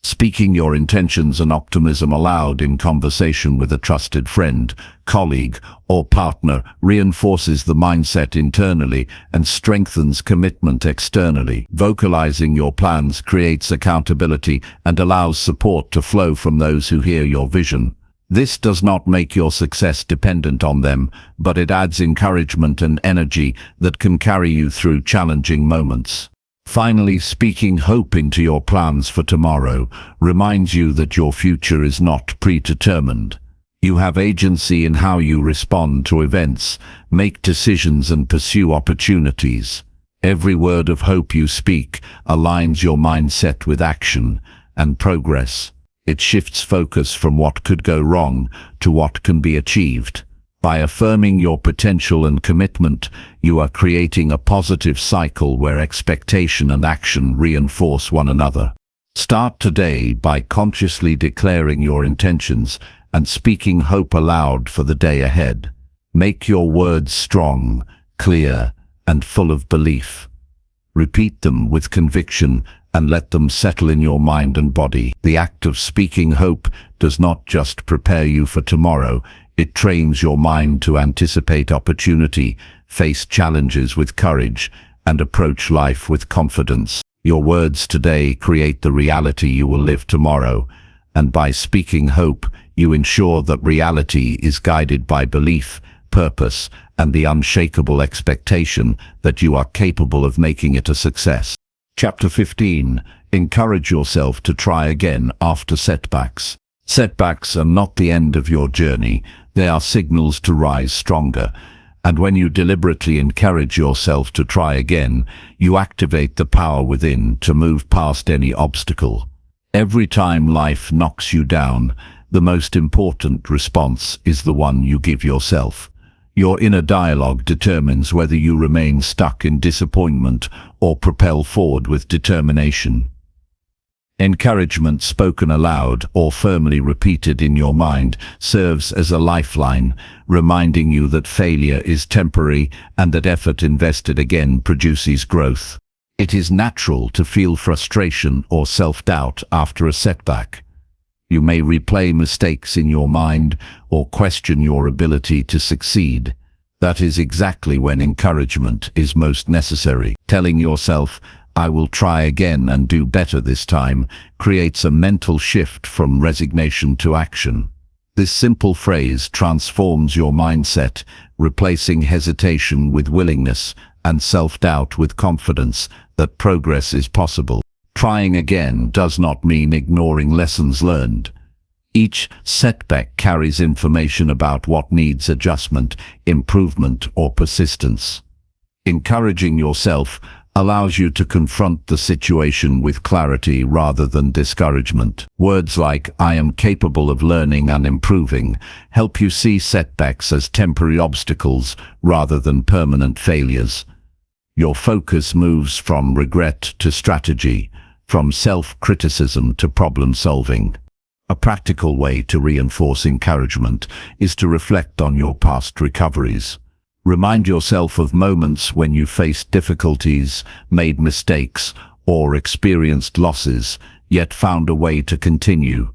Speaking your intentions and optimism aloud in conversation with a trusted friend, colleague, or partner reinforces the mindset internally and strengthens commitment externally. Vocalizing your plans creates accountability and allows support to flow from those who hear your vision. This does not make your success dependent on them, but it adds encouragement and energy that can carry you through challenging moments. Finally, speaking hope into your plans for tomorrow reminds you that your future is not predetermined. You have agency in how you respond to events, make decisions, and pursue opportunities. Every word of hope you speak aligns your mindset with action and progress. It shifts focus from what could go wrong to what can be achieved. By affirming your potential and commitment, you are creating a positive cycle where expectation and action reinforce one another. Start today by consciously declaring your intentions and speaking hope aloud for the day ahead. Make your words strong, clear, and full of belief. Repeat them with conviction and let them settle in your mind and body. The act of speaking hope does not just prepare you for tomorrow, it trains your mind to anticipate opportunity, face challenges with courage, and approach life with confidence. Your words today create the reality you will live tomorrow, and by speaking hope, you ensure that reality is guided by belief, purpose, and the unshakable expectation that you are capable of making it a success. Chapter 15. Encourage yourself to try again after setbacks. Setbacks are not the end of your journey. They are signals to rise stronger. And when you deliberately encourage yourself to try again, you activate the power within to move past any obstacle. Every time life knocks you down, the most important response is the one you give yourself. Your inner dialogue determines whether you remain stuck in disappointment or propel forward with determination. Encouragement spoken aloud or firmly repeated in your mind serves as a lifeline, reminding you that failure is temporary and that effort invested again produces growth. It is natural to feel frustration or self-doubt after a setback. You may replay mistakes in your mind or question your ability to succeed. That is exactly when encouragement is most necessary. Telling yourself, "I will try again and do better this time," creates a mental shift from resignation to action. This simple phrase transforms your mindset, replacing hesitation with willingness and self-doubt with confidence that progress is possible. Trying again does not mean ignoring lessons learned. Each setback carries information about what needs adjustment, improvement, or persistence. Encouraging yourself allows you to confront the situation with clarity rather than discouragement. Words like "I am capable of learning and improving" help you see setbacks as temporary obstacles rather than permanent failures. Your focus moves from regret to strategy, from self-criticism to problem-solving. A practical way to reinforce encouragement is to reflect on your past recoveries. Remind yourself of moments when you faced difficulties, made mistakes, or experienced losses, yet found a way to continue.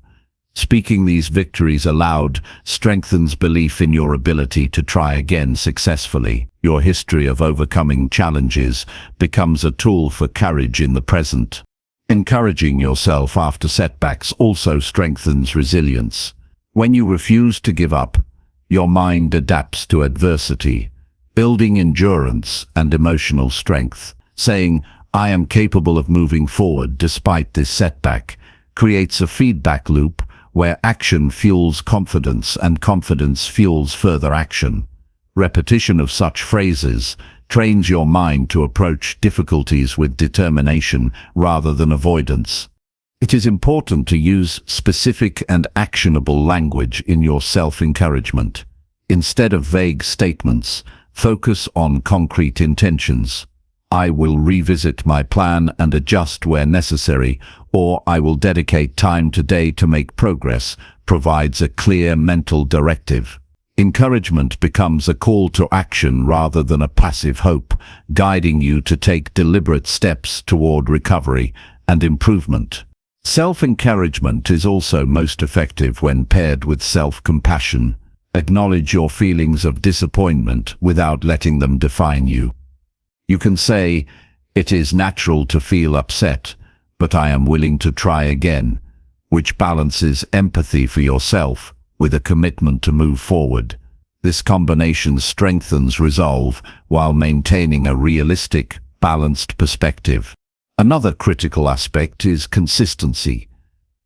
Speaking these victories aloud strengthens belief in your ability to try again successfully. Your history of overcoming challenges becomes a tool for courage in the present. Encouraging yourself after setbacks also strengthens resilience. When you refuse to give up, your mind adapts to adversity, building endurance and emotional strength. Saying, "I am capable of moving forward despite this setback," creates a feedback loop where action fuels confidence and confidence fuels further action. Repetition of such phrases trains your mind to approach difficulties with determination rather than avoidance. It is important to use specific and actionable language in your self-encouragement. Instead of vague statements, focus on concrete intentions. "I will revisit my plan and adjust where necessary," or "I will dedicate time today to make progress," provides a clear mental directive. Encouragement becomes a call to action rather than a passive hope, guiding you to take deliberate steps toward recovery and improvement. Self-encouragement is also most effective when paired with self-compassion. Acknowledge your feelings of disappointment without letting them define you. You can say, "It is natural to feel upset, but I am willing to try again," which balances empathy for yourself with a commitment to move forward. This combination strengthens resolve while maintaining a realistic, balanced perspective. Another critical aspect is consistency.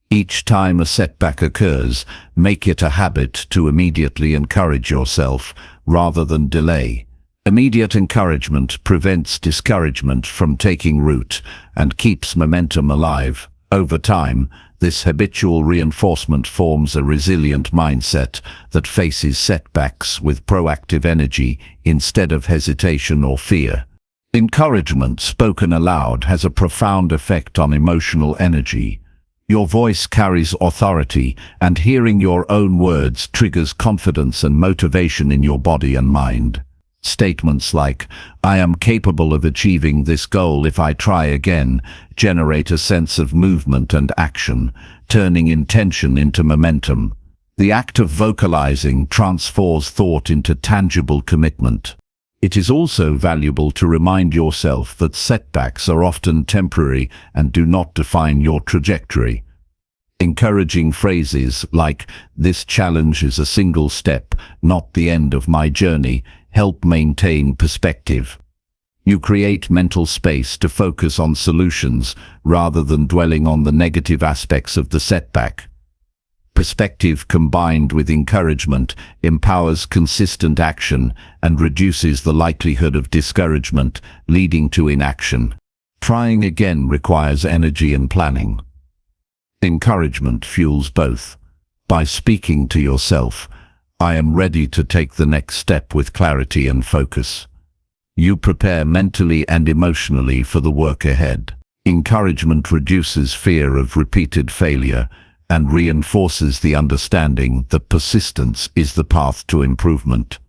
Each time a setback occurs, make it a habit to immediately encourage yourself rather than delay. Immediate encouragement prevents discouragement from taking root and keeps momentum alive. Over time, this habitual reinforcement forms a resilient mindset that faces setbacks with proactive energy instead of hesitation or fear. Encouragement spoken aloud has a profound effect on emotional energy. Your voice carries authority, and hearing your own words triggers confidence and motivation in your body and mind. Statements like, "I am capable of achieving this goal if I try again," generate a sense of movement and action, turning intention into momentum. The act of vocalizing transforms thought into tangible commitment. It is also valuable to remind yourself that setbacks are often temporary and do not define your trajectory. Encouraging phrases like, "This challenge is a single step, not the end of my journey," help maintain perspective. You create mental space to focus on solutions rather than dwelling on the negative aspects of the setback. Perspective combined with encouragement empowers consistent action and reduces the likelihood of discouragement, leading to inaction. Trying again requires energy and planning. Encouragement fuels both. By speaking to yourself, "I am ready to take the next step with clarity and focus," you prepare mentally and emotionally for the work ahead. Encouragement reduces fear of repeated failure and reinforces the understanding that persistence is the path to improvement.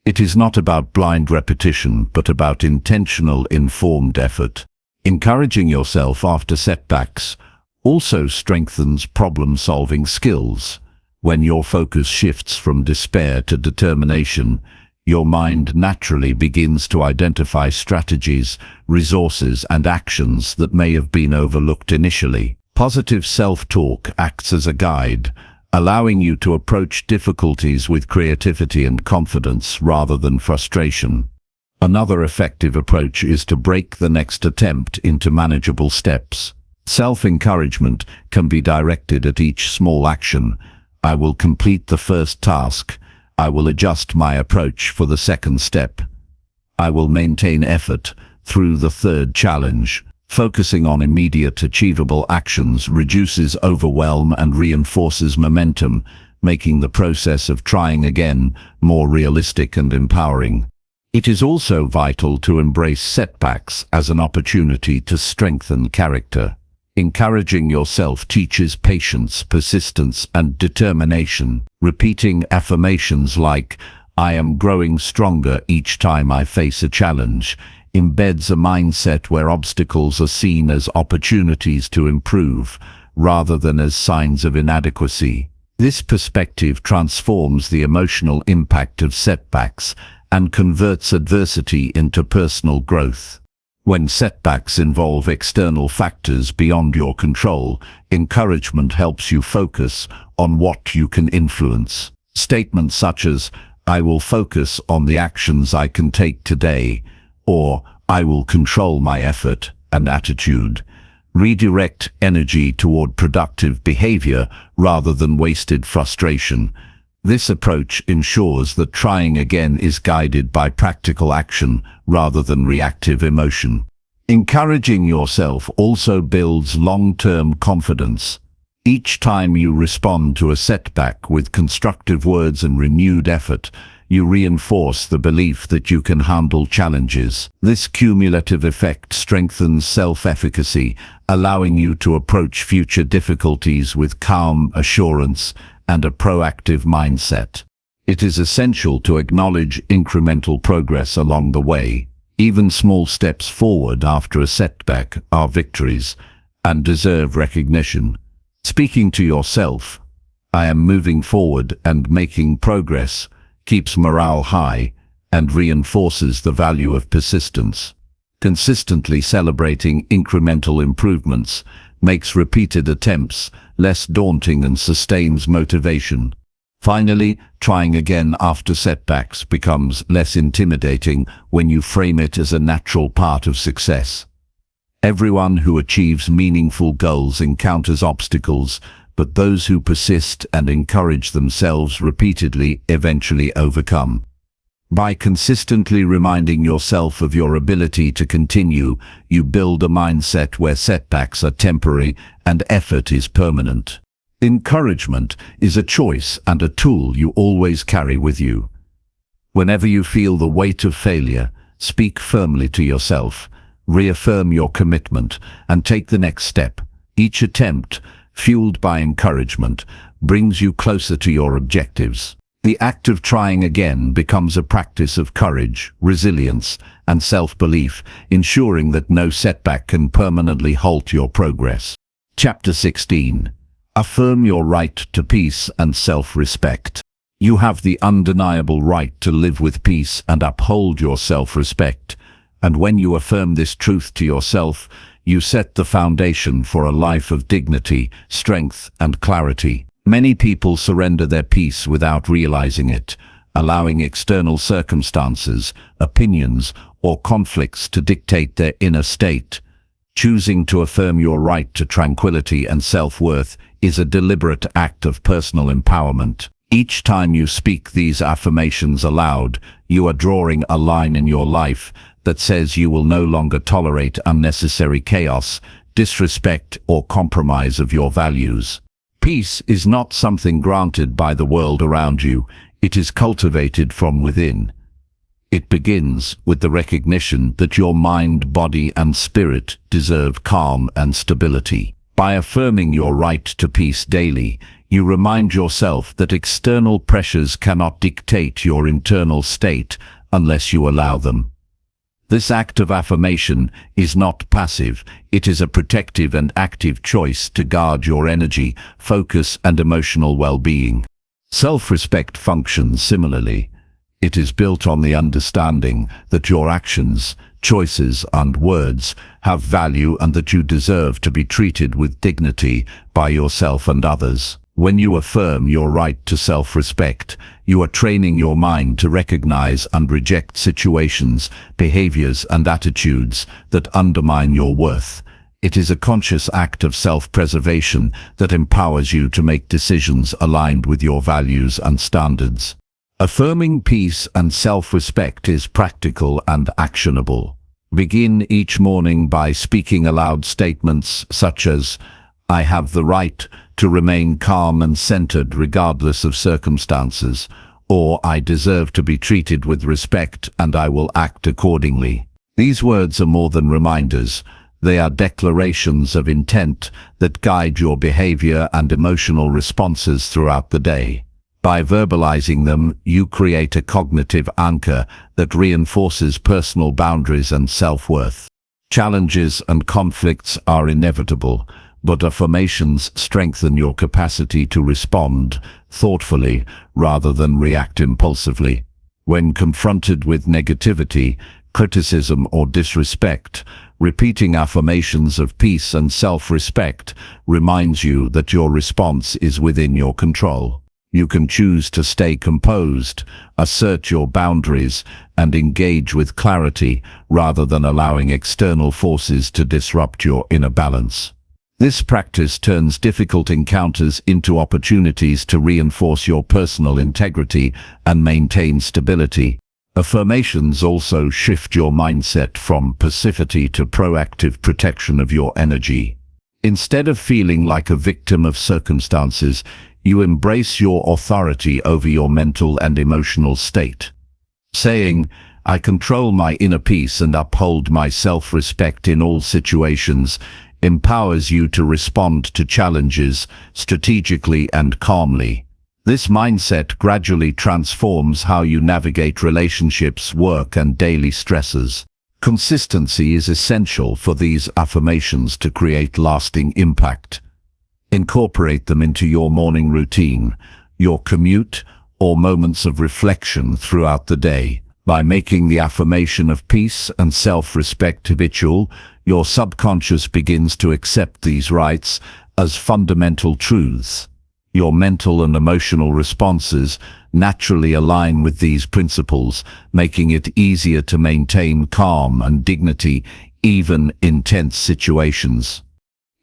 It is not about blind repetition, but about intentional, informed effort. Encouraging yourself after setbacks also strengthens problem-solving skills. When your focus shifts from despair to determination, your mind naturally begins to identify strategies, resources, and actions that may have been overlooked initially. Positive self-talk acts as a guide, allowing you to approach difficulties with creativity and confidence rather than frustration. Another effective approach is to break the next attempt into manageable steps. Self-encouragement can be directed at each small action. "I will complete the first task. I will adjust my approach for the second step. I will maintain effort through the third challenge." Focusing on immediate achievable actions reduces overwhelm and reinforces momentum, making the process of trying again more realistic and empowering. It is also vital to embrace setbacks as an opportunity to strengthen character. Encouraging yourself teaches patience, persistence, and determination. Repeating affirmations like, "I am growing stronger each time I face a challenge," embeds a mindset where obstacles are seen as opportunities to improve, rather than as signs of inadequacy. This perspective transforms the emotional impact of setbacks and converts adversity into personal growth. When setbacks involve external factors beyond your control, encouragement helps you focus on what you can influence. Statements such as, "I will focus on the actions I can take today," or "I will control my effort and attitude," redirect energy toward productive behavior rather than wasted frustration. This approach ensures that trying again is guided by practical action rather than reactive emotion. Encouraging yourself also builds long-term confidence. Each time you respond to a setback with constructive words and renewed effort, you reinforce the belief that you can handle challenges. This cumulative effect strengthens self-efficacy, allowing you to approach future difficulties with calm assurance and a proactive mindset. It is essential to acknowledge incremental progress along the way. Even small steps forward after a setback are victories, and deserve recognition. Speaking to yourself, "I am moving forward and making progress," keeps morale high and reinforces the value of persistence. Consistently celebrating incremental improvements makes repeated attempts less daunting and sustains motivation. Finally, trying again after setbacks becomes less intimidating when you frame it as a natural part of success. Everyone who achieves meaningful goals encounters obstacles, but those who persist and encourage themselves repeatedly eventually overcome. By consistently reminding yourself of your ability to continue, you build a mindset where setbacks are temporary and effort is permanent. Encouragement is a choice and a tool you always carry with you. Whenever you feel the weight of failure, speak firmly to yourself, reaffirm your commitment, and take the next step. Each attempt, fueled by encouragement, brings you closer to your objectives. The act of trying again becomes a practice of courage, resilience, and self-belief, ensuring that no setback can permanently halt your progress. Chapter 16. Affirm your right to peace and self-respect. You have the undeniable right to live with peace and uphold your self-respect. And when you affirm this truth to yourself, you set the foundation for a life of dignity, strength, and clarity. Many people surrender their peace without realizing it, allowing external circumstances, opinions, or conflicts to dictate their inner state. Choosing to affirm your right to tranquility and self-worth is a deliberate act of personal empowerment. Each time you speak these affirmations aloud, you are drawing a line in your life that says you will no longer tolerate unnecessary chaos, disrespect, or compromise of your values. Peace is not something granted by the world around you, it is cultivated from within. It begins with the recognition that your mind, body, and spirit deserve calm and stability. By affirming your right to peace daily, you remind yourself that external pressures cannot dictate your internal state unless you allow them. This act of affirmation is not passive, it is a protective and active choice to guard your energy, focus, and emotional well-being. Self-respect functions similarly. It is built on the understanding that your actions, choices, and words have value and that you deserve to be treated with dignity by yourself and others. When you affirm your right to self-respect, you are training your mind to recognize and reject situations, behaviors, and attitudes that undermine your worth. It is a conscious act of self-preservation that empowers you to make decisions aligned with your values and standards. Affirming peace and self-respect is practical and actionable. Begin each morning by speaking aloud statements such as, "I have the right to remain calm and centered regardless of circumstances," or "I deserve to be treated with respect and I will act accordingly." These words are more than reminders. They are declarations of intent that guide your behavior and emotional responses throughout the day. By verbalizing them, you create a cognitive anchor that reinforces personal boundaries and self-worth. Challenges and conflicts are inevitable, but affirmations strengthen your capacity to respond thoughtfully rather than react impulsively. When confronted with negativity, criticism, or disrespect, repeating affirmations of peace and self-respect reminds you that your response is within your control. You can choose to stay composed, assert your boundaries, and engage with clarity rather than allowing external forces to disrupt your inner balance. This practice turns difficult encounters into opportunities to reinforce your personal integrity and maintain stability. Affirmations also shift your mindset from passivity to proactive protection of your energy. Instead of feeling like a victim of circumstances, you embrace your authority over your mental and emotional state. Saying, "I control my inner peace and uphold my self-respect in all situations," empowers you to respond to challenges strategically and calmly. This mindset gradually transforms how you navigate relationships, work, and daily stresses. Consistency is essential for these affirmations to create lasting impact. Incorporate them into your morning routine, your commute, or moments of reflection throughout the day. By making the affirmation of peace and self-respect habitual, your subconscious begins to accept these rights as fundamental truths. Your mental and emotional responses naturally align with these principles, making it easier to maintain calm and dignity even in tense situations.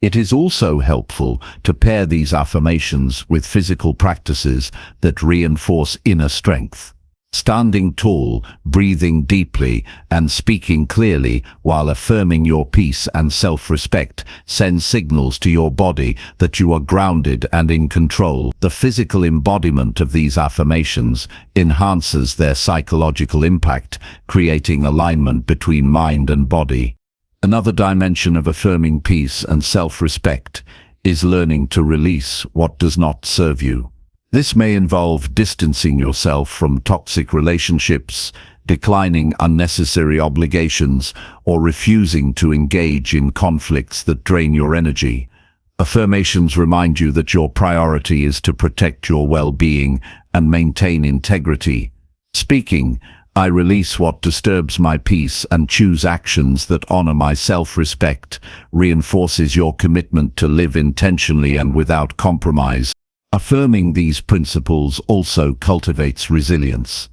It is also helpful to pair these affirmations with physical practices that reinforce inner strength. Standing tall, breathing deeply, and speaking clearly while affirming your peace and self-respect send signals to your body that you are grounded and in control. The physical embodiment of these affirmations enhances their psychological impact, creating alignment between mind and body. Another dimension of affirming peace and self-respect is learning to release what does not serve you. This may involve distancing yourself from toxic relationships, declining unnecessary obligations, or refusing to engage in conflicts that drain your energy. Affirmations remind you that your priority is to protect your well-being and maintain integrity. Speaking, I release what disturbs my peace and choose actions that honor my self-respect, reinforces your commitment to live intentionally and without compromise. Affirming these principles also cultivates resilience.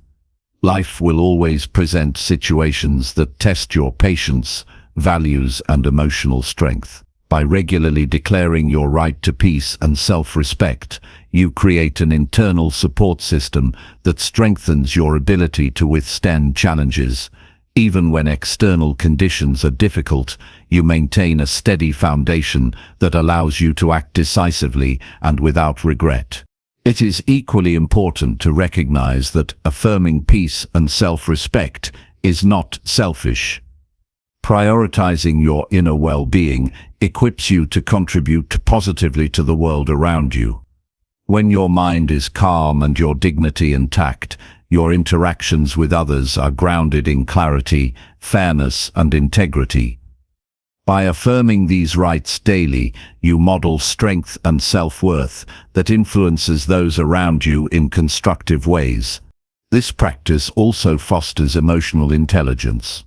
Life will always present situations that test your patience, values, and emotional strength. By regularly declaring your right to peace and self-respect, you create an internal support system that strengthens your ability to withstand challenges. Even when external conditions are difficult, you maintain a steady foundation that allows you to act decisively and without regret. It is equally important to recognize that affirming peace and self-respect is not selfish. Prioritizing your inner well-being equips you to contribute positively to the world around you. When your mind is calm and your dignity intact, your interactions with others are grounded in clarity, fairness, and integrity. By affirming these rights daily, you model strength and self-worth that influences those around you in constructive ways. This practice also fosters emotional intelligence.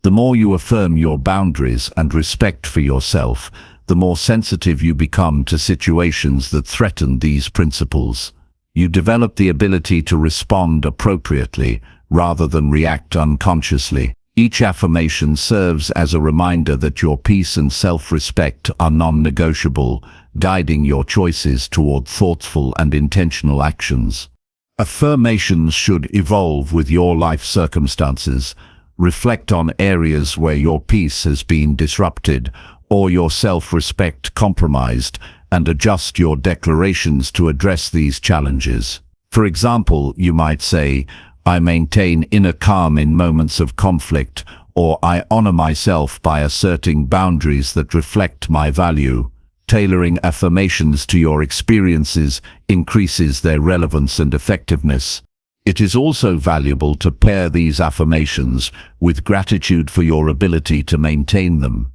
The more you affirm your boundaries and respect for yourself, the more sensitive you become to situations that threaten these principles. You develop the ability to respond appropriately rather than react unconsciously. Each affirmation serves as a reminder that your peace and self-respect are non-negotiable, guiding your choices toward thoughtful and intentional actions. Affirmations should evolve with your life circumstances. Reflect on areas where your peace has been disrupted or your self-respect compromised, and adjust your declarations to address these challenges. For example, you might say, I maintain inner calm in moments of conflict, or I honor myself by asserting boundaries that reflect my value. Tailoring affirmations to your experiences increases their relevance and effectiveness. It is also valuable to pair these affirmations with gratitude for your ability to maintain them.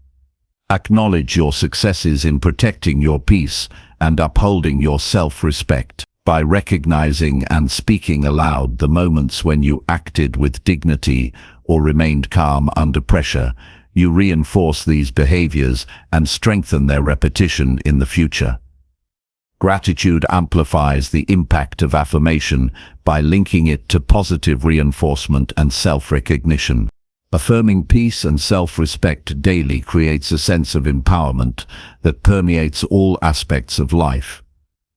Acknowledge your successes in protecting your peace and upholding your self-respect. By recognizing and speaking aloud the moments when you acted with dignity or remained calm under pressure, you reinforce these behaviors and strengthen their repetition in the future. Gratitude amplifies the impact of affirmation by linking it to positive reinforcement and self-recognition. Affirming peace and self-respect daily creates a sense of empowerment that permeates all aspects of life.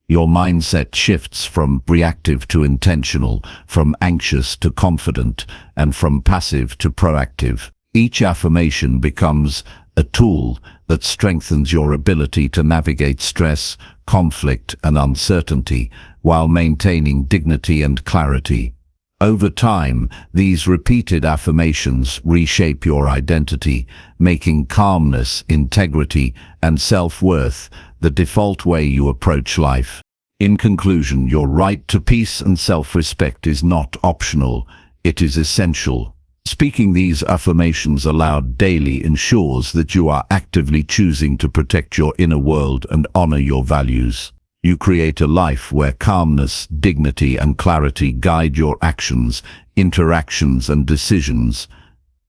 Your mindset shifts from reactive to intentional, from anxious to confident, and from passive to proactive. Each affirmation becomes a tool that strengthens your ability to navigate stress, conflict, and uncertainty while maintaining dignity and clarity. Over time, these repeated affirmations reshape your identity, making calmness, integrity, and self-worth the default way you approach life. In conclusion, your right to peace and self-respect is not optional, it is essential. Speaking these affirmations aloud daily ensures that you are actively choosing to protect your inner world and honor your values. You create a life where calmness, dignity, and clarity guide your actions, interactions, and decisions.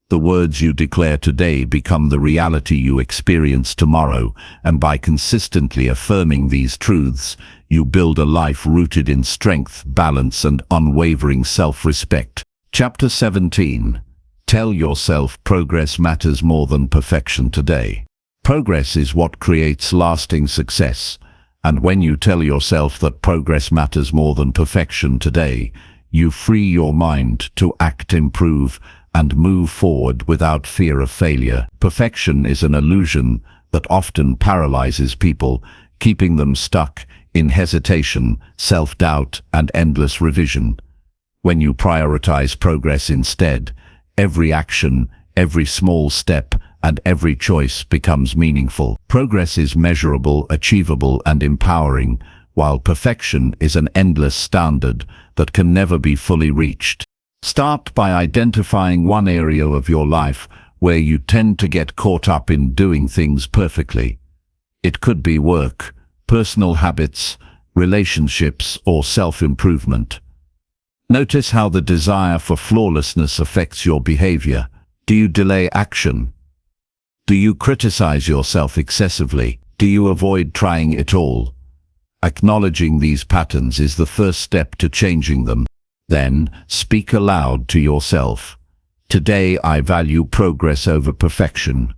The words you declare today become the reality you experience tomorrow, and by consistently affirming these truths, you build a life rooted in strength, balance, and unwavering self-respect. Chapter 17. Tell yourself progress matters more than perfection today. Progress is what creates lasting success, and when you tell yourself that progress matters more than perfection today, you free your mind to act, improve, and move forward without fear of failure. Perfection is an illusion that often paralyzes people, keeping them stuck in hesitation, self-doubt, and endless revision. When you prioritize progress instead, every action, every small step, and every choice becomes meaningful. Progress is measurable, achievable, and empowering, while perfection is an endless standard that can never be fully reached. Start by identifying one area of your life where you tend to get caught up in doing things perfectly. It could be work, personal habits, relationships, or self-improvement. Notice how the desire for flawlessness affects your behavior. Do you delay action? Do you criticize yourself excessively? Do you avoid trying at all? Acknowledging these patterns is the first step to changing them. Then, speak aloud to yourself. Today I value progress over perfection.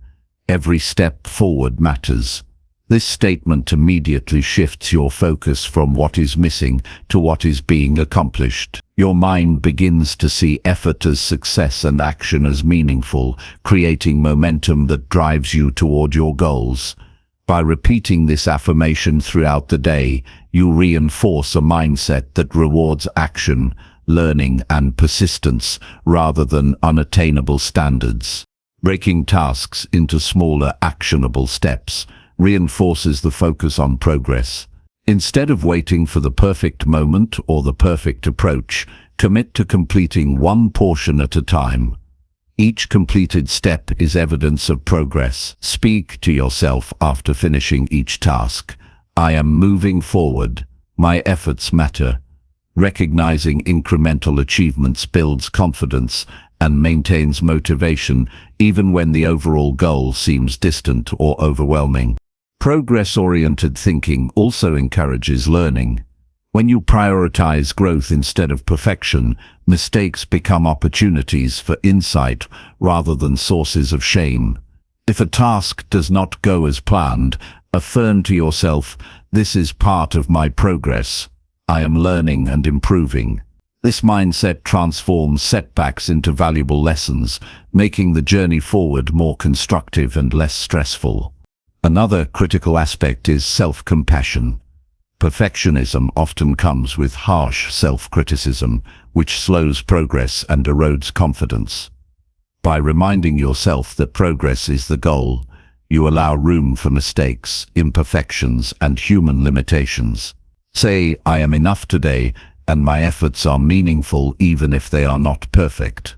Every step forward matters. This statement immediately shifts your focus from what is missing to what is being accomplished. Your mind begins to see effort as success and action as meaningful, creating momentum that drives you toward your goals. By repeating this affirmation throughout the day, you reinforce a mindset that rewards action, learning, and persistence rather than unattainable standards. Breaking tasks into smaller, actionable steps reinforces the focus on progress. Instead of waiting for the perfect moment or the perfect approach, commit to completing one portion at a time. Each completed step is evidence of progress. Speak to yourself after finishing each task. I am moving forward. My efforts matter. Recognizing incremental achievements builds confidence and maintains motivation even when the overall goal seems distant or overwhelming. Progress-oriented thinking also encourages learning. When you prioritize growth instead of perfection, mistakes become opportunities for insight rather than sources of shame. If a task does not go as planned, affirm to yourself, "This is part of my progress. I am learning and improving." This mindset transforms setbacks into valuable lessons, making the journey forward more constructive and less stressful. Another critical aspect is self-compassion. Perfectionism often comes with harsh self-criticism, which slows progress and erodes confidence. By reminding yourself that progress is the goal, you allow room for mistakes, imperfections, and human limitations. Say, "I am enough today, and my efforts are meaningful even if they are not perfect."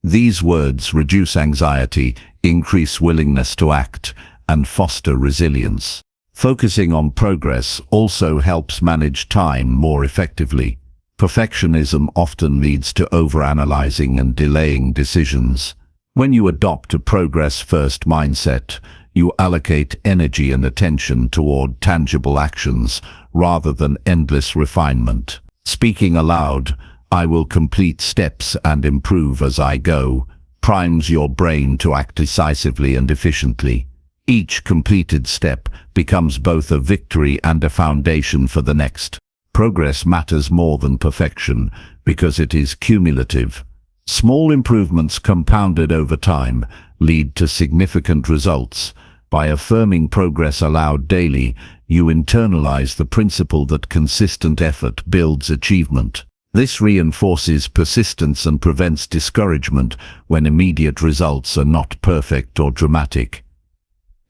These words reduce anxiety, increase willingness to act, and foster resilience. Focusing on progress also helps manage time more effectively. Perfectionism often leads to overanalyzing and delaying decisions. When you adopt a progress-first mindset, you allocate energy and attention toward tangible actions rather than endless refinement. Speaking aloud, "I will complete steps and improve as I go," primes your brain to act decisively and efficiently. Each completed step becomes both a victory and a foundation for the next. Progress matters more than perfection because it is cumulative. Small improvements compounded over time lead to significant results. By affirming progress aloud daily, you internalize the principle that consistent effort builds achievement. This reinforces persistence and prevents discouragement when immediate results are not perfect or dramatic.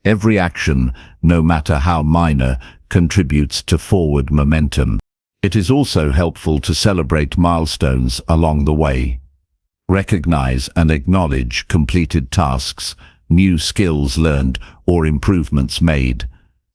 Every action, no matter how minor, contributes to forward momentum. It is also helpful to celebrate milestones along the way. Recognize and acknowledge completed tasks, new skills learned, or improvements made.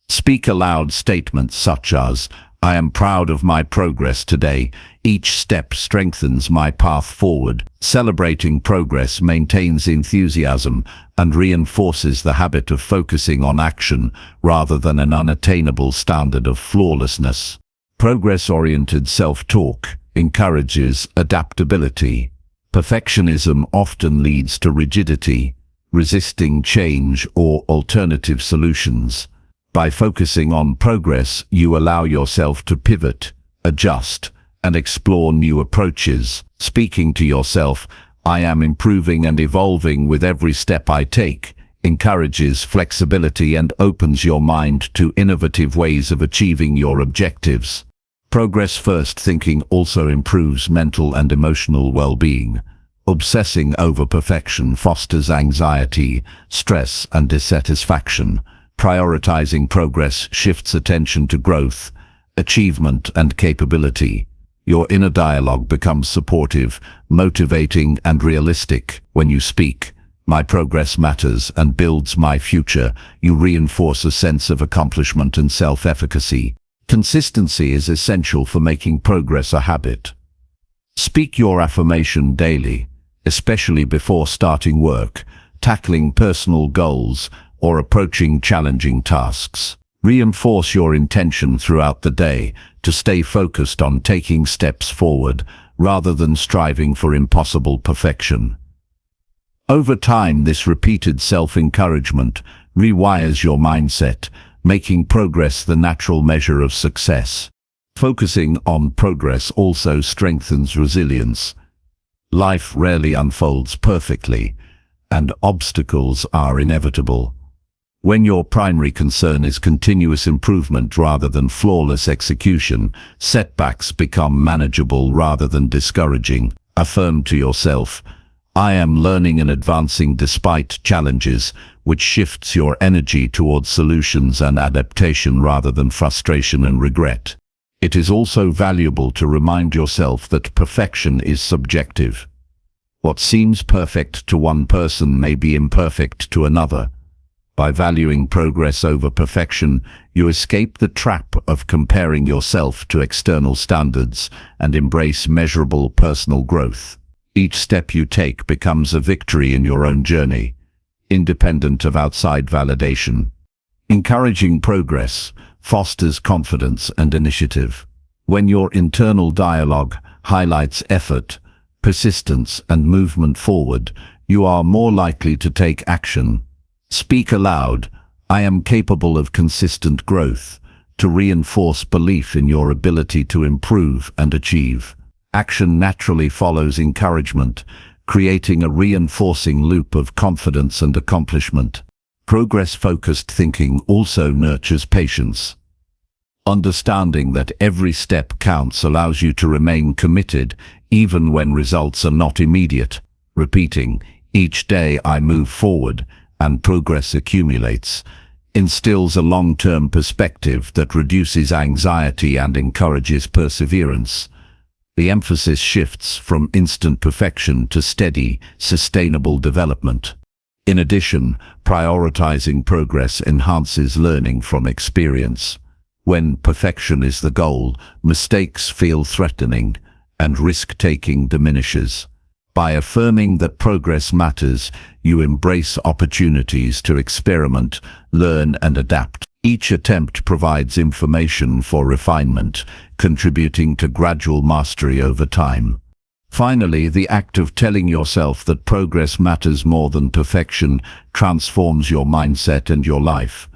Speak aloud statements such as, "I am proud of my progress today. Each step strengthens my path forward." Celebrating progress maintains enthusiasm and reinforces the habit of focusing on action rather than an unattainable standard of flawlessness. Progress-oriented self-talk encourages adaptability. Perfectionism often leads to rigidity, resisting change or alternative solutions. By focusing on progress, you allow yourself to pivot, adjust, and explore new approaches. Speaking to yourself, "I am improving and evolving with every step I take," encourages flexibility and opens your mind to innovative ways of achieving your objectives. Progress-first thinking also improves mental and emotional well-being. Obsessing over perfection fosters anxiety, stress, and dissatisfaction. Prioritizing progress shifts attention to growth, achievement, and capability. Your inner dialogue becomes supportive, motivating, and realistic. When you speak, "My progress matters and builds my future," you reinforce a sense of accomplishment and self-efficacy. Consistency is essential for making progress a habit. Speak your affirmation daily, especially before starting work, tackling personal goals, or approaching challenging tasks. Reinforce your intention throughout the day to stay focused on taking steps forward rather than striving for impossible perfection. Over time, this repeated self-encouragement rewires your mindset, making progress the natural measure of success. Focusing on progress also strengthens resilience. Life rarely unfolds perfectly, and obstacles are inevitable. When your primary concern is continuous improvement rather than flawless execution, setbacks become manageable rather than discouraging. Affirm to yourself, "I am learning and advancing despite challenges," which shifts your energy towards solutions and adaptation rather than frustration and regret. It is also valuable to remind yourself that perfection is subjective. What seems perfect to one person may be imperfect to another. By valuing progress over perfection, you escape the trap of comparing yourself to external standards and embrace measurable personal growth. Each step you take becomes a victory in your own journey, independent of outside validation. Encouraging progress fosters confidence and initiative. When your internal dialogue highlights effort, persistence, and movement forward, you are more likely to take action. Speak aloud, "I am capable of consistent growth," to reinforce belief in your ability to improve and achieve. Action naturally follows encouragement, creating a reinforcing loop of confidence and accomplishment. Progress-focused thinking also nurtures patience. Understanding that every step counts allows you to remain committed even when results are not immediate. Repeating, "Each day I move forward and progress accumulates," instills a long-term perspective that reduces anxiety and encourages perseverance. The emphasis shifts from instant perfection to steady, sustainable development. In addition, prioritizing progress enhances learning from experience. When perfection is the goal, mistakes feel threatening, and risk-taking diminishes. By affirming that progress matters, you embrace opportunities to experiment, learn, and adapt. Each attempt provides information for refinement, contributing to gradual mastery over time. Finally, the act of telling yourself that progress matters more than perfection transforms your mindset and your life.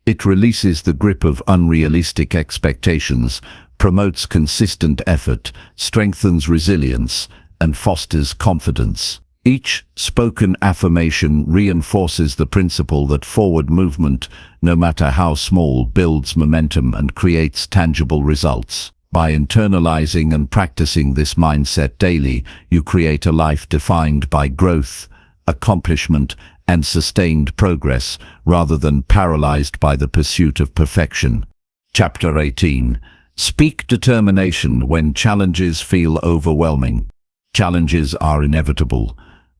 It releases the grip of unrealistic expectations, promotes consistent effort, strengthens resilience, and fosters confidence. Each spoken affirmation reinforces the principle that forward movement, no matter how small, builds momentum and creates tangible results. By internalizing and practicing this mindset daily, you create a life defined by growth, accomplishment, and sustained progress, rather than paralyzed by the pursuit of perfection. Chapter 18. Speak determination when challenges feel overwhelming. Challenges are inevitable,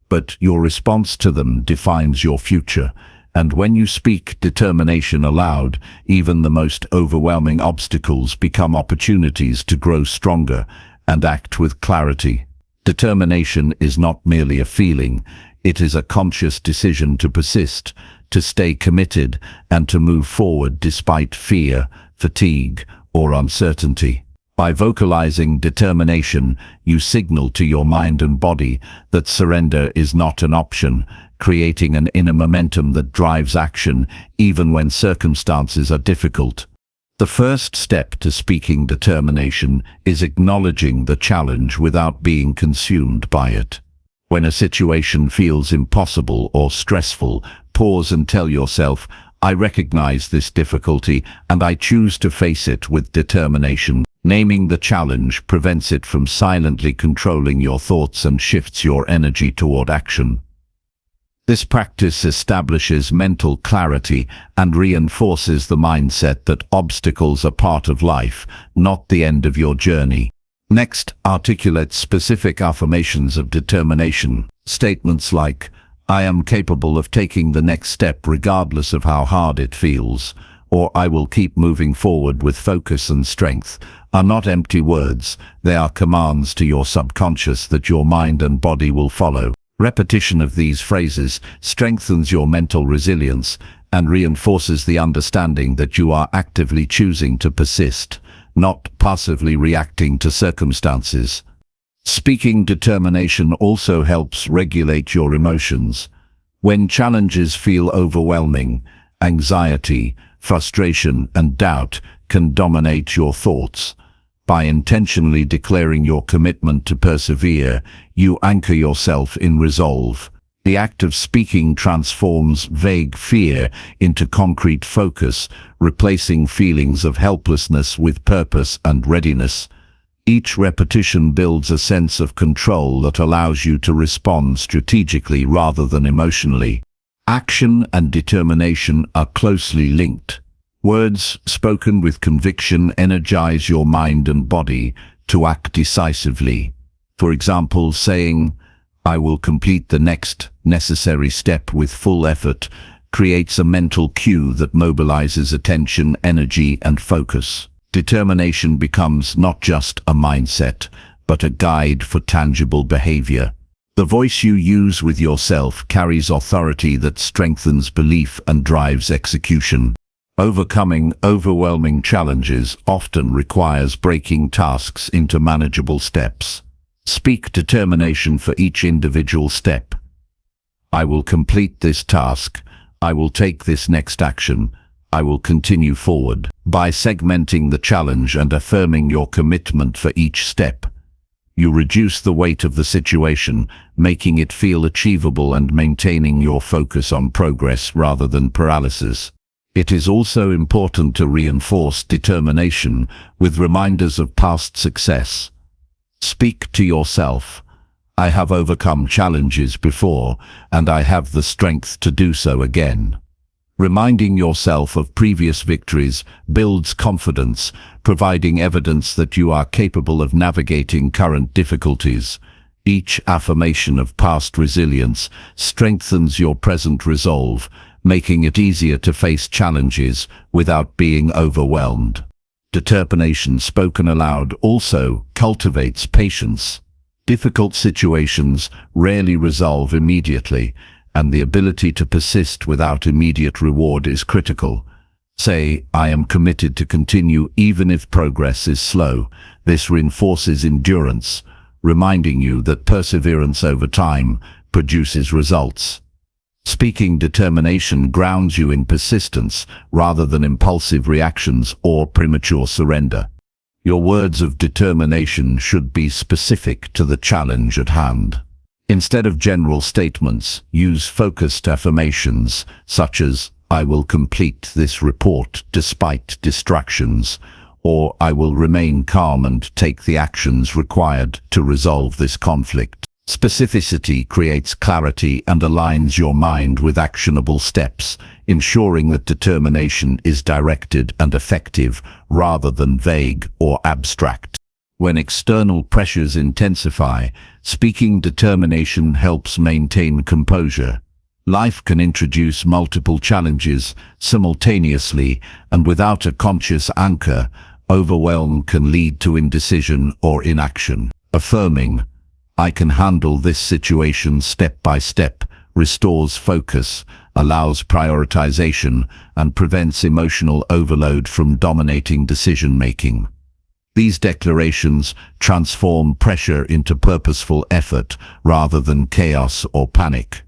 but your response to them defines your future. And when you speak determination aloud, even the most overwhelming obstacles become opportunities to grow stronger and act with clarity. Determination is not merely a feeling, it is a conscious decision to persist, to stay committed, and to move forward despite fear, fatigue, or uncertainty. By vocalizing determination, you signal to your mind and body that surrender is not an option, creating an inner momentum that drives action even when circumstances are difficult. The first step to speaking determination is acknowledging the challenge without being consumed by it. When a situation feels impossible or stressful, pause and tell yourself, I recognize this difficulty and I choose to face it with determination. Naming the challenge prevents it from silently controlling your thoughts and shifts your energy toward action. This practice establishes mental clarity and reinforces the mindset that obstacles are part of life, not the end of your journey. Next, articulate specific affirmations of determination. Statements like, I am capable of taking the next step regardless of how hard it feels, or I will keep moving forward with focus and strength, are not empty words, they are commands to your subconscious that your mind and body will follow. Repetition of these phrases strengthens your mental resilience and reinforces the understanding that you are actively choosing to persist, not passively reacting to circumstances. Speaking determination also helps regulate your emotions. When challenges feel overwhelming, anxiety, frustration, and doubt can dominate your thoughts. By intentionally declaring your commitment to persevere, you anchor yourself in resolve. The act of speaking transforms vague fear into concrete focus, replacing feelings of helplessness with purpose and readiness. Each repetition builds a sense of control that allows you to respond strategically rather than emotionally. Action and determination are closely linked. Words spoken with conviction energize your mind and body to act decisively. For example, saying, I will complete the next necessary step with full effort, creates a mental cue that mobilizes attention, energy, and focus. Determination becomes not just a mindset, but a guide for tangible behavior. The voice you use with yourself carries authority that strengthens belief and drives execution. Overcoming overwhelming challenges often requires breaking tasks into manageable steps. Speak determination for each individual step. I will complete this task. I will take this next action. I will continue forward. By segmenting the challenge and affirming your commitment for each step, you reduce the weight of the situation, making it feel achievable and maintaining your focus on progress rather than paralysis. It is also important to reinforce determination with reminders of past success. Speak to yourself, I have overcome challenges before, and I have the strength to do so again. Reminding yourself of previous victories builds confidence, providing evidence that you are capable of navigating current difficulties. Each affirmation of past resilience strengthens your present resolve, making it easier to face challenges without being overwhelmed. Determination spoken aloud also cultivates patience. Difficult situations rarely resolve immediately, and the ability to persist without immediate reward is critical. Say, I am committed to continue even if progress is slow. This reinforces endurance, reminding you that perseverance over time produces results. Speaking determination grounds you in persistence rather than impulsive reactions or premature surrender. Your words of determination should be specific to the challenge at hand. Instead of general statements, use focused affirmations such as, I will complete this report despite distractions, or I will remain calm and take the actions required to resolve this conflict. Specificity creates clarity and aligns your mind with actionable steps, ensuring that determination is directed and effective rather than vague or abstract. When external pressures intensify, speaking determination helps maintain composure. Life can introduce multiple challenges simultaneously, and without a conscious anchor, overwhelm can lead to indecision or inaction. Affirming, "I can handle this situation step by step," restores focus, allows prioritization, and prevents emotional overload from dominating decision-making. These declarations transform pressure into purposeful effort rather than chaos or panic.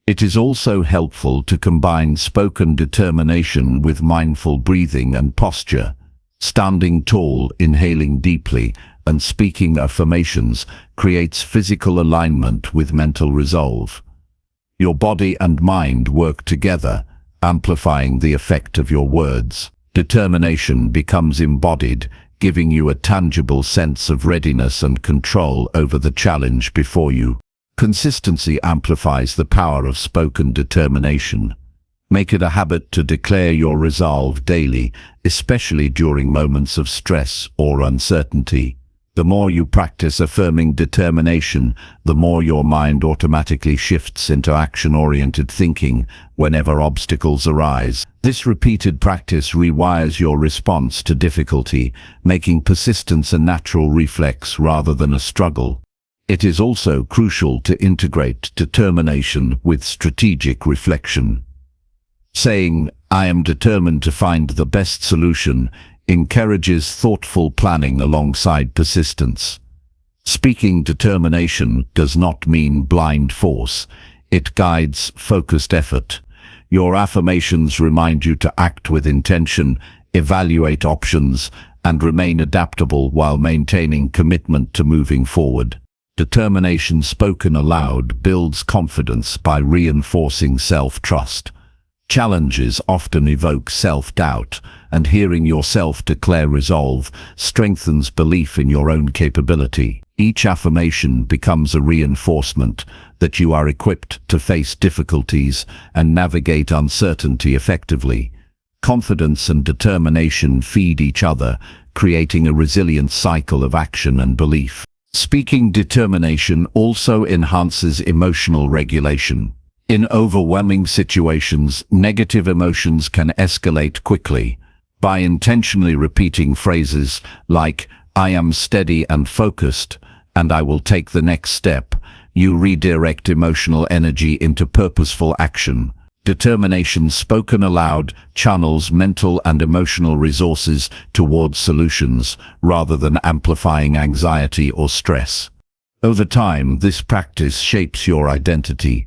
It is also helpful to combine spoken determination with mindful breathing and posture. Standing tall, inhaling deeply, and speaking affirmations creates physical alignment with mental resolve. Your body and mind work together, amplifying the effect of your words. Determination becomes embodied, giving you a tangible sense of readiness and control over the challenge before you. Consistency amplifies the power of spoken determination. Make it a habit to declare your resolve daily, especially during moments of stress or uncertainty. The more you practice affirming determination, the more your mind automatically shifts into action-oriented thinking whenever obstacles arise. This repeated practice rewires your response to difficulty, making persistence a natural reflex rather than a struggle. It is also crucial to integrate determination with strategic reflection. Saying, "I am determined to find the best solution," encourages thoughtful planning alongside persistence. Speaking determination does not mean blind force. It guides focused effort. Your affirmations remind you to act with intention, evaluate options, and remain adaptable while maintaining commitment to moving forward. Determination spoken aloud builds confidence by reinforcing self-trust. Challenges often evoke self-doubt, and hearing yourself declare resolve strengthens belief in your own capability. Each affirmation becomes a reinforcement that you are equipped to face difficulties and navigate uncertainty effectively. Confidence and determination feed each other, creating a resilient cycle of action and belief. Speaking determination also enhances emotional regulation. In overwhelming situations, negative emotions can escalate quickly. By intentionally repeating phrases like, "I am steady and focused," and "I will take the next step," you redirect emotional energy into purposeful action. Determination spoken aloud channels mental and emotional resources towards solutions rather than amplifying anxiety or stress. Over time, this practice shapes your identity.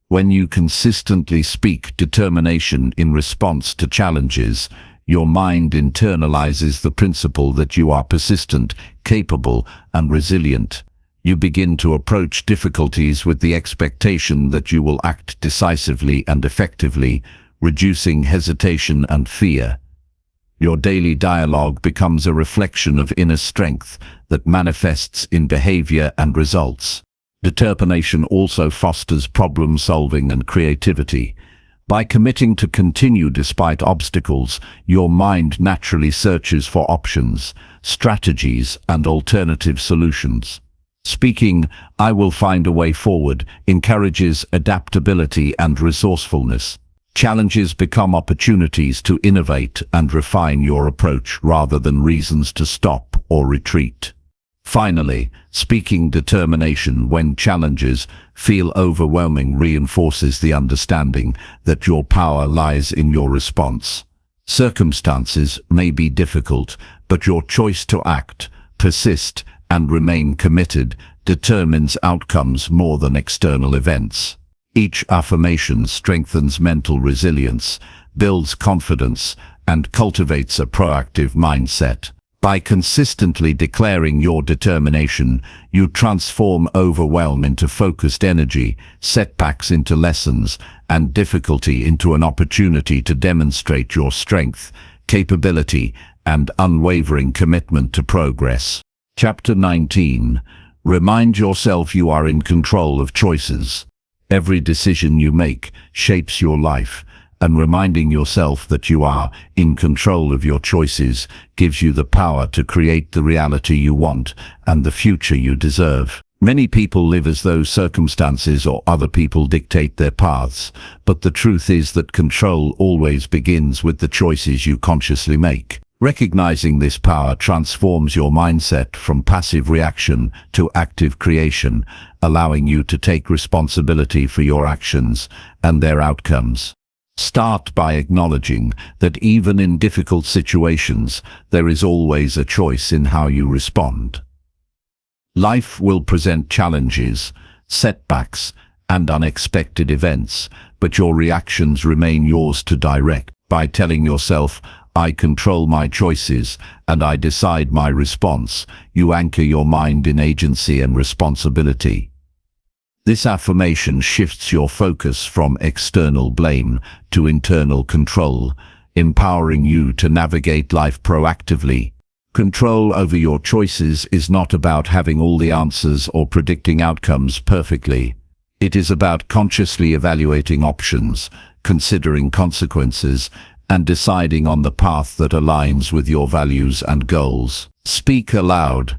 When you consistently speak determination in response to challenges, your mind internalizes the principle that you are persistent, capable, and resilient. You begin to approach difficulties with the expectation that you will act decisively and effectively, reducing hesitation and fear. Your daily dialogue becomes a reflection of inner strength that manifests in behavior and results. Determination also fosters problem-solving and creativity. By committing to continue despite obstacles, your mind naturally searches for options, strategies, and alternative solutions. Speaking, "I will find a way forward," encourages adaptability and resourcefulness. Challenges become opportunities to innovate and refine your approach rather than reasons to stop or retreat. Finally, speaking determination when challenges feel overwhelming reinforces the understanding that your power lies in your response. Circumstances may be difficult, but your choice to act, persist, and remain committed determines outcomes more than external events. Each affirmation strengthens mental resilience, builds confidence, and cultivates a proactive mindset. By consistently declaring your determination, you transform overwhelm into focused energy, setbacks into lessons, and difficulty into an opportunity to demonstrate your strength, capability, and unwavering commitment to progress. Chapter 19. Remind yourself you are in control of choices. Every decision you make shapes your life, and reminding yourself that you are in control of your choices gives you the power to create the reality you want and the future you deserve. Many people live as though circumstances or other people dictate their paths, but the truth is that control always begins with the choices you consciously make. Recognizing this power transforms your mindset from passive reaction to active creation, allowing you to take responsibility for your actions and their outcomes. Start by acknowledging that even in difficult situations, there is always a choice in how you respond. Life will present challenges, setbacks, and unexpected events, but your reactions remain yours to direct. By telling yourself, "I control my choices and I decide my response," you anchor your mind in agency and responsibility. This affirmation shifts your focus from external blame to internal control, empowering you to navigate life proactively. Control over your choices is not about having all the answers or predicting outcomes perfectly. It is about consciously evaluating options, considering consequences, and deciding on the path that aligns with your values and goals. Speak aloud.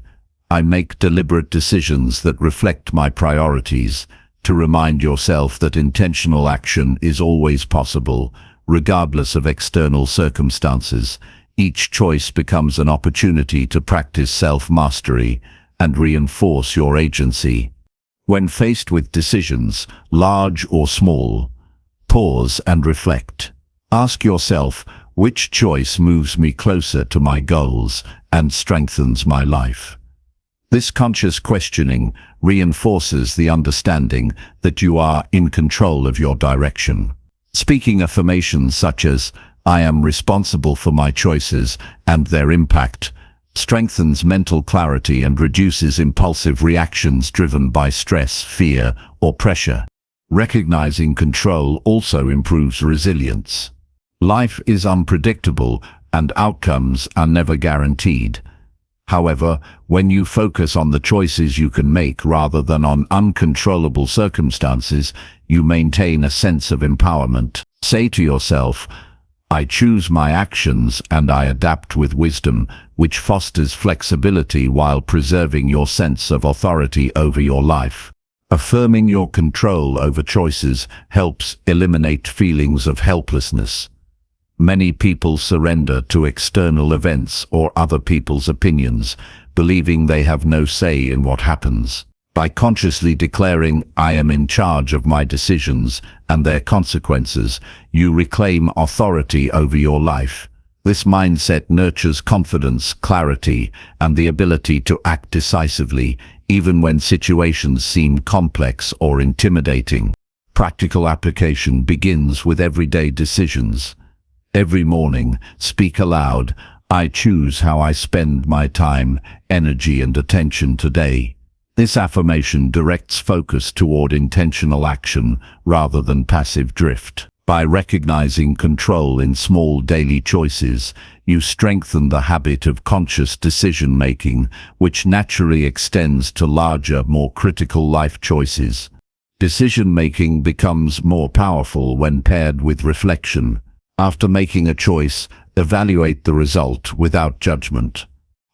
I make deliberate decisions that reflect my priorities, to remind yourself that intentional action is always possible, regardless of external circumstances. Each choice becomes an opportunity to practice self-mastery and reinforce your agency. When faced with decisions, large or small, pause and reflect. Ask yourself, which choice moves me closer to my goals and strengthens my life? This conscious questioning reinforces the understanding that you are in control of your direction. Speaking affirmations such as, "I am responsible for my choices and their impact," strengthens mental clarity and reduces impulsive reactions driven by stress, fear, or pressure. Recognizing control also improves resilience. Life is unpredictable and outcomes are never guaranteed. However, when you focus on the choices you can make rather than on uncontrollable circumstances, you maintain a sense of empowerment. Say to yourself, "I choose my actions and I adapt with wisdom," which fosters flexibility while preserving your sense of authority over your life. Affirming your control over choices helps eliminate feelings of helplessness. Many people surrender to external events or other people's opinions, believing they have no say in what happens. By consciously declaring, "I am in charge of my decisions and their consequences," you reclaim authority over your life. This mindset nurtures confidence, clarity, and the ability to act decisively, even when situations seem complex or intimidating. Practical application begins with everyday decisions. Every morning, speak aloud, "I choose how I spend my time, energy, and attention today." This affirmation directs focus toward intentional action rather than passive drift. By recognizing control in small daily choices, you strengthen the habit of conscious decision-making, which naturally extends to larger, more critical life choices. Decision-making becomes more powerful when paired with reflection. After making a choice, evaluate the result without judgment.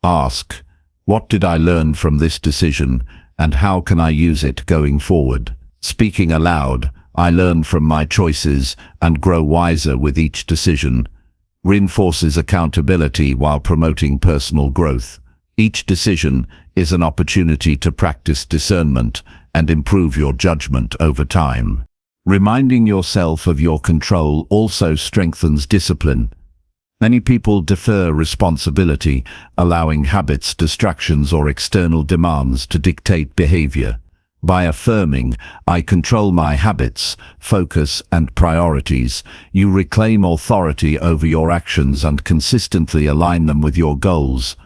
Ask, "What did I learn from this decision, and how can I use it going forward?" Speaking aloud, "I learn from my choices and grow wiser with each decision," reinforces accountability while promoting personal growth. Each decision is an opportunity to practice discernment and improve your judgment over time. Reminding yourself of your control also strengthens discipline. Many people defer responsibility, allowing habits, distractions, or external demands to dictate behavior. By affirming, "I control my habits, focus, and priorities," you reclaim authority over your actions and consistently align them with your goals.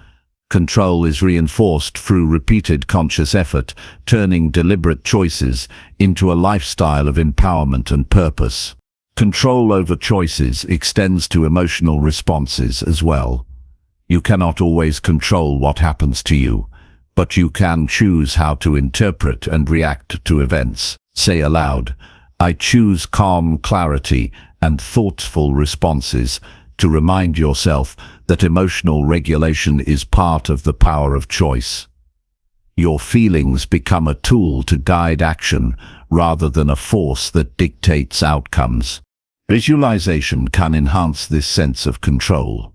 Control is reinforced through repeated conscious effort, turning deliberate choices into a lifestyle of empowerment and purpose. Control over choices extends to emotional responses as well. You cannot always control what happens to you, but you can choose how to interpret and react to events. Say aloud, "I choose calm, clarity, and thoughtful responses to remind yourself that emotional regulation is part of the power of choice. Your feelings become a tool to guide action rather than a force that dictates outcomes. Visualization can enhance this sense of control.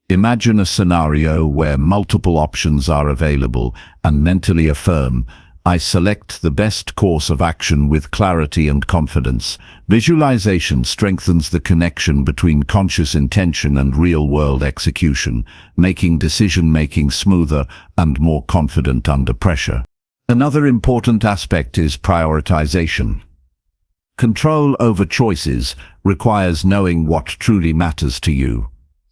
Imagine a scenario where multiple options are available and mentally affirm, "I select the best course of action with clarity and confidence." Visualization strengthens the connection between conscious intention and real-world execution, making decision-making smoother and more confident under pressure. Another important aspect is prioritization. Control over choices requires knowing what truly matters to you.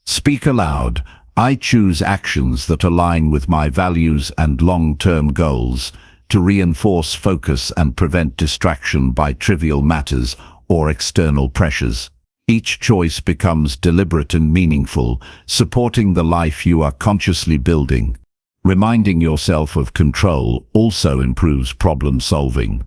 Speak aloud, "I choose actions that align with my values and long-term goals," to reinforce focus and prevent distraction by trivial matters or external pressures. Each choice becomes deliberate and meaningful, supporting the life you are consciously building. Reminding yourself of control also improves problem solving.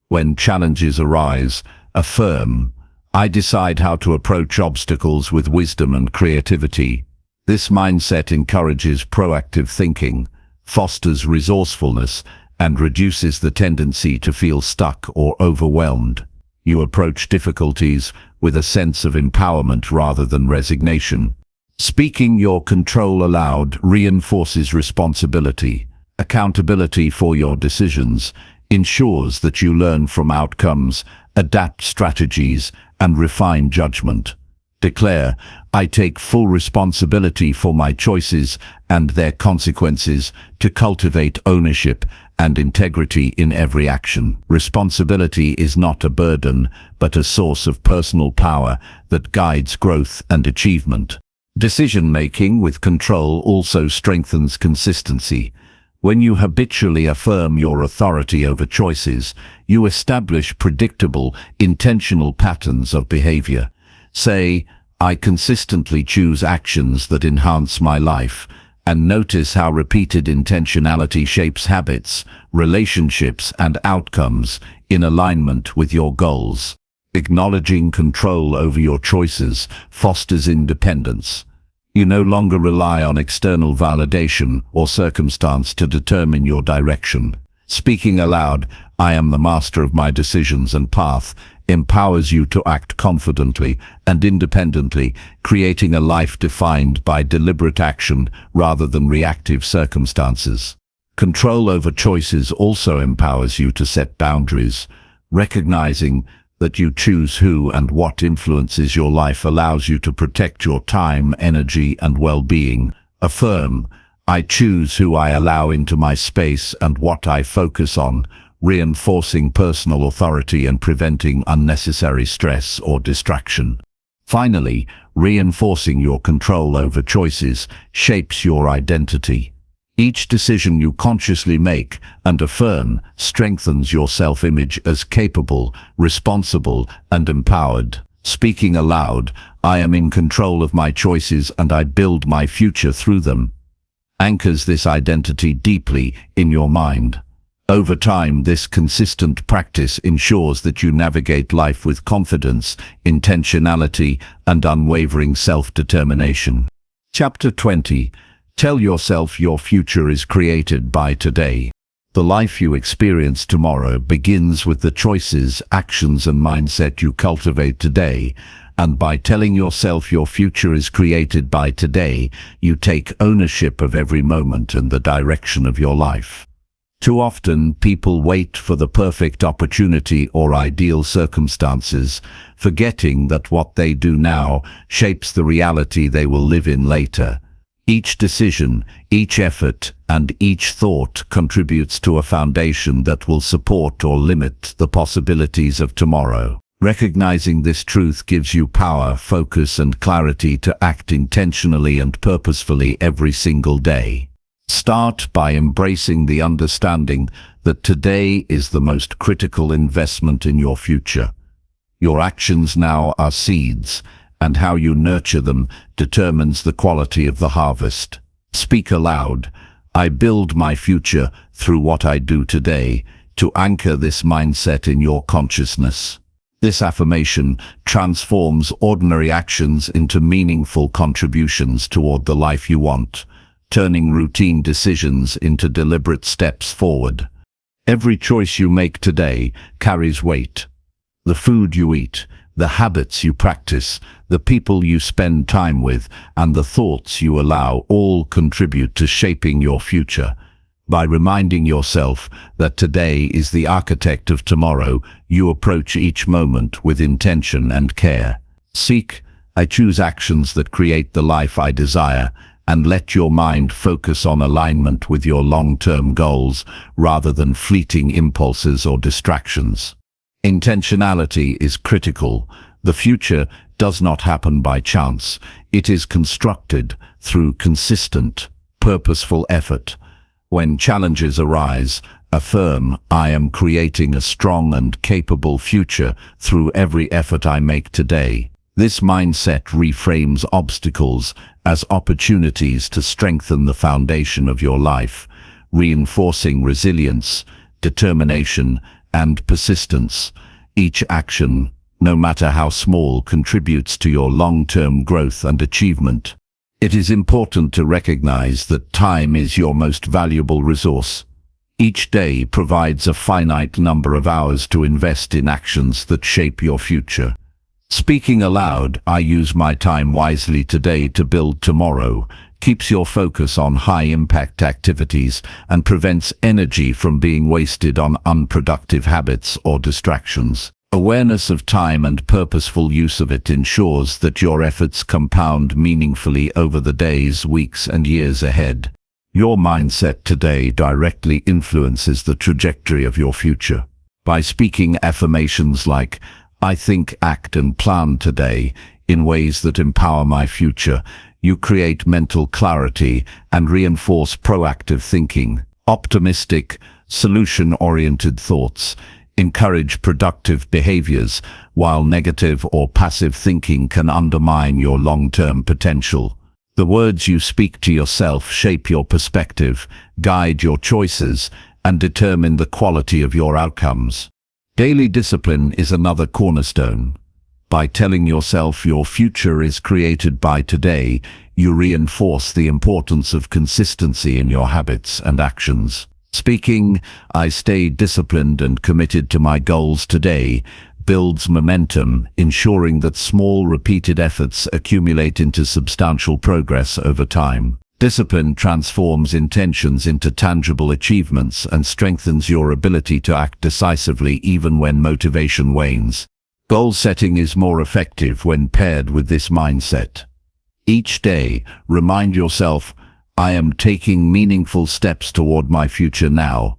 When challenges arise, affirm, "I decide how to approach obstacles with wisdom and creativity." This mindset encourages proactive thinking, fosters resourcefulness, and reduces the tendency to feel stuck or overwhelmed. You approach difficulties with a sense of empowerment rather than resignation. Speaking your control aloud reinforces responsibility. Accountability for your decisions ensures that you learn from outcomes, adapt strategies, and refine judgment. Declare, "I take full responsibility for my choices and their consequences," to cultivate ownership and integrity in every action. Responsibility is not a burden, but a source of personal power that guides growth and achievement. Decision-making with control also strengthens consistency. When you habitually affirm your authority over choices, you establish predictable, intentional patterns of behavior. Say, "I consistently choose actions that enhance my life," and notice how repeated intentionality shapes habits, relationships, and outcomes in alignment with your goals. Acknowledging control over your choices fosters independence. You no longer rely on external validation or circumstance to determine your direction. Speaking aloud, "I am the master of my decisions and path," empowers you to act confidently and independently, creating a life defined by deliberate action rather than reactive circumstances. Control over choices also empowers you to set boundaries. Recognizing that you choose who and what influences your life allows you to protect your time, energy, and well-being. Affirm, "I choose who I allow into my space and what I focus on," reinforcing personal authority and preventing unnecessary stress or distraction. Finally, reinforcing your control over choices shapes your identity. Each decision you consciously make and affirm strengthens your self-image as capable, responsible, and empowered. Speaking aloud, "I am in control of my choices and I build my future through them," anchors this identity deeply in your mind. Over time, this consistent practice ensures that you navigate life with confidence, intentionality, and unwavering self-determination. Chapter 20. Tell yourself your future is created by today. The life you experience tomorrow begins with the choices, actions, and mindset you cultivate today. And by telling yourself your future is created by today, you take ownership of every moment and the direction of your life. Too often, people wait for the perfect opportunity or ideal circumstances, forgetting that what they do now shapes the reality they will live in later. Each decision, each effort, and each thought contributes to a foundation that will support or limit the possibilities of tomorrow. Recognizing this truth gives you power, focus, and clarity to act intentionally and purposefully every single day. Start by embracing the understanding that today is the most critical investment in your future. Your actions now are seeds, and how you nurture them determines the quality of the harvest. Speak aloud, "I build my future through what I do today," to anchor this mindset in your consciousness. This affirmation transforms ordinary actions into meaningful contributions toward the life you want, turning routine decisions into deliberate steps forward. Every choice you make today carries weight. The food you eat, the habits you practice, the people you spend time with, and the thoughts you allow all contribute to shaping your future. By reminding yourself that today is the architect of tomorrow, you approach each moment with intention and care. I choose actions that create the life I desire, and let your mind focus on alignment with your long-term goals rather than fleeting impulses or distractions. Intentionality is critical. The future does not happen by chance. It is constructed through consistent, purposeful effort. When challenges arise, affirm, I am creating a strong and capable future through every effort I make today. This mindset reframes obstacles as opportunities to strengthen the foundation of your life, reinforcing resilience, determination, and persistence. Each action, no matter how small, contributes to your long-term growth and achievement. It is important to recognize that time is your most valuable resource. Each day provides a finite number of hours to invest in actions that shape your future. Speaking aloud, I use my time wisely today to build tomorrow, keeps your focus on high-impact activities and prevents energy from being wasted on unproductive habits or distractions. Awareness of time and purposeful use of it ensures that your efforts compound meaningfully over the days, weeks, and years ahead. Your mindset today directly influences the trajectory of your future. By speaking affirmations like, I think, act, and plan today in ways that empower my future, you create mental clarity and reinforce proactive thinking. Optimistic, solution-oriented thoughts encourage productive behaviors, while negative or passive thinking can undermine your long-term potential. The words you speak to yourself shape your perspective, guide your choices, and determine the quality of your outcomes. Daily discipline is another cornerstone. By telling yourself your future is created by today, you reinforce the importance of consistency in your habits and actions. Speaking, I stay disciplined and committed to my goals today, builds momentum, ensuring that small repeated efforts accumulate into substantial progress over time. Discipline transforms intentions into tangible achievements and strengthens your ability to act decisively even when motivation wanes. Goal setting is more effective when paired with this mindset. Each day, remind yourself, I am taking meaningful steps toward my future now.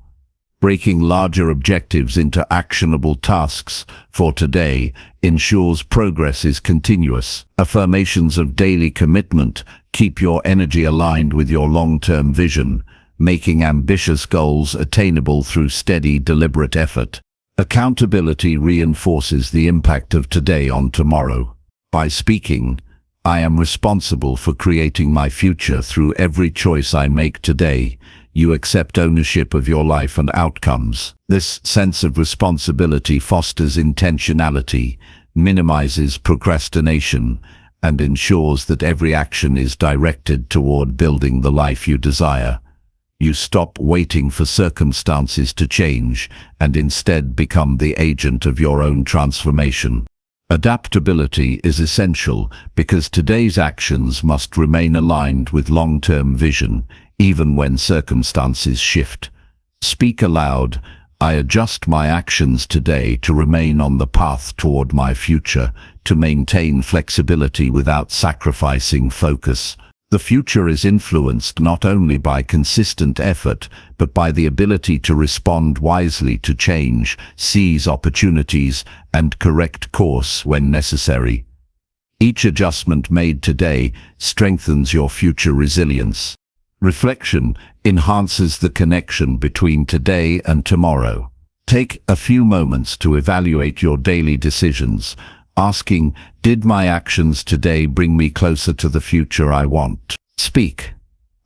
Breaking larger objectives into actionable tasks for today ensures progress is continuous. Affirmations of daily commitment keep your energy aligned with your long-term vision, making ambitious goals attainable through steady, deliberate effort. Accountability reinforces the impact of today on tomorrow. By speaking, I am responsible for creating my future through every choice I make today. You accept ownership of your life and outcomes. This sense of responsibility fosters intentionality, minimizes procrastination, and ensures that every action is directed toward building the life you desire. You stop waiting for circumstances to change and instead become the agent of your own transformation. Adaptability is essential because today's actions must remain aligned with long-term vision, even when circumstances shift. Speak aloud, I adjust my actions today to remain on the path toward my future, to maintain flexibility without sacrificing focus. The future is influenced not only by consistent effort, but by the ability to respond wisely to change, seize opportunities, and correct course when necessary. Each adjustment made today strengthens your future resilience. Reflection enhances the connection between today and tomorrow. Take a few moments to evaluate your daily decisions, asking, did my actions today bring me closer to the future I want? Speak,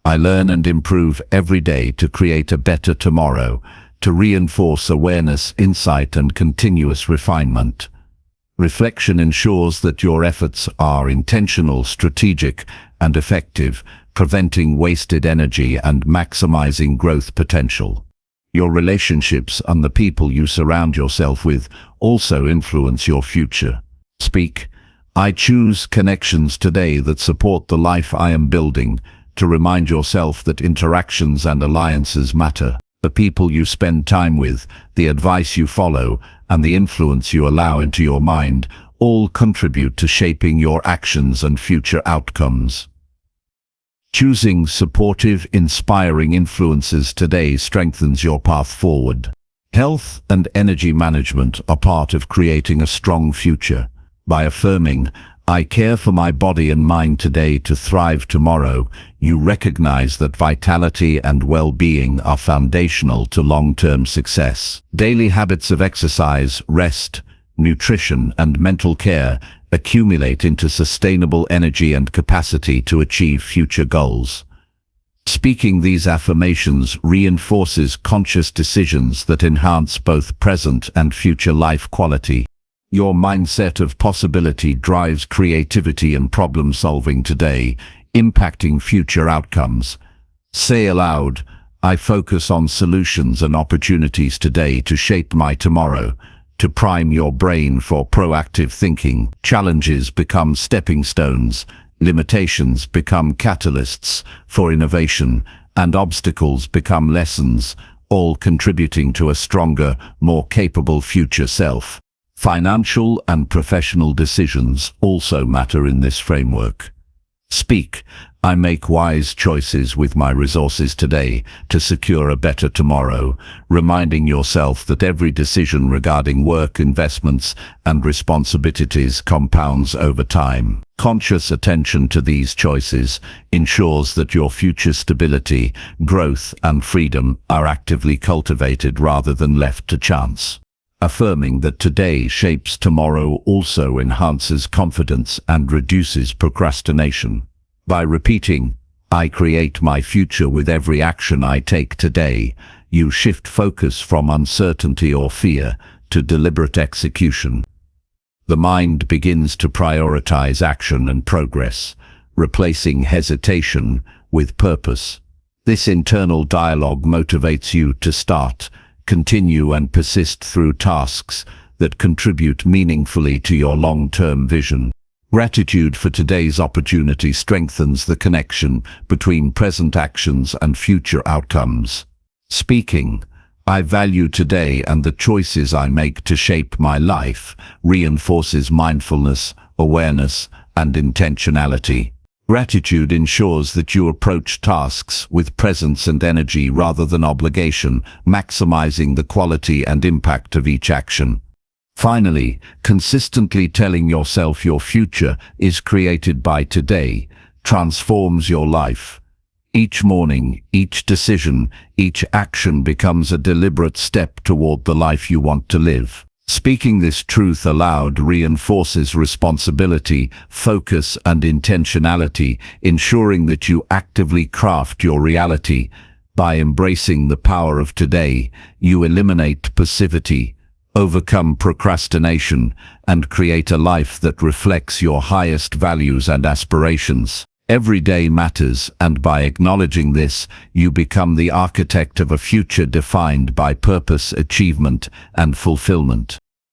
I learn and improve every day to create a better tomorrow, to reinforce awareness, insight, and continuous refinement. Reflection ensures that your efforts are intentional, strategic, and effective, preventing wasted energy and maximizing growth potential. Your relationships and the people you surround yourself with also influence your future. Speak, I choose connections today that support the life I am building, to remind yourself that interactions and alliances matter. The people you spend time with, the advice you follow, and the influence you allow into your mind all contribute to shaping your actions and future outcomes. Choosing supportive, inspiring influences today strengthens your path forward. Health and energy management are part of creating a strong future. By affirming, I care for my body and mind today to thrive tomorrow, you recognize that vitality and well-being are foundational to long-term success. Daily habits of exercise, rest, nutrition, and mental care accumulate into sustainable energy and capacity to achieve future goals. Speaking these affirmations reinforces conscious decisions that enhance both present and future life quality. Your mindset of possibility drives creativity and problem-solving today, impacting future outcomes. Say aloud, I focus on solutions and opportunities today to shape my tomorrow. To prime your brain for proactive thinking, challenges become stepping stones, limitations become catalysts for innovation, and obstacles become lessons, all contributing to a stronger, more capable future self. Financial and professional decisions also matter in this framework. Speak, I make wise choices with my resources today to secure a better tomorrow, reminding yourself that every decision regarding work, investments, and responsibilities compounds over time. Conscious attention to these choices ensures that your future stability, growth, and freedom are actively cultivated rather than left to chance. Affirming that today shapes tomorrow also enhances confidence and reduces procrastination. By repeating, I create my future with every action I take today, you shift focus from uncertainty or fear to deliberate execution. The mind begins to prioritize action and progress, replacing hesitation with purpose. This internal dialogue motivates you to start, continue, and persist through tasks that contribute meaningfully to your long-term vision. Gratitude for today's opportunity strengthens the connection between present actions and future outcomes. Speaking, I value today and the choices I make to shape my life reinforces mindfulness, awareness, and intentionality. Gratitude ensures that you approach tasks with presence and energy rather than obligation, maximizing the quality and impact of each action. Finally, consistently telling yourself your future is created by today transforms your life. Each morning, each decision, each action becomes a deliberate step toward the life you want to live. Speaking this truth aloud reinforces responsibility, focus, and intentionality, ensuring that you actively craft your reality. By embracing the power of today, you eliminate passivity, overcome procrastination, and create a life that reflects your highest values and aspirations. Every day matters, and by acknowledging this, you become the architect of a future defined by purpose, achievement, and fulfillment.